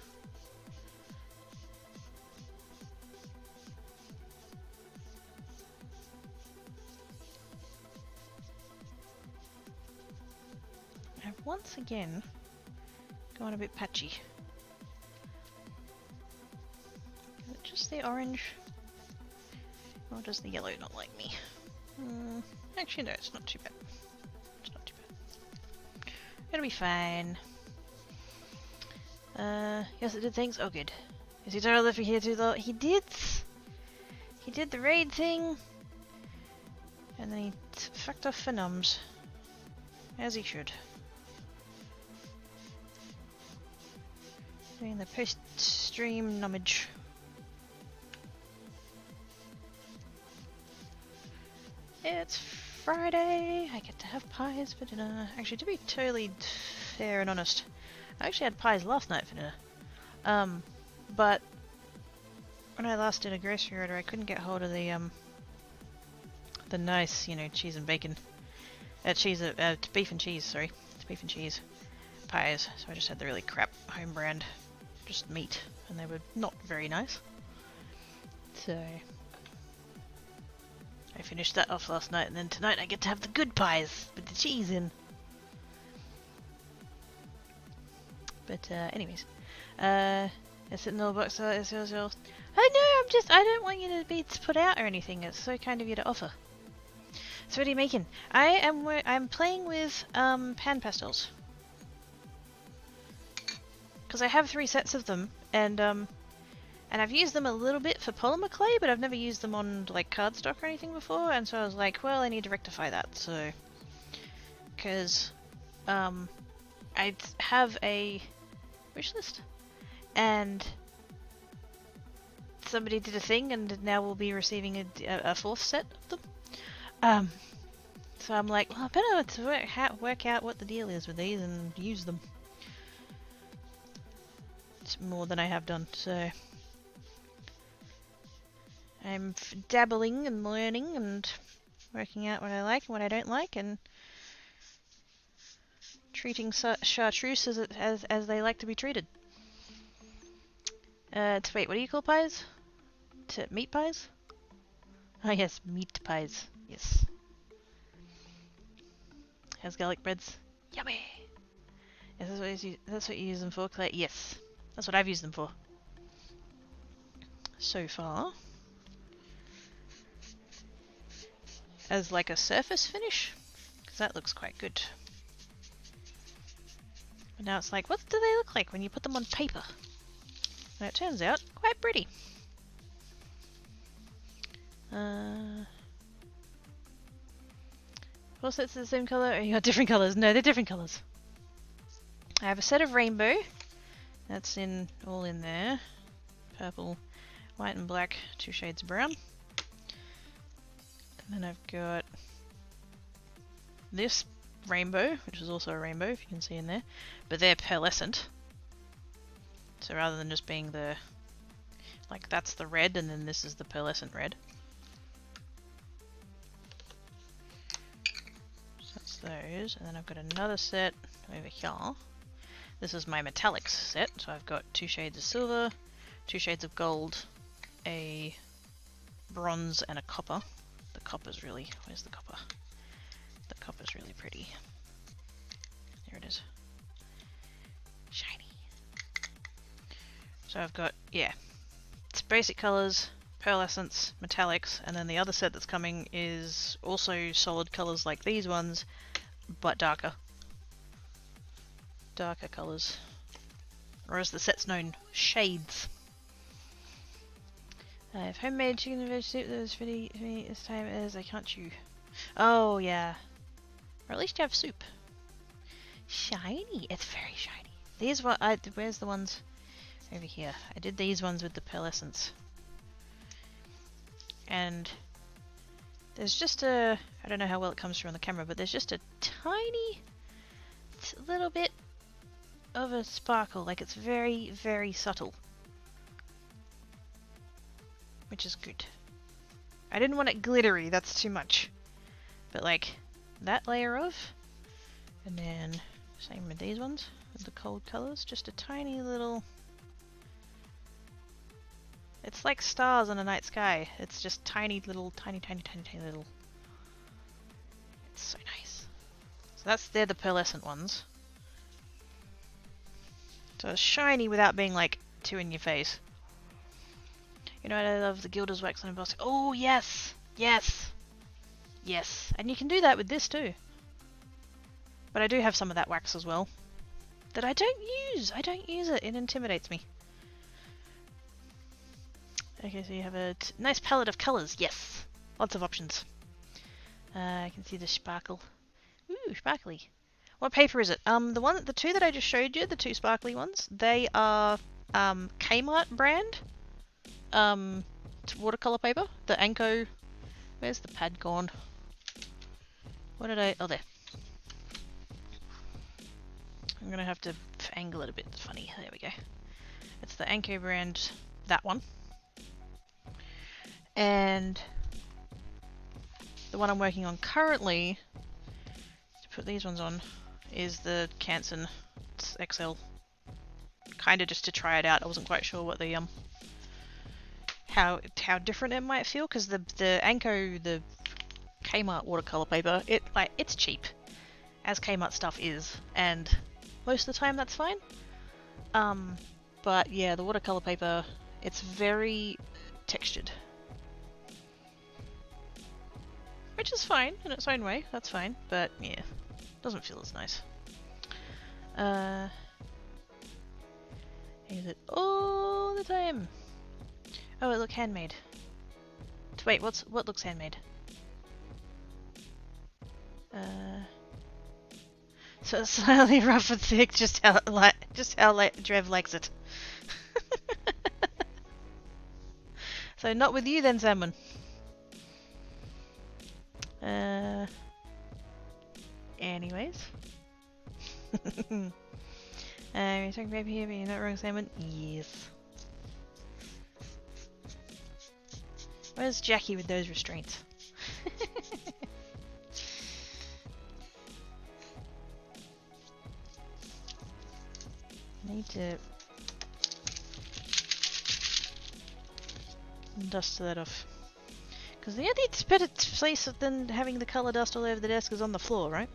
[SPEAKER 1] I've once again gone a bit patchy. Is it just the orange? Or does the yellow not like me? Actually, no, it's not too bad. It's not too bad. It'll be fine. Yes, it did things. Oh, good. Is he totally left me here too long? He did! He did the raid thing! And then he fucked off for nums. As he should. Doing the post-stream nummage. It's Friday! I get to have pies for dinner. Actually, to be totally fair and honest, I actually had pies last night for dinner. But when I last did a grocery order, I couldn't get hold of the the nice, you know, cheese and bacon, beef and cheese, sorry, it's beef and cheese pies. So I just had the really crap home brand, just meat, and they were not very nice. So I finished that off last night, and then tonight I get to have the good pies with the cheese in. But anyways, it's in the little box. It's yours. I know. I don't want you to be put out or anything. It's so kind of you to offer. So what are you making? I'm playing with pan pastels because I have 3 sets of them, and I've used them a little bit for polymer clay, but I've never used them on like cardstock or anything before, and so I was like, well, I need to rectify that. So because I have a wish list, and somebody did a thing, and now we'll be receiving a 4th set of them. So I'm like, well, I better work out what the deal is with these and use them. It's more than I have done, so I'm dabbling and learning and working out what I like and what I don't like, and treating chartreuse as they like to be treated. Wait, what do you call pies? Meat pies? Oh yes, meat pies. Yes. How's garlic breads? Yummy! Is that's what you use them for, Claire? Yes. That's what I've used them for. So far. As like a surface finish? Because that looks quite good. But now it's like, what do they look like when you put them on paper? And it turns out, quite pretty. All sets are the same colour? Or you got different colours? No, they're different colours. I have a set of rainbow. That's all in there. Purple, white and black, 2 shades of brown. And then I've got this rainbow, which is also a rainbow, if you can see in there. But they're pearlescent. So rather than just being like that's the red and then this is the pearlescent red. So that's those, and then I've got another set over here. This is my metallics set, so I've got 2 shades of silver, 2 shades of gold, a bronze and a copper. The copper's really, where's the copper? The copper's really pretty. There it is. Shiny. So I've got, yeah, it's basic colours, pearlescents, metallics, and then the other set that's coming is also solid colours like these ones, but darker. Darker colours. Or as the set's known, shades. I have homemade chicken and veg soup that was pretty for me this time as I can't chew. Oh yeah. Or at least you have soup. Shiny. It's very shiny. These where's the ones? Over here. I did these ones with the pearlescents. And there's just I don't know how well it comes through on the camera, but there's just a tiny little bit of a sparkle. Like it's very, very subtle. Which is good. I didn't want it glittery, that's too much. But like that layer of, and then same with these ones, with the cold colours, just a tiny little. It's like stars in a night sky. It's just tiny little, tiny little. It's so nice. So they're the pearlescent ones. So it's shiny without being like too in your face. You know what I love? The Gilder's wax on embossing. Oh yes! Yes! Yes. And you can do that with this too. But I do have some of that wax as well. That I don't use! I don't use it. It intimidates me. Okay, so you have a nice palette of colours. Yes! Lots of options. I can see the sparkle. Ooh, sparkly. What paper is it? The 2 that I just showed you, the 2 sparkly ones, they are Kmart brand. It's watercolor paper. The Anko. Where's the pad gone? What did I? Oh, there. I'm gonna have to angle it a bit funny. There we go. It's the Anko brand. That one. And The one I'm working on currently, to put these ones on, is the Canson XL. Kinda just to try it out. I wasn't quite sure what the how different it might feel, because the Anko, the Kmart watercolor paper, it's cheap, as Kmart stuff is, and most of the time that's fine. But yeah, the watercolor paper, it's very textured, which is fine in its own way. That's fine, but yeah, doesn't feel as nice. Use it all the time. Oh, it looks handmade. Wait, what looks handmade? So it's slightly rough and thick, just how Drev likes it. So not with you then, Salmon. Anyways. You're talking about here, but you're not wrong, Salmon. Yes. Where's Jackie with those restraints? Need to dust that off. Because the only better place than having the colour dust all over the desk is on the floor, right?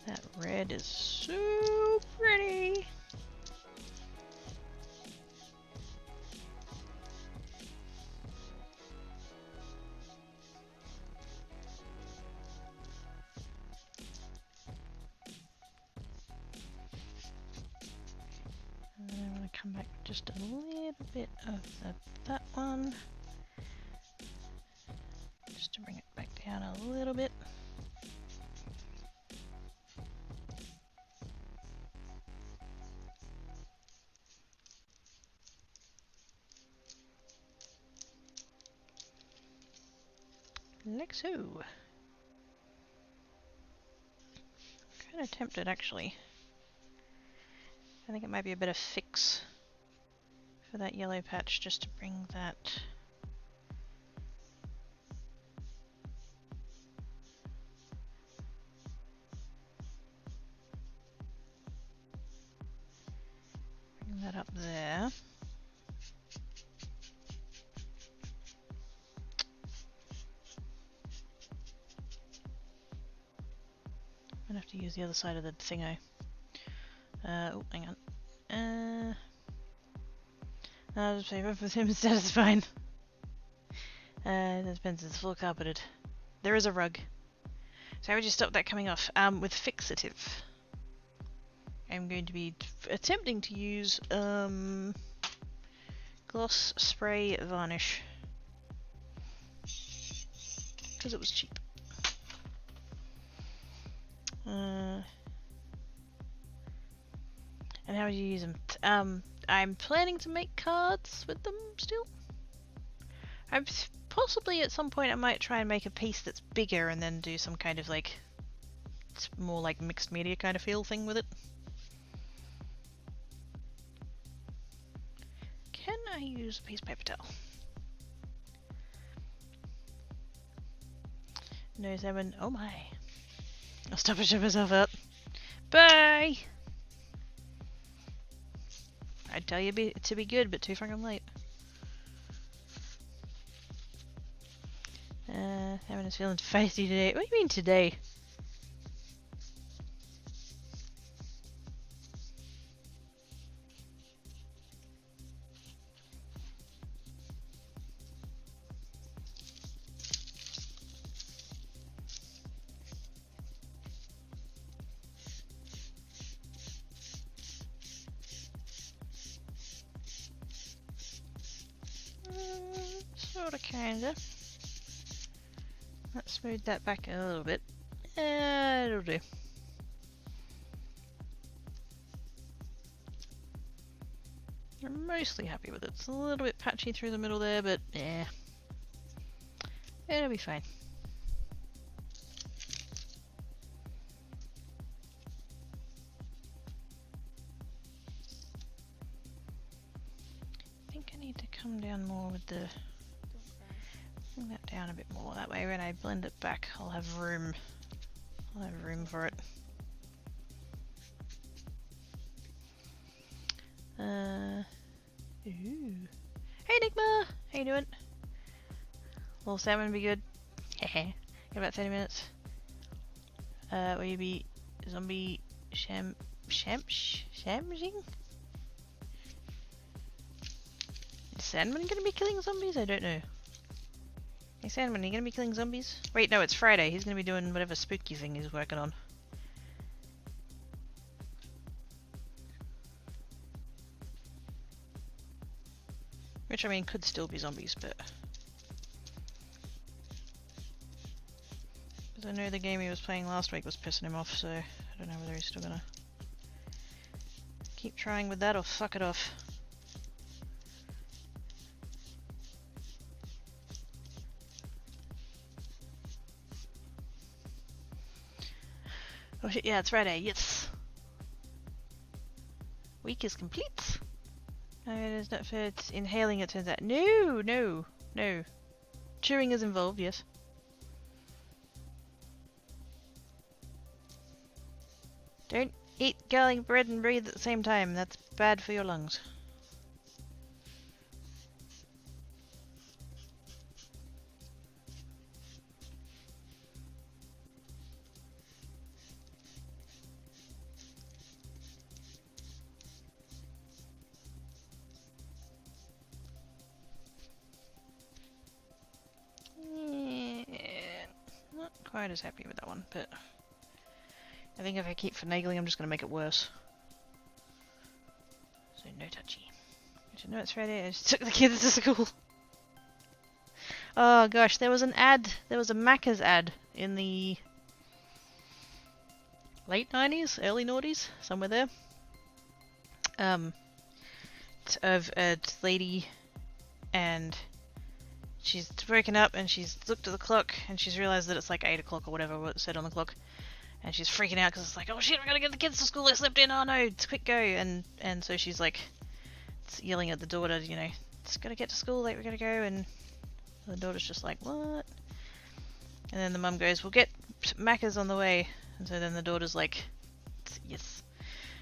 [SPEAKER 1] That red is so pretty. And then I'm going to come back just a little bit of that one. Just to bring it back down a little bit. Like so. Kind of tempted actually. I think it might be a better fix for that yellow patch just to bring that up there. I'm gonna have to use the other side of the thingo. Oh, hang on. I'll just say with him instead, it's fine. This Ben's is full carpeted. There is a rug. So how would you stop that coming off? With fixative. I'm going to be attempting to use gloss spray varnish. Because it was cheap. And how would you use them? I'm planning to make cards with them still. I'm possibly at some point I might try and make a piece that's bigger and then do some kind of like, it's more like mixed media kind of feel thing with it. Can I use a piece of paper towel? No, Salmon. Oh my. I'll stop and shut myself up. Bye! I'd tell you to be good, but too fucking late. Salmon is feeling feisty today. What do you mean today? Sorta, kinda. Let's smooth that back a little bit. It'll do. I'm mostly happy with it. It's a little bit patchy through the middle there, but yeah. It'll be fine. with the... Bring that down a bit more. That way when I blend it back, I'll have room. I'll have room for it. Ooh. Hey Nigma! How you doing? Little salmon would be good. Hehe. In about 30 minutes. Will you be zombie shaming? Is Sandman gonna be killing zombies? I don't know. Hey Sandman, are you gonna be killing zombies? Wait, no, it's Friday. He's gonna be doing whatever spooky thing he's working on. Which, I mean, could still be zombies, but... Because I know the game he was playing last week was pissing him off, so I don't know whether he's still gonna... keep trying with that or fuck it off. Oh shit, yeah, it's Friday, yes! Week is complete! No, it is not fair. It's inhaling, it turns out. No, no, no. Chewing is involved, yes. Don't eat garlic bread and breathe at the same time. That's bad for your lungs. Not quite as happy with that one, but I think if I keep finagling, I'm just going to make it worse. So no touchy. I should know it's Friday. I just took the kids to school. Oh gosh, there was an ad. There was a Macca's ad in the late 90s, early noughties, somewhere there. Of a lady, and she's woken up and she's looked at the clock and she's realized that it's like 8 o'clock or whatever what it said on the clock, and she's freaking out because it's like, oh shit, we gotta get the kids to school, they slept in, oh no, it's quick go, and so she's like yelling at the daughter, you know, it's gotta get to school, like we gotta go, and the daughter's just like, what? And then the mum goes, we'll get Macca's on the way, and so then the daughter's like, yes.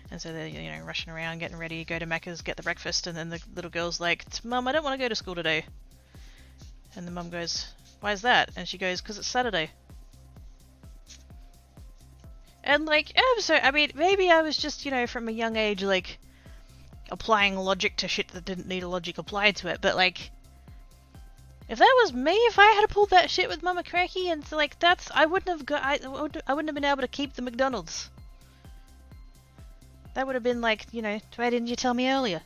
[SPEAKER 1] And so they're, you know, rushing around, getting ready, go to Macca's, get the breakfast, and then the little girl's like, Mum, I don't want to go to school today. And the mum goes, why is that? And she goes, because it's Saturday. And like, so, I mean, maybe I was just, you know, from a young age, like, applying logic to shit that didn't need a logic applied to it, but like, if that was me, if I had pulled that shit with Mama Cracky, and so, like, that's, I wouldn't have got, I wouldn't have been able to keep the McDonald's. That would have been like, you know, why didn't you tell me earlier?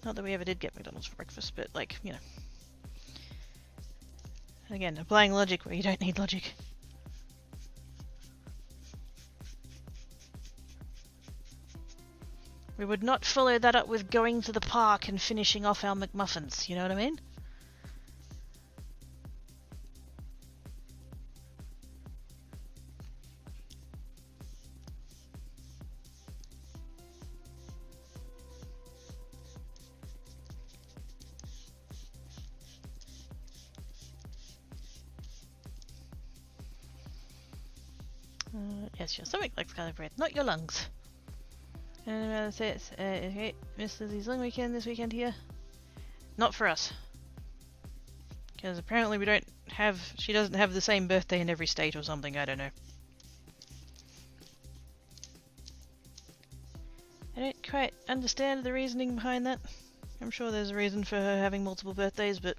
[SPEAKER 1] Not that we ever did get McDonald's for breakfast, but like, you know. Again, applying logic where you don't need logic. We would not follow that up with going to the park and finishing off our McMuffins, you know what I mean? Yes, something like scarlet bread, not your lungs. And says, okay, Miss Lizzie's long weekend this weekend here. Not for us. Because apparently we don't have, she doesn't have the same birthday in every state or something, I don't know. I don't quite understand the reasoning behind that. I'm sure there's a reason for her having multiple birthdays, but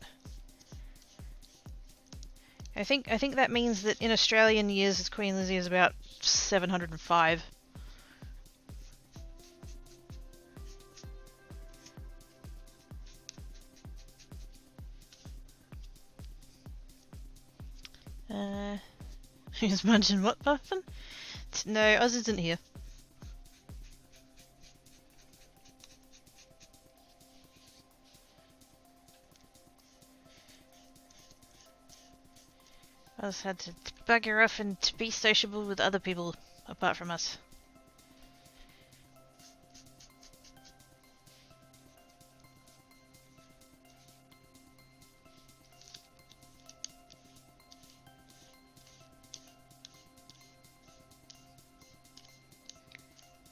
[SPEAKER 1] I think that means that in Australian years, Queen Lizzie is about 705. Who's munching what muffin? No, Oz isn't here. Oz had to bugger off and to be sociable with other people apart from us.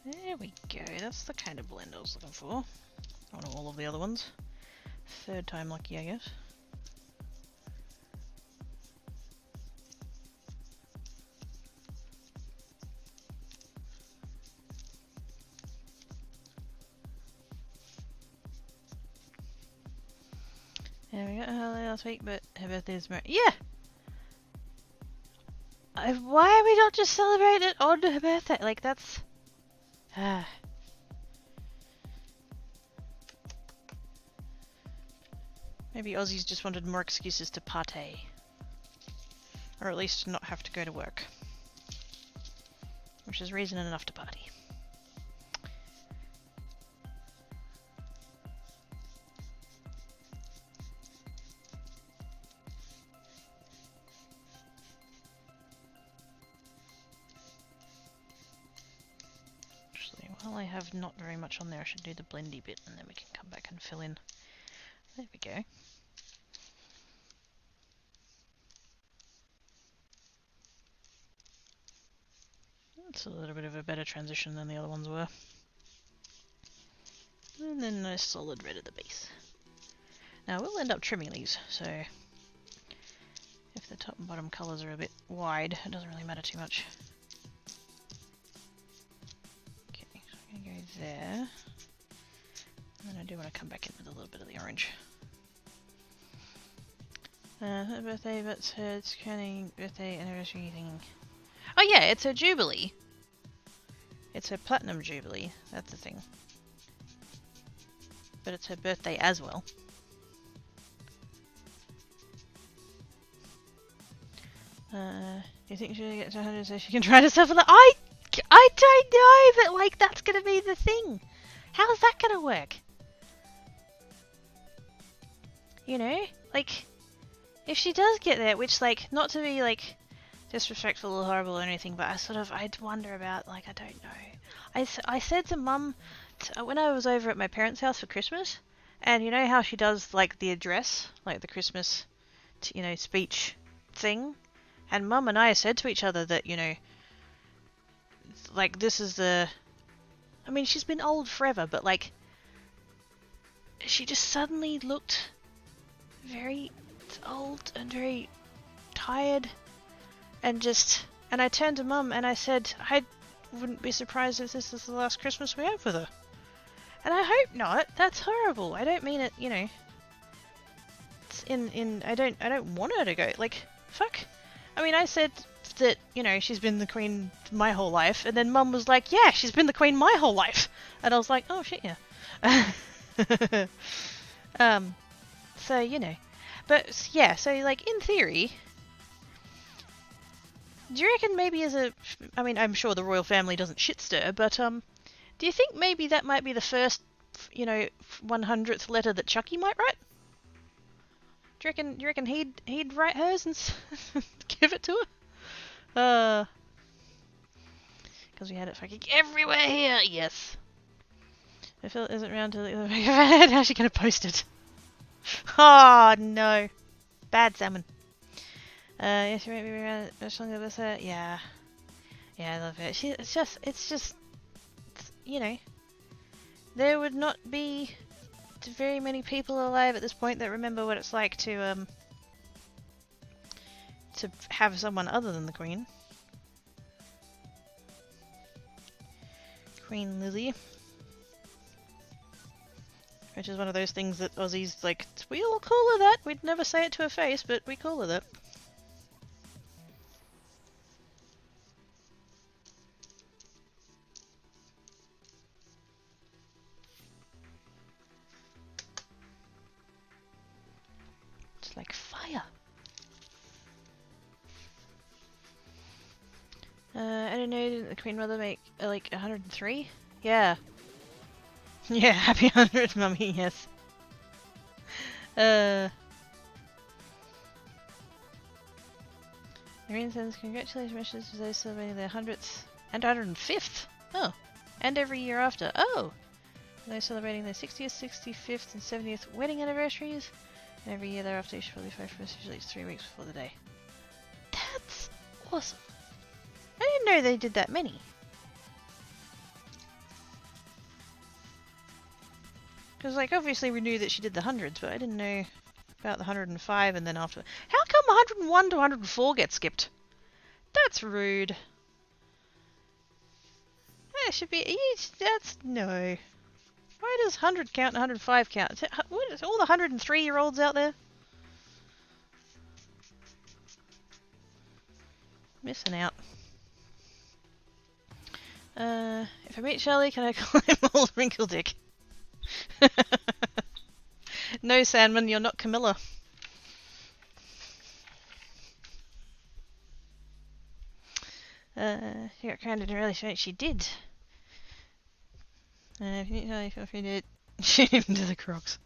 [SPEAKER 1] There we go, that's the kind of blend I was looking for. I want all of the other ones. Third time lucky, I guess. There we go, last week, but her birthday's yeah! Why are we not just celebrating it on her birthday? Like, that's... Maybe Aussies just wanted more excuses to partay. Or at least not have to go to work. Which is reason enough to party. Actually, while I have not very much on there, I should do the blendy bit and then we can come back and fill in. There we go. That's a little bit of a better transition than the other ones were. And then a solid red at the base. Now we'll end up trimming these, so if the top and bottom colours are a bit wide, it doesn't really matter too much. Okay, so I'm going to go there. And then I do want to come back in with a little bit of the orange. Her birthday, but her crowning birthday anniversary thing. Oh yeah, it's her jubilee. It's her platinum jubilee, that's the thing. But it's her birthday as well. Do you think she'll get to 100 so she can try to suffer that? I don't know, but like that's gonna be the thing. How's that gonna work? You know? Like, if she does get there, which like, not to be like disrespectful or horrible or anything, but I'd wonder about, like, I don't know. I said to Mum, when I was over at my parents' house for Christmas, and you know how she does, like, the address, like the Christmas, you know, speech thing? And Mum and I said to each other that, you know, like, this is the... I mean, she's been old forever, but, like, she just suddenly looked very old and very tired. And I turned to Mum and I said, I wouldn't be surprised if this is the last Christmas we have with her. And I hope not. That's horrible. I don't mean it, you know. It's I don't want her to go. Like, fuck. I mean, I said that, you know, she's been the queen my whole life, and then Mum was like, yeah, she's been the queen my whole life. And I was like, oh shit, yeah. So, you know. But yeah, so like in theory, do you reckon maybe I mean, I'm sure the royal family doesn't shit stir, but do you think maybe that might be the first, you know, 100th letter that Chucky might write? Do you reckon he'd write hers and give it to her? Because we had it fucking everywhere here. Yes. I feel it isn't round to the other back of her head. How's she gonna post it? Oh no, bad salmon. Yes, you might be around much longer with her. Yeah, I love it. It's just, you know, there would not be very many people alive at this point that remember what it's like to have someone other than the Queen. Queen Lizzie. Which is one of those things that Aussies, like, we all call her that. We'd never say it to her face, but we call her that. It's like fire. I don't know, didn't the Queen Mother make, like, 103? Yeah. Yeah, happy 100th, Mummy, yes. Marine sends congratulations to those celebrating their 100th and 105th. Oh. And every year after. Oh! Those celebrating their 60th, 65th, and 70th wedding anniversaries. And every year thereafter, you should probably fight for usually 3 weeks before the day. That's awesome. I didn't know they did that many. Because, like, obviously we knew that she did the hundreds, but I didn't know about the 105 and then after. How come 101 to 104 get skipped? That's rude. That should be. That's. No. Why does 100 count and 105 count? What is all the 103-year-olds out there? Missing out. If I meet Shelley, can I call him Old Wrinkle Dick? No, Sandman, you're not Camilla. She got crowned in a really short. She did. If you need Shelley, feel free to shoot him to the Crocs.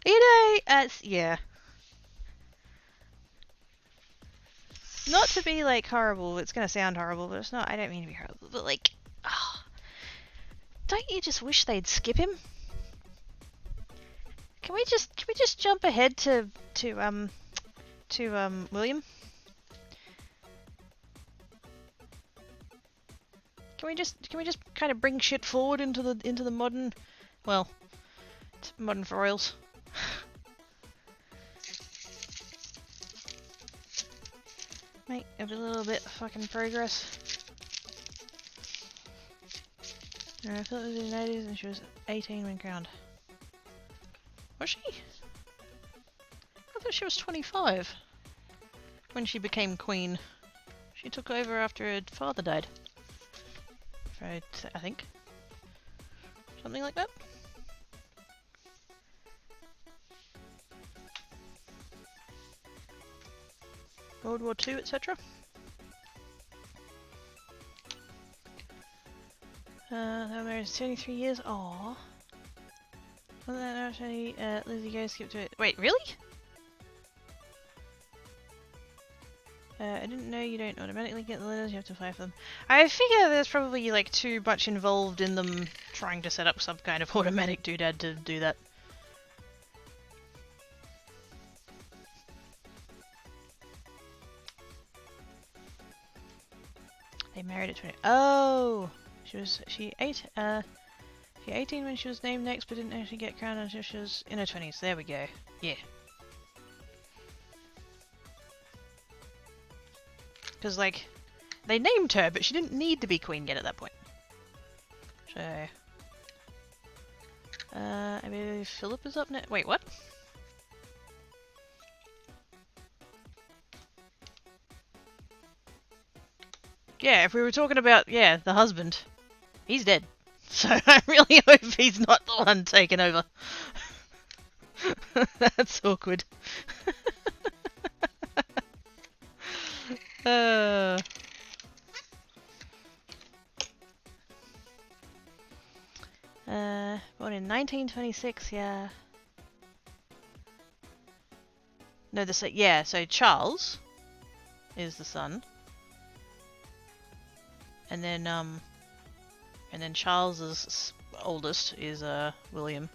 [SPEAKER 1] You know, yeah. Not to be, like, horrible, it's gonna sound horrible, but it's not, I don't mean to be horrible, but, like, oh, don't you just wish they'd skip him? Can we just jump ahead to William? Can we just kind of bring shit forward into the modern, well, modern for royals? Make a little bit of fucking progress. I thought it was in the 80s and she was 18 when crowned. Was she? I thought she was 25 when she became queen. She took over after her father died. I think. Something like that. World War II, etc. That married 73 years. Aww. Wasn't that actually Lizzie Go skipped to it? Wait, really? I didn't know you don't automatically get the letters, you have to apply for them. I figure there's probably like too much involved in them trying to set up some kind of automatic doodad to do that. They married at 20. Oh! She 18 when she was named next, but didn't actually get crowned until she was in her 20s. There we go. Yeah. Because, like, they named her, but she didn't need to be queen yet at that point. So... I believe Philip is up next. Wait, what? Yeah, if we were talking about, yeah, the husband. He's dead. So I really hope he's not the one taking over. That's awkward. 1926, yeah. No, yeah, so Charles is the son. And then Charles's oldest is William.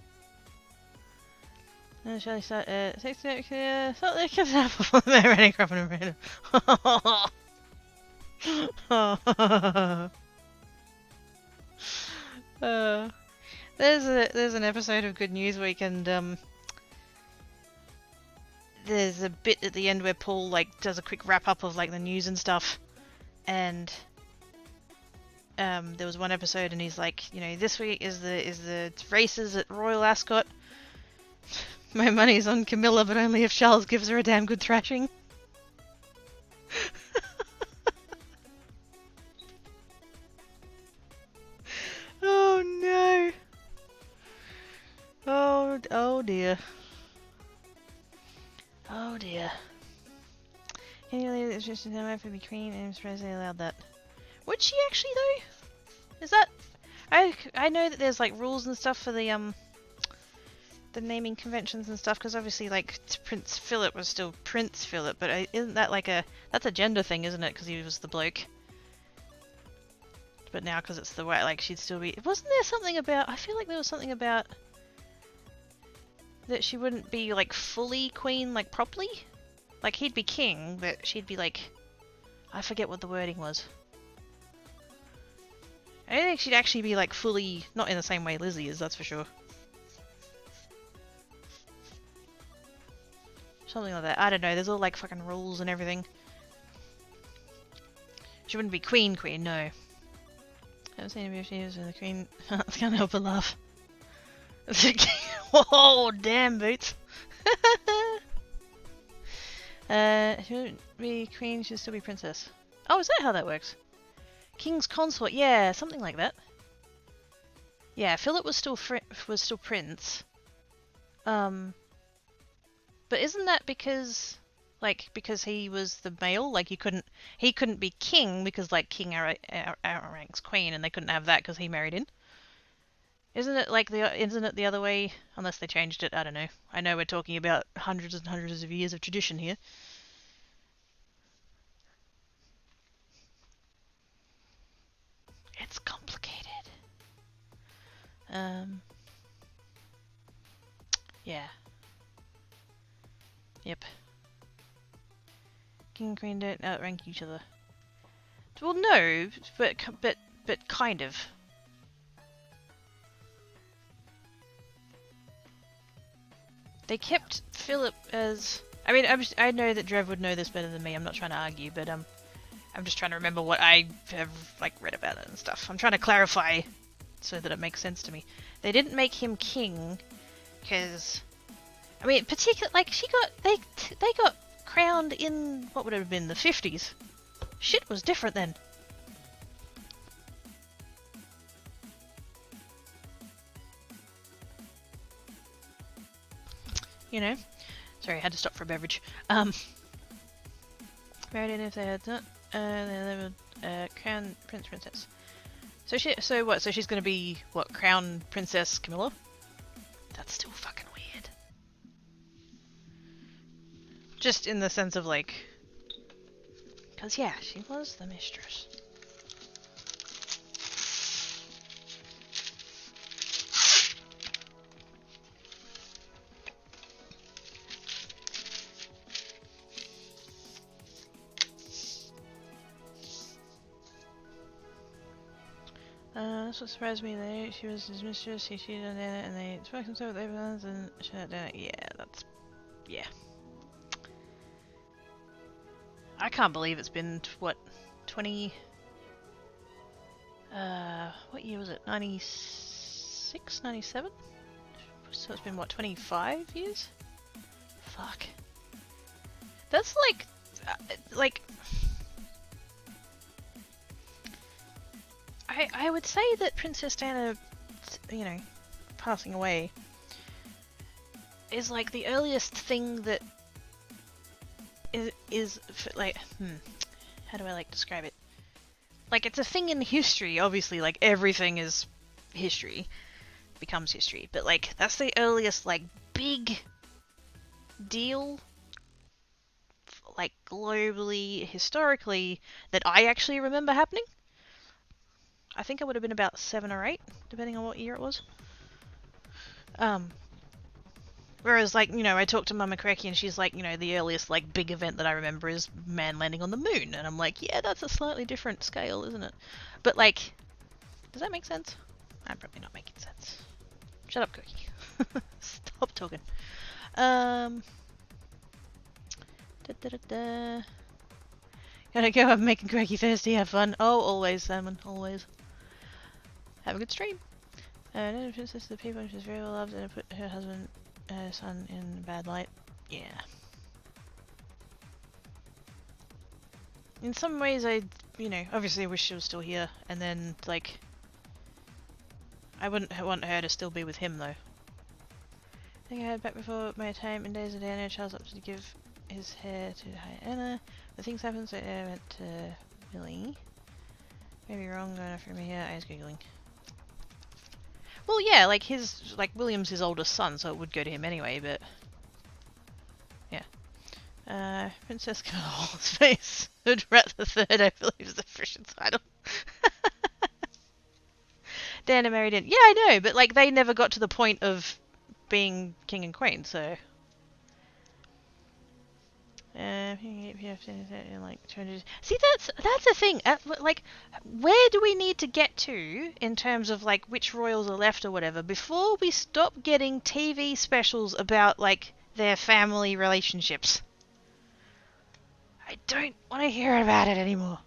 [SPEAKER 1] And shall I start thought they could have before the running crop and random. There's an episode of Good News Week and there's a bit at the end where Paul like does a quick wrap up of like the news and stuff, and there was one episode and he's like, you know, this week is the races at Royal Ascot. My money's on Camilla, but only if Charles gives her a damn good thrashing. Oh no. Oh dear. Oh dear. Can you believe it's just a demo for the queen and I'm surprised they allowed that. Would she actually though? Is that... I know that there's like rules and stuff for the naming conventions and stuff, because obviously like Prince Philip was still Prince Philip, but isn't that like that's a gender thing, isn't it, because he was the bloke? But now because it's the way, like she'd still be... Wasn't there something about... I feel like there was something about that she wouldn't be like fully queen, like properly? Like he'd be king, but she'd be like... I forget what the wording was. I don't think she'd actually be like fully... Not in the same way Lizzie is, that's for sure. Something like that. I don't know. There's all like fucking rules and everything. She wouldn't be queen, no. I haven't seen her if she was the queen. I can't help but laugh. Whoa, damn boots. She wouldn't be queen, she'd still be princess. Oh, is that how that works? King's consort, yeah, something like that. Yeah, Philip was still prince. But isn't that because he was the male? Like he couldn't be king because like King Arank's queen, and they couldn't have that because he married in. Isn't it the other way? Unless they changed it, I don't know. I know we're talking about hundreds and hundreds of years of tradition here. It's complicated. Yeah. Yep. King and queen don't outrank each other. Well, no, but kind of. They kept Philip as... I mean, I know that Drev would know this better than me. I'm not trying to argue, but I'm just trying to remember what I have like read about it and stuff. I'm trying to clarify so that it makes sense to me. They didn't make him king because, I mean, they got crowned in what would have been the 50s. Shit was different then. You know? Sorry, I had to stop for a beverage. Married in if they had not, they would crown princess. So she's gonna be what, crown princess Camilla? That's still fucking weird. Just in the sense of like, cause yeah, she was the mistress. That's what surprised me. She was his mistress, he cheated on Dana, and they spoke himself with everyone and shut down. Yeah, that's... yeah. I can't believe it's been, what, 20... what year was it? 96? 97? So it's been, what, 25 years? Fuck. That's like... I would say that Princess Diana, you know, passing away is like the earliest thing that is like, how do I like describe it? Like, it's a thing in history, obviously, like everything is history, becomes history, but like that's the earliest like big deal, like globally, historically, that I actually remember happening. I think I would have been about 7 or 8, depending on what year it was. Whereas, like, you know, I talked to Mama Cracky and she's like, you know, the earliest, like, big event that I remember is man landing on the moon. And I'm like, yeah, that's a slightly different scale, isn't it? But, like, does that make sense? I'm probably not making sense. Shut up, Cookie. Stop talking. Gotta go, I'm making Cracky thirsty, have fun. Oh, always, Salmon, always. Have a good stream. No, princess of the people, she's very well loved, and put her husband, her son, in a bad light. Yeah. In some ways, I, you know, obviously wish she was still here, and then, like, I wouldn't want her to still be with him, though. I think I heard back before my time in Days of Diana, Charles opted to give his hair to Diana, but things happened, so it went to Millie. Maybe wrong, going after me here, I was googling. Well, yeah, like William's his oldest son, so it would go to him anyway, but... yeah. Princess Camille's face. Rat the Third, I believe, is the official title. Diana married in. Yeah, I know, but, like, they never got to the point of being king and queen, so... like, see, that's a thing. Like, where do we need to get to in terms of like which royals are left or whatever before we stop getting TV specials about like their family relationships. I don't want to hear about it anymore.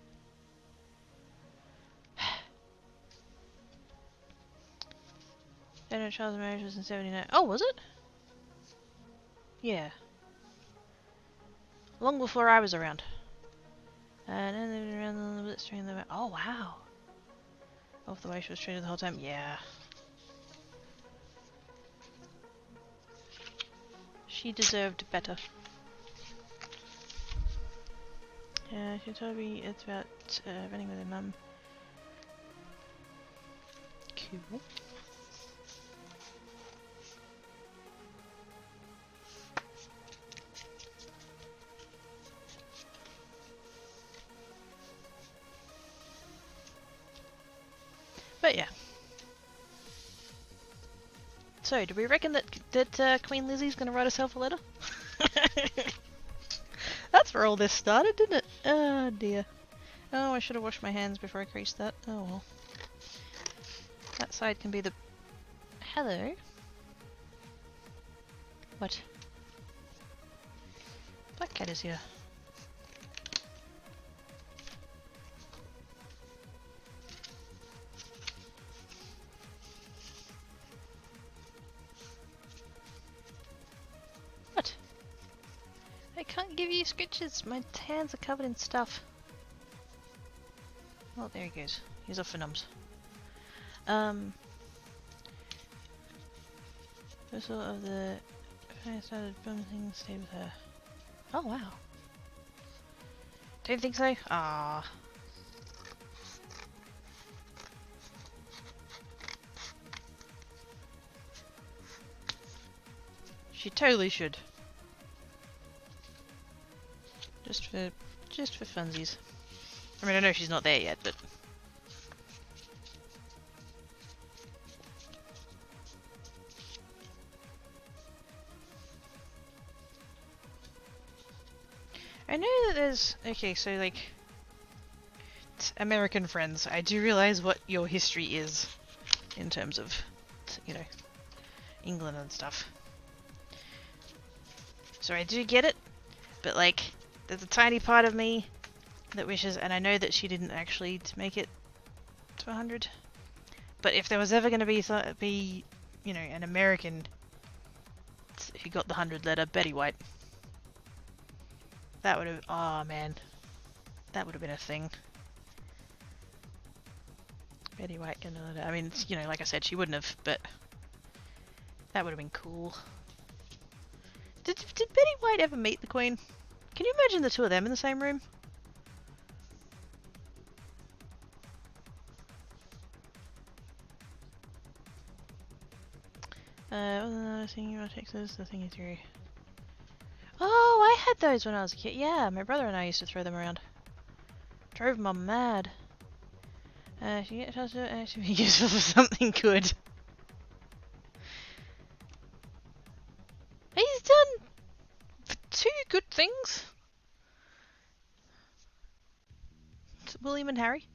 [SPEAKER 1] Daniel Charles' marriage was in 79. Oh, was it? Yeah. Long before I was around. And then they were around a little bit string them. Oh, wow. Off the way she was treated the whole time. Yeah. She deserved better. Yeah, she told me it's about running with her mum. Cool. But yeah. So, do we reckon that Queen Lizzie's gonna write herself a letter? That's where all this started, didn't it? Oh dear. Oh, I should have washed my hands before I creased that. Oh well. That side can be the... Hello? What? Black Cat is here. What? I can't give you scritches. My hands are covered in stuff. Oh, there he goes. He's off for nums. Whistle of the... I started bumping, stayed with her. Oh, wow. Don't think so? Ah. She totally should. Just for funsies. I mean, I know she's not there yet, but... I know that there's... Okay, so like... American friends, I do realise what your history is in terms of, you know, England and stuff. So I do get it, but like, there's a tiny part of me that wishes, and I know that she didn't actually make it to 100, but if there was ever going to be, you know, an American who got the 100 letter, Betty White. That would have, oh man, that would have been a thing. Betty White getting a letter. I mean, you know, like I said, she wouldn't have, but that would have been cool. Did Betty White ever meet the Queen? Can you imagine the two of them in the same room? Seeing your Texas, the thing is through. Oh, I had those when I was a kid. Yeah, my brother and I used to throw them around. Drove mum mad. She get to actually be useful for something good. He's done two good things. William and Harry.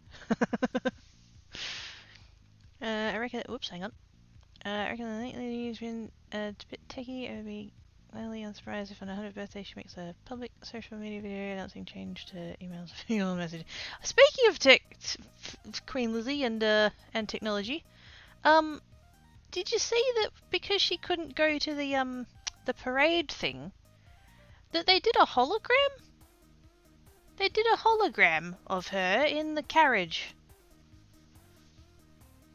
[SPEAKER 1] I reckon. Whoops, hang on. I reckon the lady's been a bit techie. I would be wildly unsurprised if on her 100th birthday she makes a public social media video announcing change to emails and message. Speaking of Queen Lizzie and technology, did you see that because she couldn't go to the parade thing, that they did a hologram? They did a hologram of her in the carriage.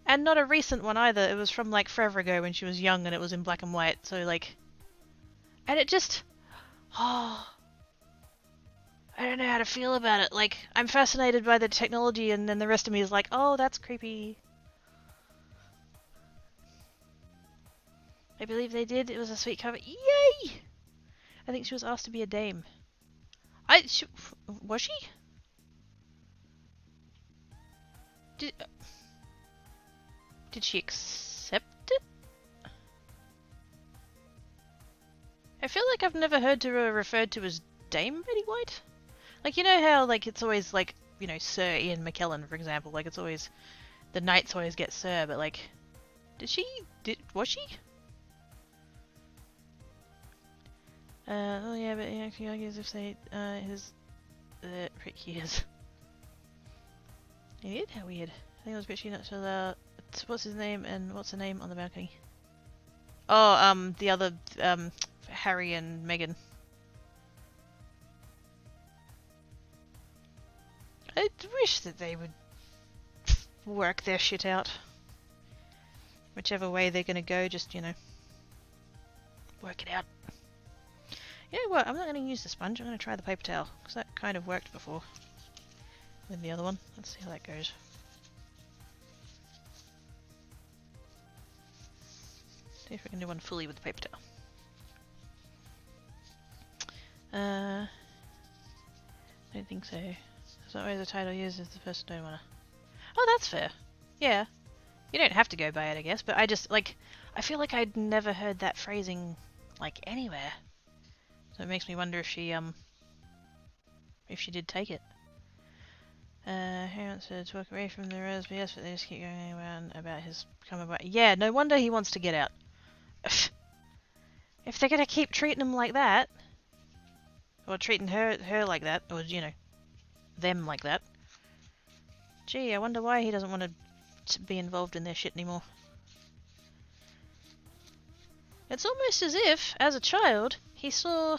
[SPEAKER 1] And not a recent one either. It was from like forever ago when she was young and it was in black and white. So like... And it just... Oh... I don't know how to feel about it. Like, I'm fascinated by the technology and then the rest of me is like, oh, that's creepy. I believe they did. It was a sweet cover. Yay! I think she was asked to be a dame. Was she? Did she accept it? I feel like I've never heard her referred to as Dame Betty White. Like, you know how, like, it's always, like, you know, Sir Ian McKellen, for example. Like, it's always... The knights always get Sir, but, like... Was she? Oh yeah, but he actually argues if they, his, prick he is. He did? How weird. I think it was bitchy not to allow, what's his name and what's her name on the balcony? Oh, the other, Harry and Meghan. I wish that they would work their shit out. Whichever way they're gonna go, just, you know, work it out. You know what, I'm not gonna use the sponge, I'm gonna try the paper towel, because that kind of worked before with the other one. Let's see how that goes. See if we can do one fully with the paper towel. I don't think so. It's not always the title used as the first don't wanna. Oh, that's fair. Yeah. You don't have to go by it, I guess, but I just, like, I feel like I'd never heard that phrasing, like, anywhere. So it makes me wonder if she did take it. He wants to talk away from the rose, but yes, but they just keep going around about his coming back. Yeah, no wonder he wants to get out. If they're gonna keep treating him like that, or treating her like that, or, you know, them like that. Gee, I wonder why he doesn't want to be involved in their shit anymore. It's almost as if, as a child, he saw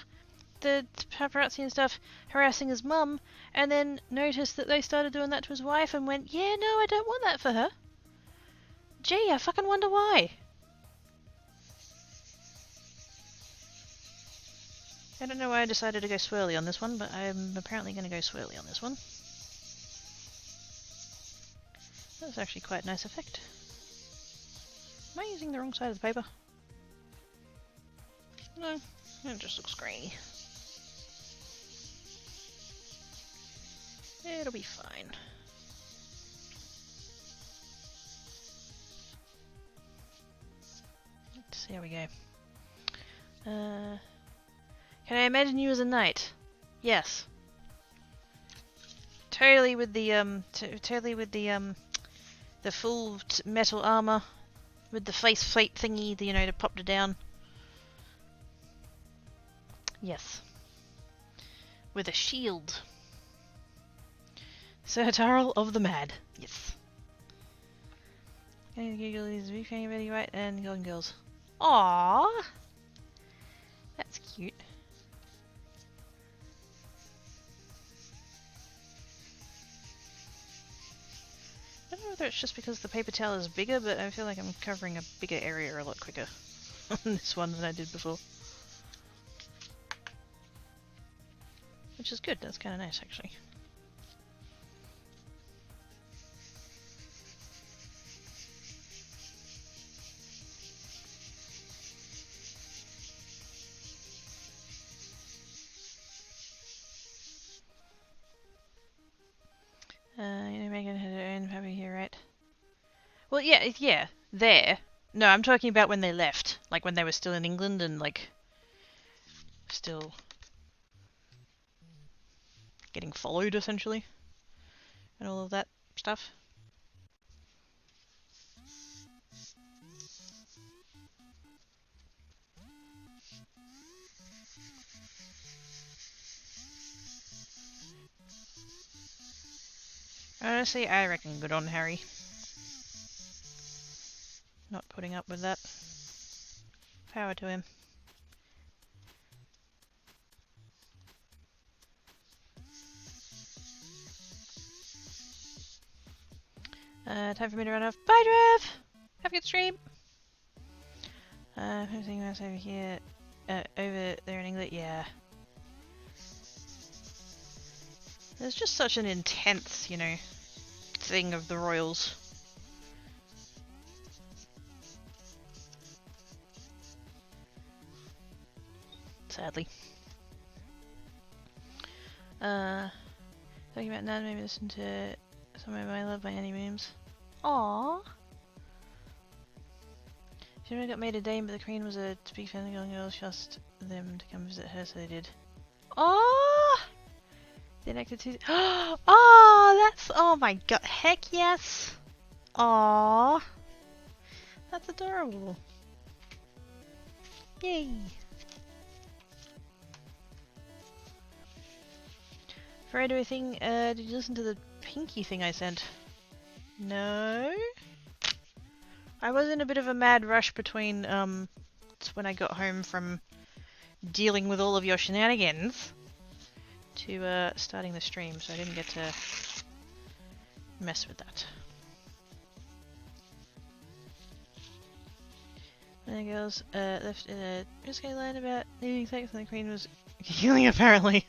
[SPEAKER 1] the paparazzi and stuff harassing his mum, and then noticed that they started doing that to his wife and went, yeah, no, I don't want that for her. Gee, I fucking wonder why. I don't know why I decided to go swirly on this one, but I'm apparently going to go swirly on this one. That's actually quite a nice effect. Am I using the wrong side of the paper? No, it just looks grainy. It'll be fine. Let's see how we go. Can I imagine you as a knight? Yes. Totally with the the full metal armor with the face plate thingy, you know, to pop it down. Yes. With a shield. Sir Tarl of the Mad. Yes. Can you Google these Weeping Betty White and Golden Girls? Aww. That's cute. I don't know whether it's just because the paper towel is bigger, but I feel like I'm covering a bigger area a lot quicker on this one than I did before. Which is good, that's kind of nice actually. You know, Megan had her own puppy here, right? Well, yeah, there. No, I'm talking about when they left. Like, when they were still in England and, like, still getting followed, essentially. And all of that stuff. Honestly, I reckon good on Harry. Not putting up with that. Power to him. Time for me to run off. Bye, Trev! Have a good stream! Anything else over here? Over there in England? Yeah. There's just such an intense, you know, thing of the royals. Sadly. Talking about Nan made me listen to Somewhere My Love by Annie Mooms. Aww. She never got made a dame, but the Queen was a big fan of the Golden Girls. She asked them to come visit her, so they did. Aww! The enacted too. Oh, that's, oh my god, heck yes! Aww. That's adorable. Yay! Before I do anything, did you listen to the Pinky thing I sent? No? I was in a bit of a mad rush between, when I got home from dealing with all of your shenanigans to, starting the stream, so I didn't get to mess with that. There goes, left in a risky line about needing sex and the Queen was healing apparently.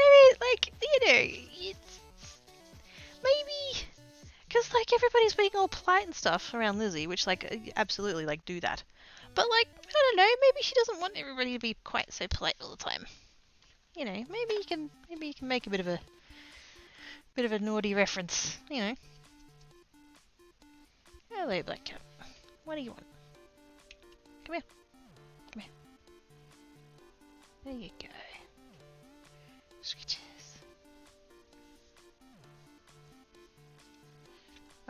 [SPEAKER 1] I mean, like, you know, it's maybe because like everybody's being all polite and stuff around Lizzie, which like absolutely like do that. But like I don't know, maybe she doesn't want everybody to be quite so polite all the time. You know, maybe you can make a bit of a naughty reference. You know. Hello, Black Cat. What do you want? Come here. Come here. There you go. Scratches.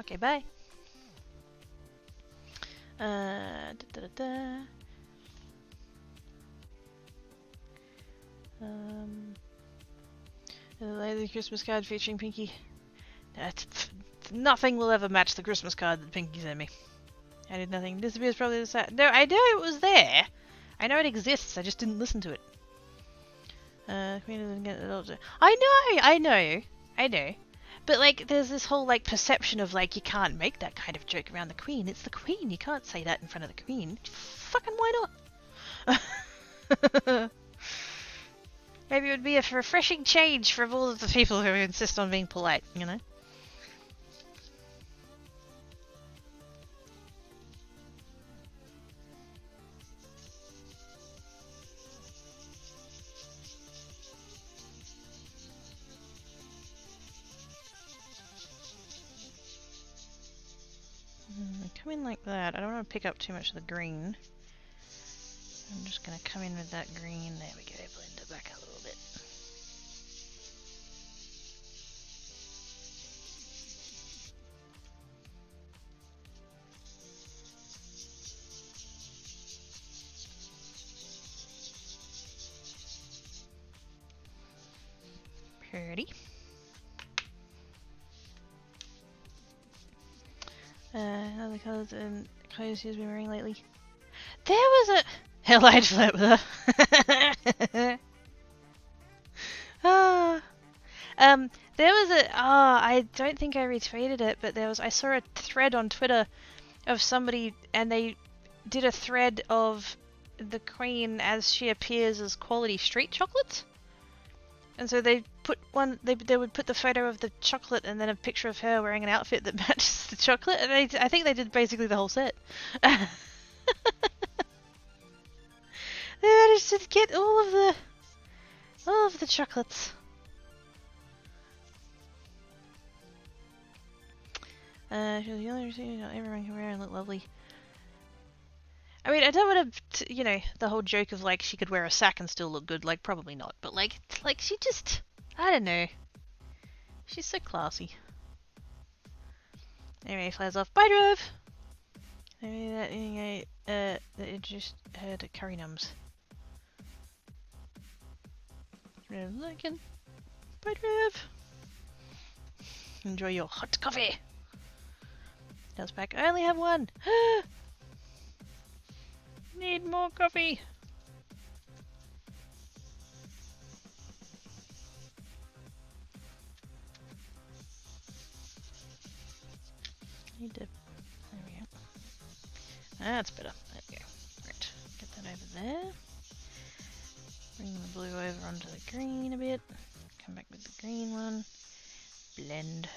[SPEAKER 1] Okay, bye. The Christmas card featuring Pinky. Nothing will ever match the Christmas card that Pinky sent me. I did nothing. Disappears probably the side. No, I know it was there. I know it exists. I just didn't listen to it. Queen doesn't get it all. I know. But like, there's this whole like perception of like you can't make that kind of joke around the Queen. It's the Queen. You can't say that in front of the Queen. Fucking why not? Maybe it would be a refreshing change from all of the people who insist on being polite. You know. Come in like that. I don't want to pick up too much of the green. I'm just going to come in with that green. There we go. Blend it back a little bit. Pretty. Other colours and clothes she's been wearing lately. There was a... Hell, I'd flirt with her. There was a... I don't think I retweeted it, but I saw a thread on Twitter of somebody, and they did a thread of the Queen as she appears as quality street chocolates. And so they put they would put the photo of the chocolate and then a picture of her wearing an outfit that matches the chocolate, and I think they did basically the whole set. They managed to get all of the chocolates. She was the only receiver not everyone can wear and look lovely. I mean, I don't want to, you know, the whole joke of like she could wear a sack and still look good. Like, probably not. But like she just, I don't know. She's so classy. Anyway, flies off. Bye, Drove. Maybe that thing that introduced her to curry nums. Lincoln. Bye, Drove. Enjoy your hot coffee. Does back. I only have one. Need more coffee. Need to. There we go. That's better. There we go. Right. Get that over there. Bring the blue over onto the green a bit. Come back with the green one. Blend.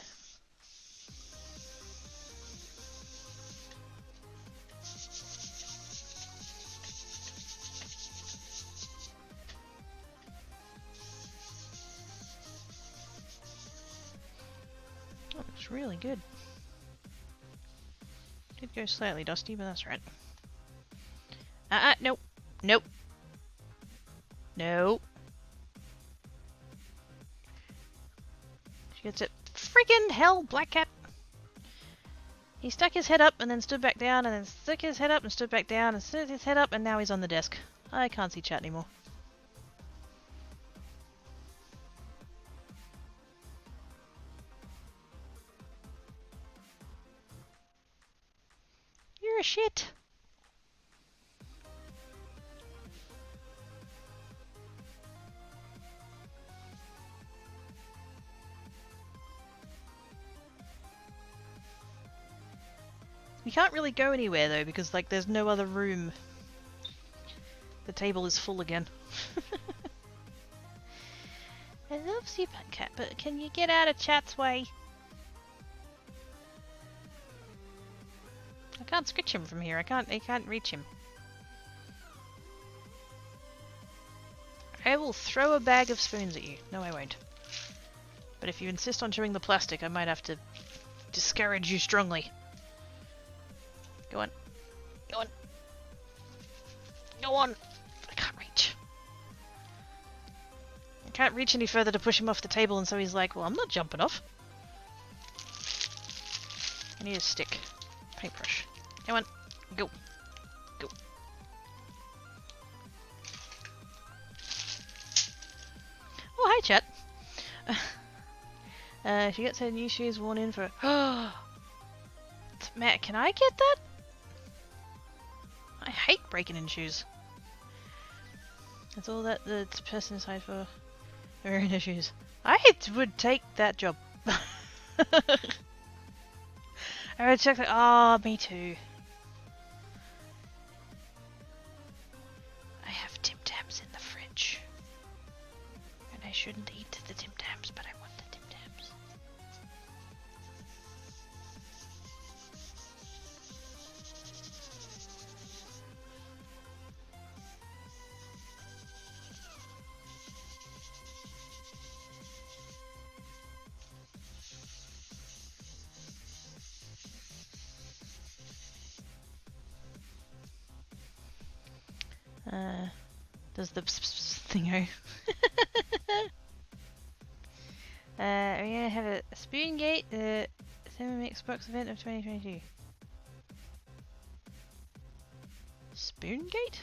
[SPEAKER 1] Oh, it's really good. Did go slightly dusty, but that's right. Nope. Nope. Nope. She gets it. Freaking hell, Black Cat! He stuck his head up and then stood back down and then stuck his head up and stood back down and stood his head up and now he's on the desk. I can't see chat anymore. of shit. We can't really go anywhere though because like there's no other room. The table is full again. I love you, cat, but can you get out of chat's way? I can't scratch him from here. I can't reach him. I will throw a bag of spoons at you. No, I won't. But if you insist on chewing the plastic, I might have to discourage you strongly. Go on. Go on. Go on. I can't reach. I can't reach any further to push him off the table, and so he's like, well, I'm not jumping off. I need a stick. Paintbrush. Come on. Go. Go. Oh, hi, chat. She gets her new shoes worn in for... Matt, can I get that? I hate breaking in shoes. That's all that the person is hired for. Wearing her shoes. I would take that job. I would check that. Oh, me too. I have Tim Tams in the fridge. And I shouldn't eat the Tim Tams, but I want the Tim Tams. Does the thingo. We're gonna have a Spoon Gate, the Thermomix box event of 2022. Spoon Gate?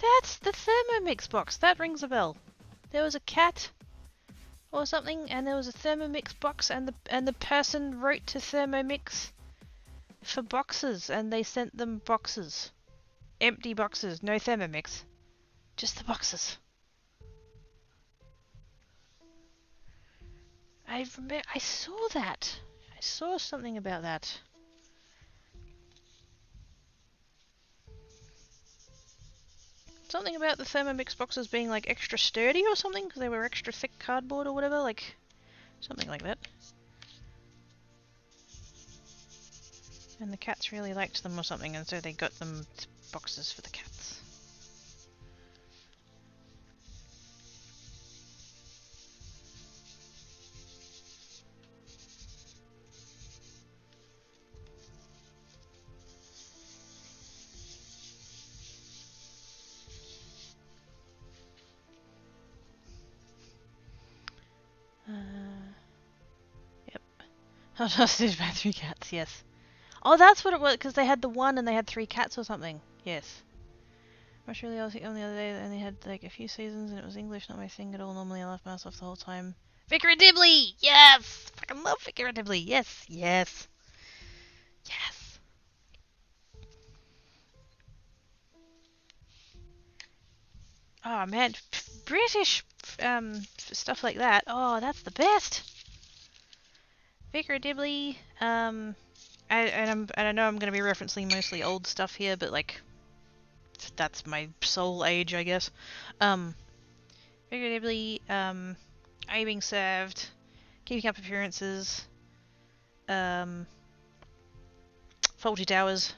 [SPEAKER 1] That's the Thermomix box. That rings a bell. There was a cat or something, and there was a Thermomix box, and the person wrote to Thermomix for boxes, and they sent them boxes. Empty boxes, no Thermomix. Just the boxes. I saw that. I saw something about that. Something about the Thermomix boxes being like extra sturdy or something, because they were extra thick cardboard or whatever, like something like that. And the cats really liked them or something, and so they got them boxes for the cats. Yep. Hot hostage by 3 cats, yes. Oh, that's what it was, because they had the one and they had 3 cats or something. Yes. Watched really on the other day, they only had like a few seasons and it was English, not my thing at all. Normally I laugh my ass off the whole time. Vicar and Dibley! Yes! Fucking love Vicar and Dibley! Yes! Yes! Yes! Oh man, British stuff like that. Oh, that's the best! Vicar and Dibley, and I know I'm going to be referencing mostly old stuff here, but like, that's my soul age, I guess. Figuratively, Are You Being Served, Keeping Up Appearances, Faulty Towers.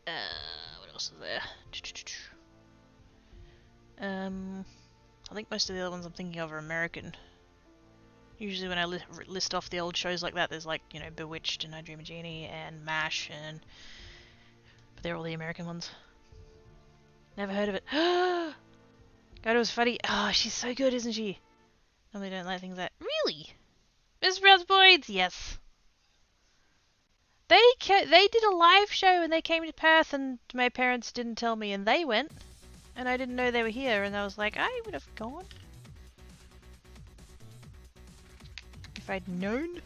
[SPEAKER 1] What else is there? I think most of the other ones I'm thinking of are American. Usually when I list off the old shows like that, there's like, you know, Bewitched and I Dream of Jeannie and MASH, and but they're all the American ones. Never heard of it. God, it was funny. Oh, she's so good, isn't she? Normally don't like things that... Really? Miss Rasboids? Yes. They did a live show and they came to Perth and my parents didn't tell me and they went. And I didn't know they were here and I was like, I would have gone. If I'd known.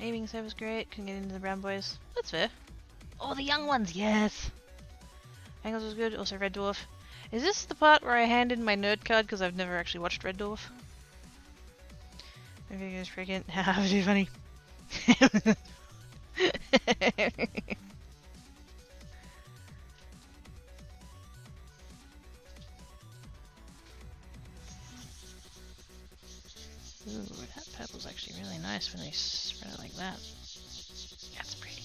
[SPEAKER 1] Aiming save was great. Couldn't get into the brown boys. That's fair. Oh, the young ones, yes! Angles was good. Also Red Dwarf. Is this the part where I hand in my nerd card because I've never actually watched Red Dwarf? Maybe it was freaking. How too funny. Ooh, that purple's actually really nice when they spread it like that. That's pretty.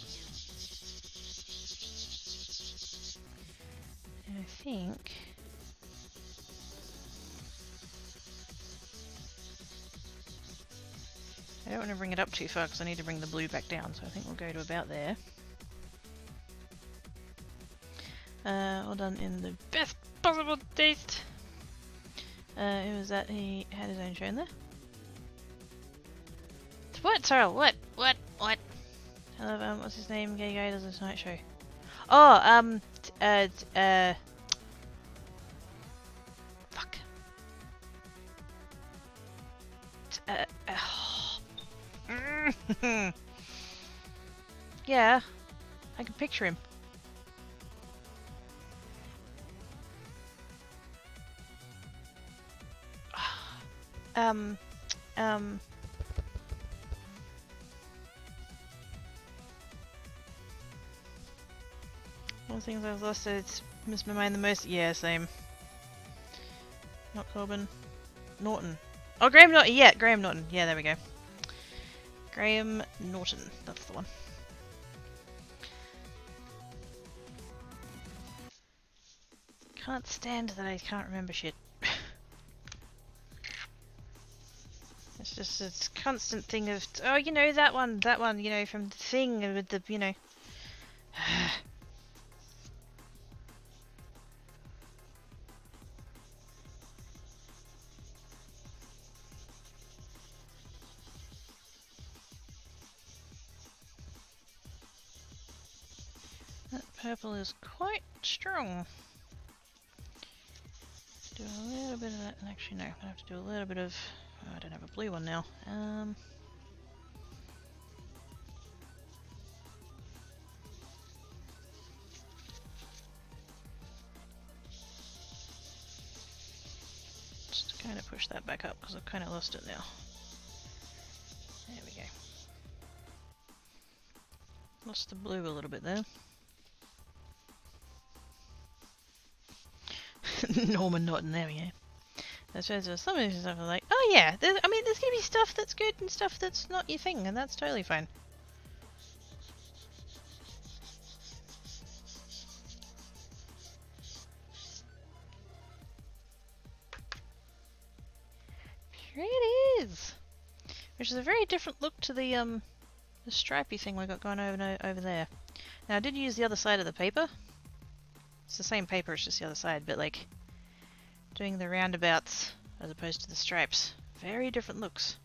[SPEAKER 1] And I think... I don't want to bring it up too far because I need to bring the blue back down, so I think we'll go to about there. All done in the best possible taste. It was that he had his own show in there. What, Sarah? What? Hello, what's his name? Gay guy does this night show. Oh, fuck. Yeah, I can picture him. One of the things I've lost, it's missed my mind the most. Yeah, same. Not Corbin. Norton. Oh, Graham Norton. Yeah, Graham Norton. Yeah, there we go. Graham Norton. That's the one. Can't stand that I can't remember shit. It's just a constant thing of, oh, you know, that one, you know, from the thing with the, you know. That purple is quite strong. Do a little bit of that, and actually no, I have to do a little bit of, oh, I don't have a blue one now. Just kind of push that back up because I've kind of lost it now. There we go. Lost the blue a little bit there. Norman Norton, there we go. I suppose there's some of these stuff like, oh yeah, I mean, there's gonna be stuff that's good and stuff that's not your thing, and that's totally fine. Here it is! Which is a very different look to the stripy thing we got going over there. Now, I did use the other side of the paper. It's the same paper, it's just the other side, but like, doing the roundabouts as opposed to the stripes. Very different looks.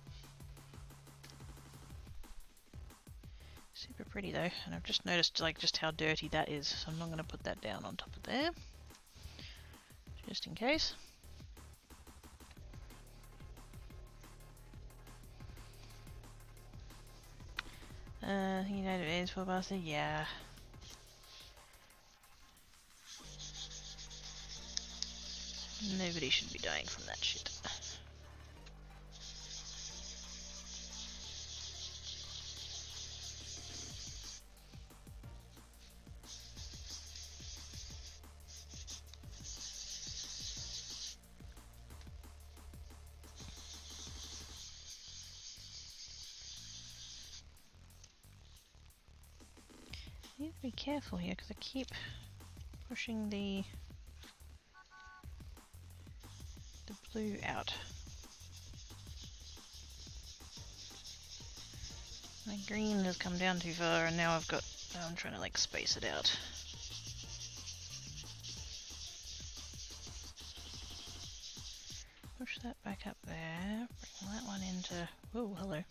[SPEAKER 1] Super pretty though, and I've just noticed like just how dirty that is, so I'm not going to put that down on top of there. Just in case. United Aids for Bastard, yeah. Nobody should be dying from that shit. I need to be careful here because I keep pushing the blue out. My green has come down too far and now I'm trying to like space it out. Push that back up there, bring that one into, oh hello.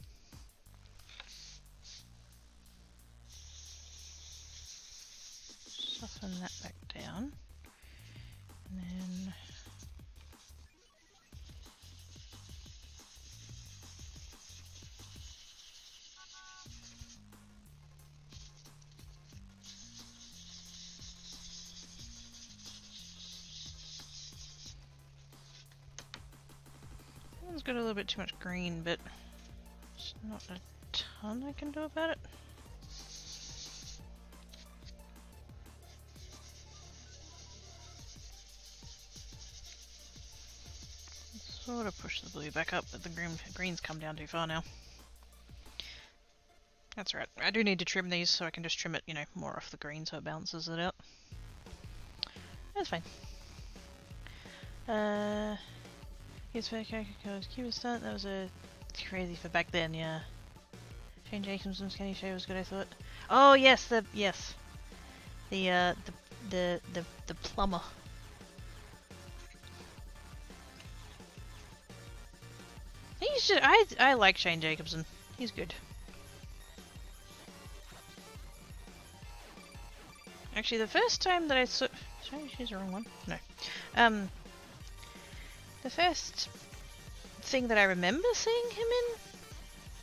[SPEAKER 1] Soften that back down, and then It's got a little bit too much green, but there's not a ton I can do about it. Sort of push the blue back up, but the green's come down too far now. That's right. I do need to trim these so I can just trim it, you know, more off the green so it balances it out. That's fine. Yes, for Cuba stunt. That was a crazy for back then, yeah. Shane Jacobson's Kenny show was good, I thought. Oh yes, the plumber. He's just, I like Shane Jacobson. He's good. Actually, the first time that I saw... Sorry, she's the wrong one. No. The first thing that I remember seeing him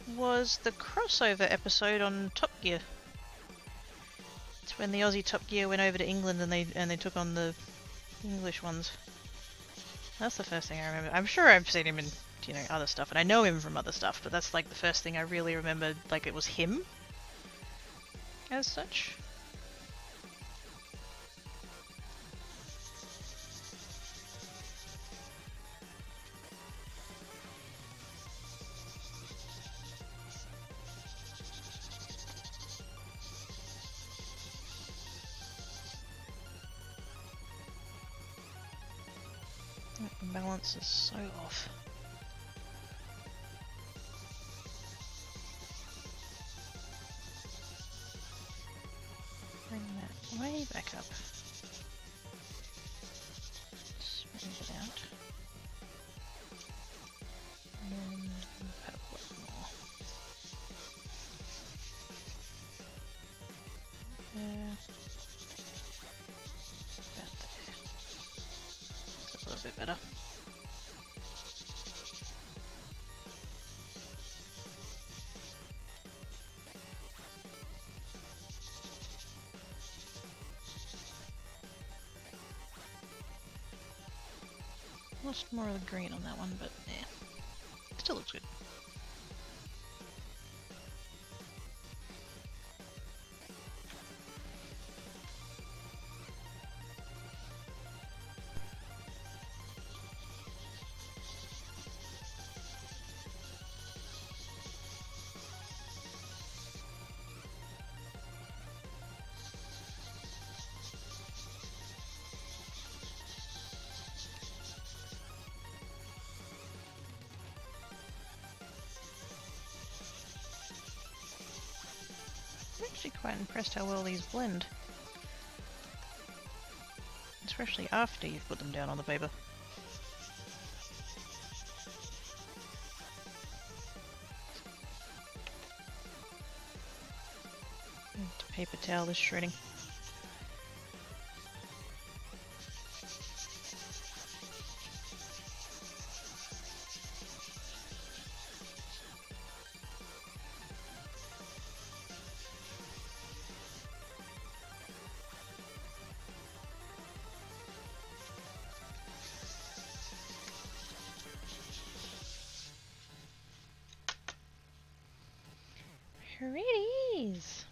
[SPEAKER 1] in was the crossover episode on Top Gear. It's when the Aussie Top Gear went over to England and they took on the English ones. That's the first thing I remember. I'm sure I've seen him in, you know, other stuff, and I know him from other stuff, but that's like the first thing I really remembered, like it was him as such. The balance is so off. Bring that way back up. Smooth it out. And then put a little more. There. About there. That's a little bit better. Lost more of the green on that one, but yeah, still looks good. I'm actually quite impressed how well these blend. Especially after you've put them down on the paper. And paper towel is shredding. Pretties!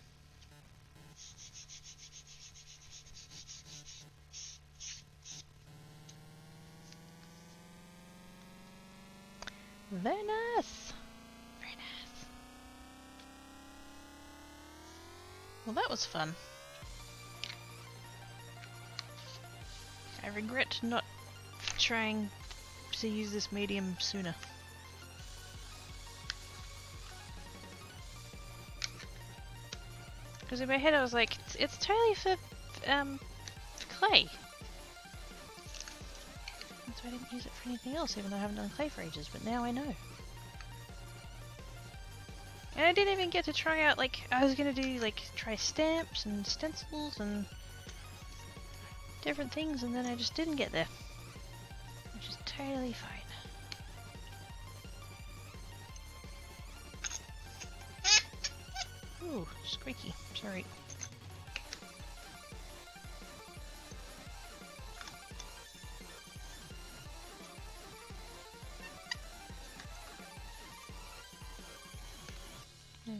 [SPEAKER 1] Very nice! Very nice. Well, that was fun. I regret not trying to use this medium sooner. Because in my head I was like, it's totally for clay. And so I didn't use it for anything else, even though I haven't done clay for ages, but now I know. And I didn't even get to try out, like, I was gonna do, like, try stamps and stencils and different things, and then I just didn't get there. Which is totally fine. Ooh, squeaky. Sorry.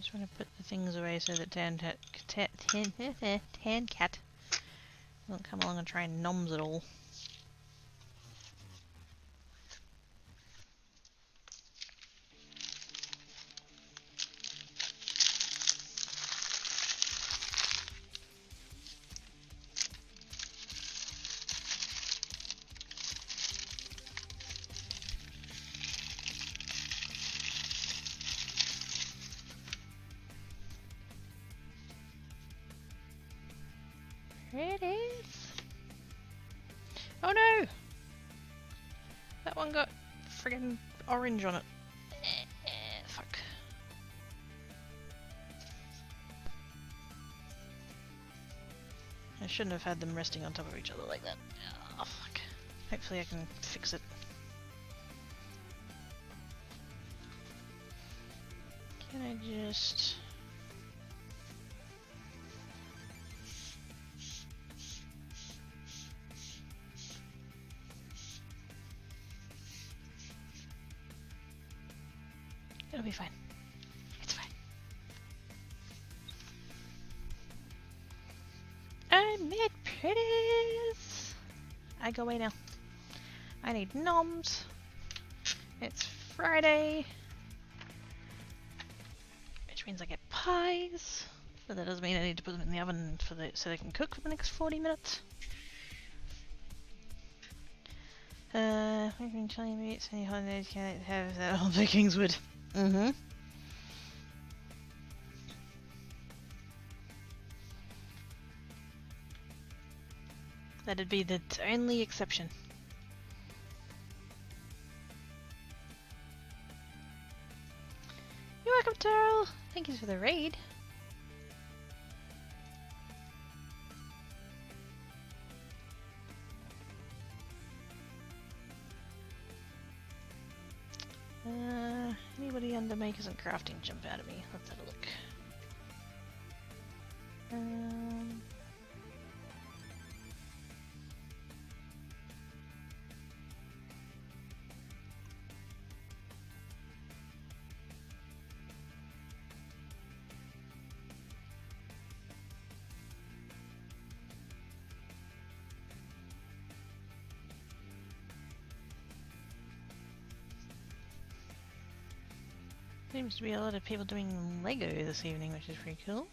[SPEAKER 1] just want to put the things away so that Tan Cat doesn't come along and try and noms it all. There it is. Oh no! That one got friggin' orange on it. Fuck. I shouldn't have had them resting on top of each other like that. Oh fuck. Hopefully I can fix it. Can I just... It'll be fine. It's fine. I made pretties! I go away now. I need noms. It's Friday. Which means I get pies. But that doesn't mean I need to put them in the oven for so they can cook for the next 40 minutes. We've been telling me it's any holidays can't have that all the Kingswood. Mm-hmm. That'd be the only exception. You're welcome, Terrell. Thank you for the raid. Anybody under makers and crafting jump out at me? Let's have a look. Seems to be a lot of people doing Lego this evening, which is pretty cool.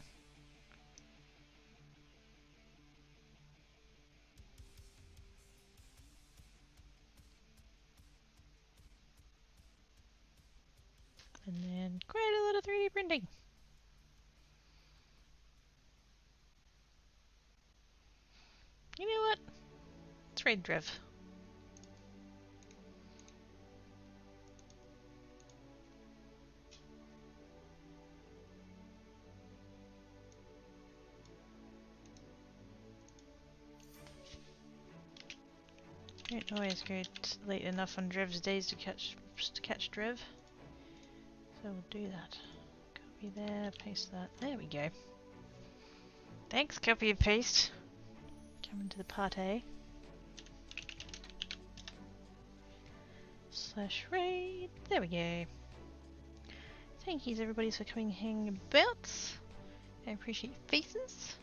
[SPEAKER 1] And then quite a lot of 3D printing. You know what? Let's raid Drev. Don't always go late enough on Drev's days to catch Drev. So we'll do that. Copy there, paste that. There we go. Thanks, copy and paste. Come into the party. / raid. There we go. Thank you everybody for coming hanging about. I appreciate your faces.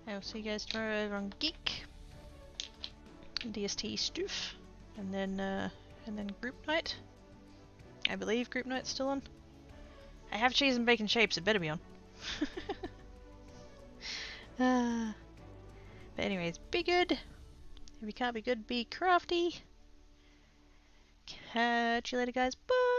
[SPEAKER 1] I will see you guys tomorrow over on Geek. DST Stoof. And then group night. I believe group night's still on. I have cheese and bacon shapes, it better be on. But anyways, be good. If you can't be good, be crafty. Catch you later, guys. Bye!